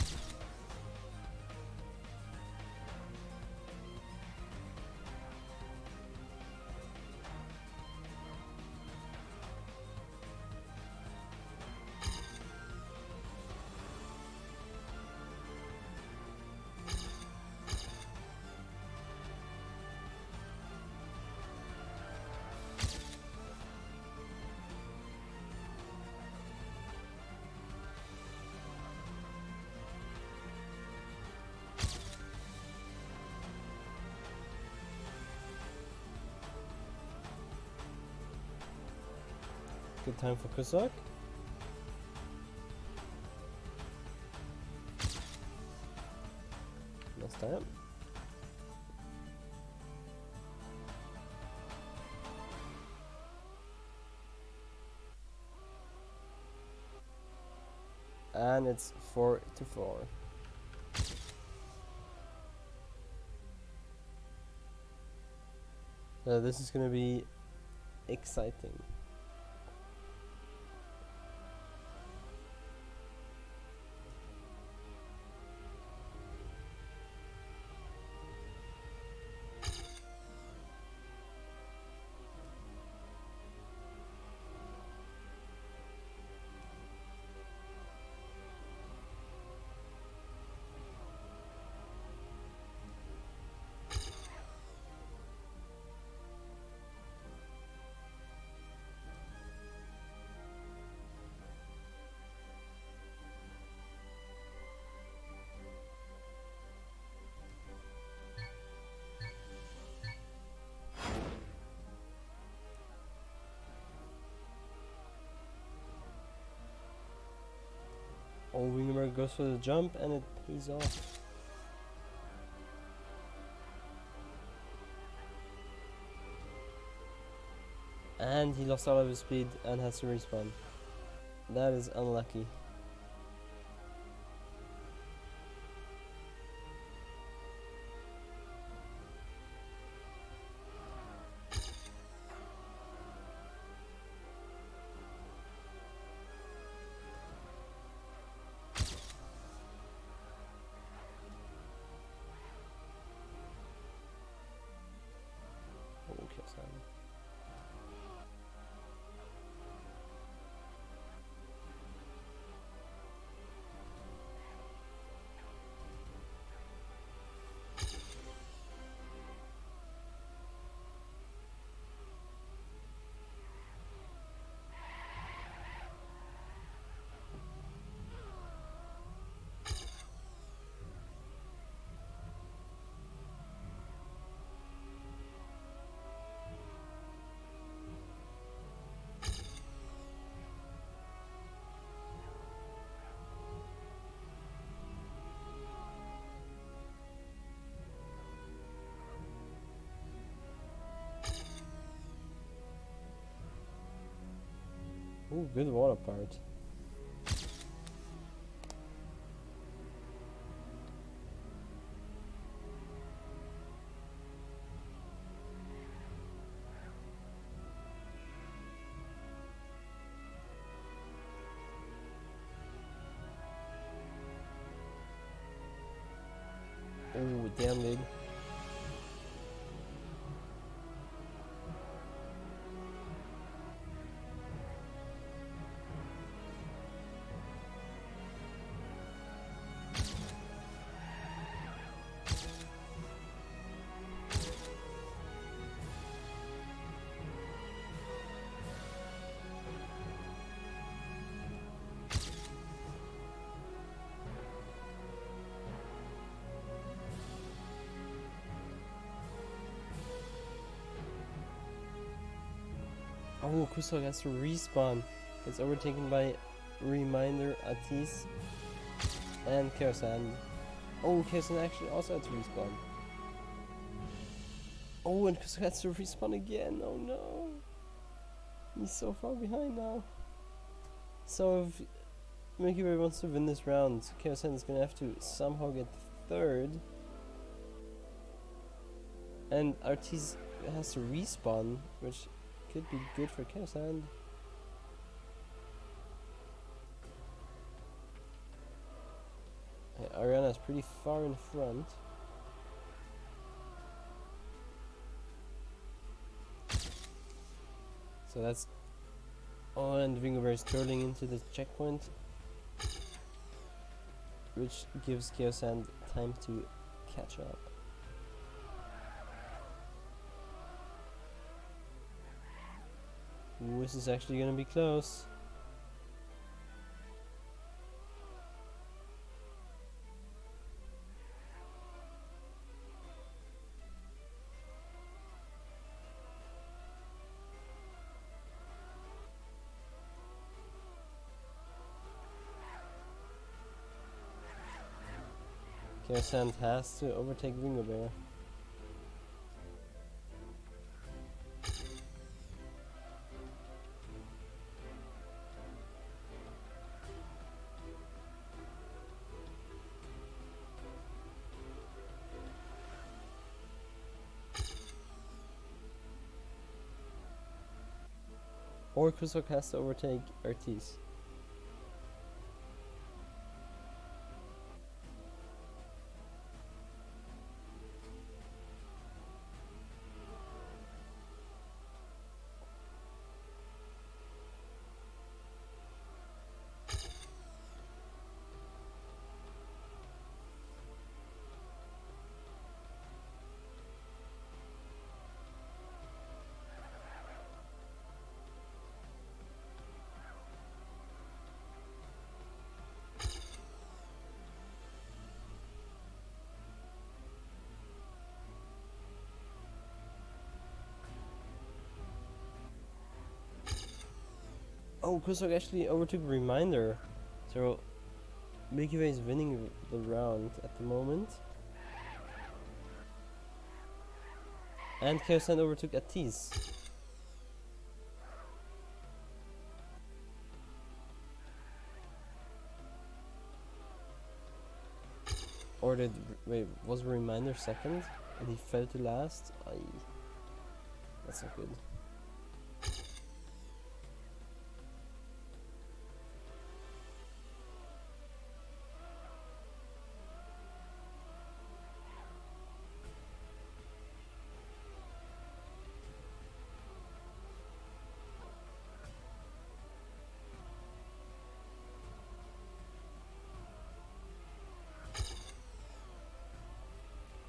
Good time for Kusok. Nice time. And it's 4-4. This is gonna be exciting. Oh, Wingberg goes for the jump and it pays off. And he lost all of his speed and has to respawn. That is unlucky. Okay, sorry. Ooh, good water part. Ooh, damn lead. Oh, Kusok has to respawn. It's overtaken by Reminder, Atis, and Kerasan. Oh, Kerasan actually also had to respawn. Oh, and Kusok has to respawn again. Oh no. He's so far behind now. So if Milkyway wants to win this round, Kerasan is gonna have to somehow get third. And Artis has to respawn, which could be good for Kerasan. Ariana is pretty far in front. So that's... Oh, and Vingover is turning into the checkpoint, which gives Kerasan time to catch up. Ooh, this is actually gonna be close. Chaos Hand has to overtake Ringo Bear. Or Kusok has to overtake Ortiz. Oh, Kusok actually overtook Reminder. So Milkyway is winning the round at the moment. And Chaos Hand overtook Atiz. Or did wait, was Reminder second and he fell to last? That's not good.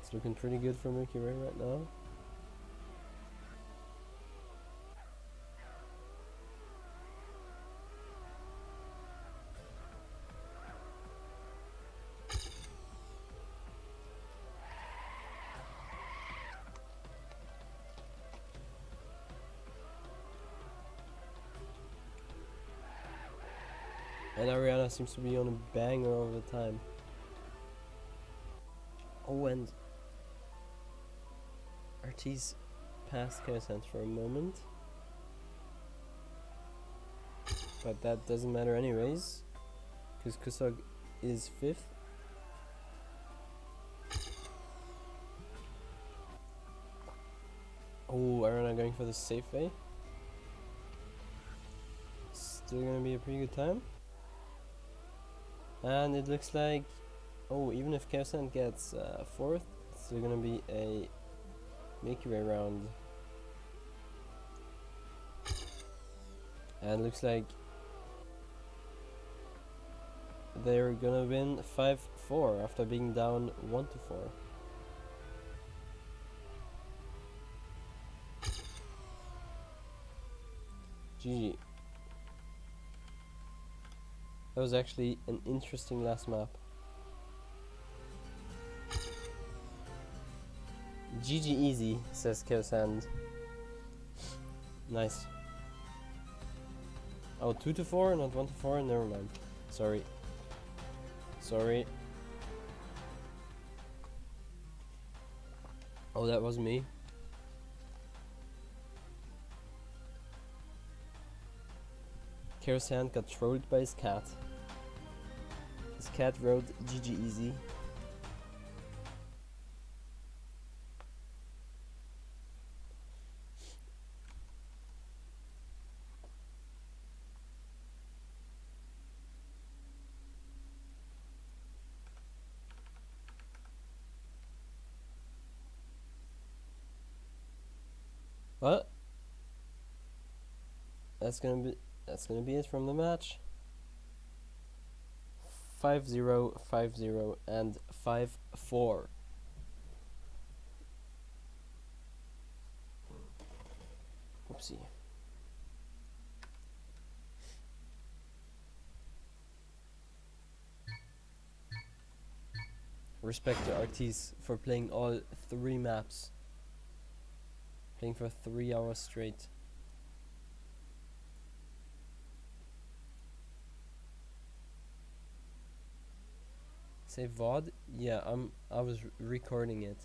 It's looking pretty good for Milkyway right now. And Ariana seems to be on a banger all the time. Oh, and Ortiz passed Chaos Hand for a moment. But that doesn't matter anyways, because Kusog is 5th. Oh, Ariana going for the safe way. Still gonna be a pretty good time. And it looks like, oh, even if Chaos Hand gets 4th, it's still gonna be a Milkyway round. And looks like they're gonna win 5-4 after being down 1-4. GG. That was actually an interesting last map. GG easy, says Chaos Hand. Nice. Oh, 2-4, not 1-4, never mind. Sorry. Sorry. Oh, that was me. Chaos Hand got trolled by his cat. His cat wrote GG easy. But that's gonna be it from the match. 5-0, 5-0, and 5-4. Oopsie. Respect to Artis for playing all 3 maps. Playing for 3 hours straight. Say VOD? Yeah, I was recording it.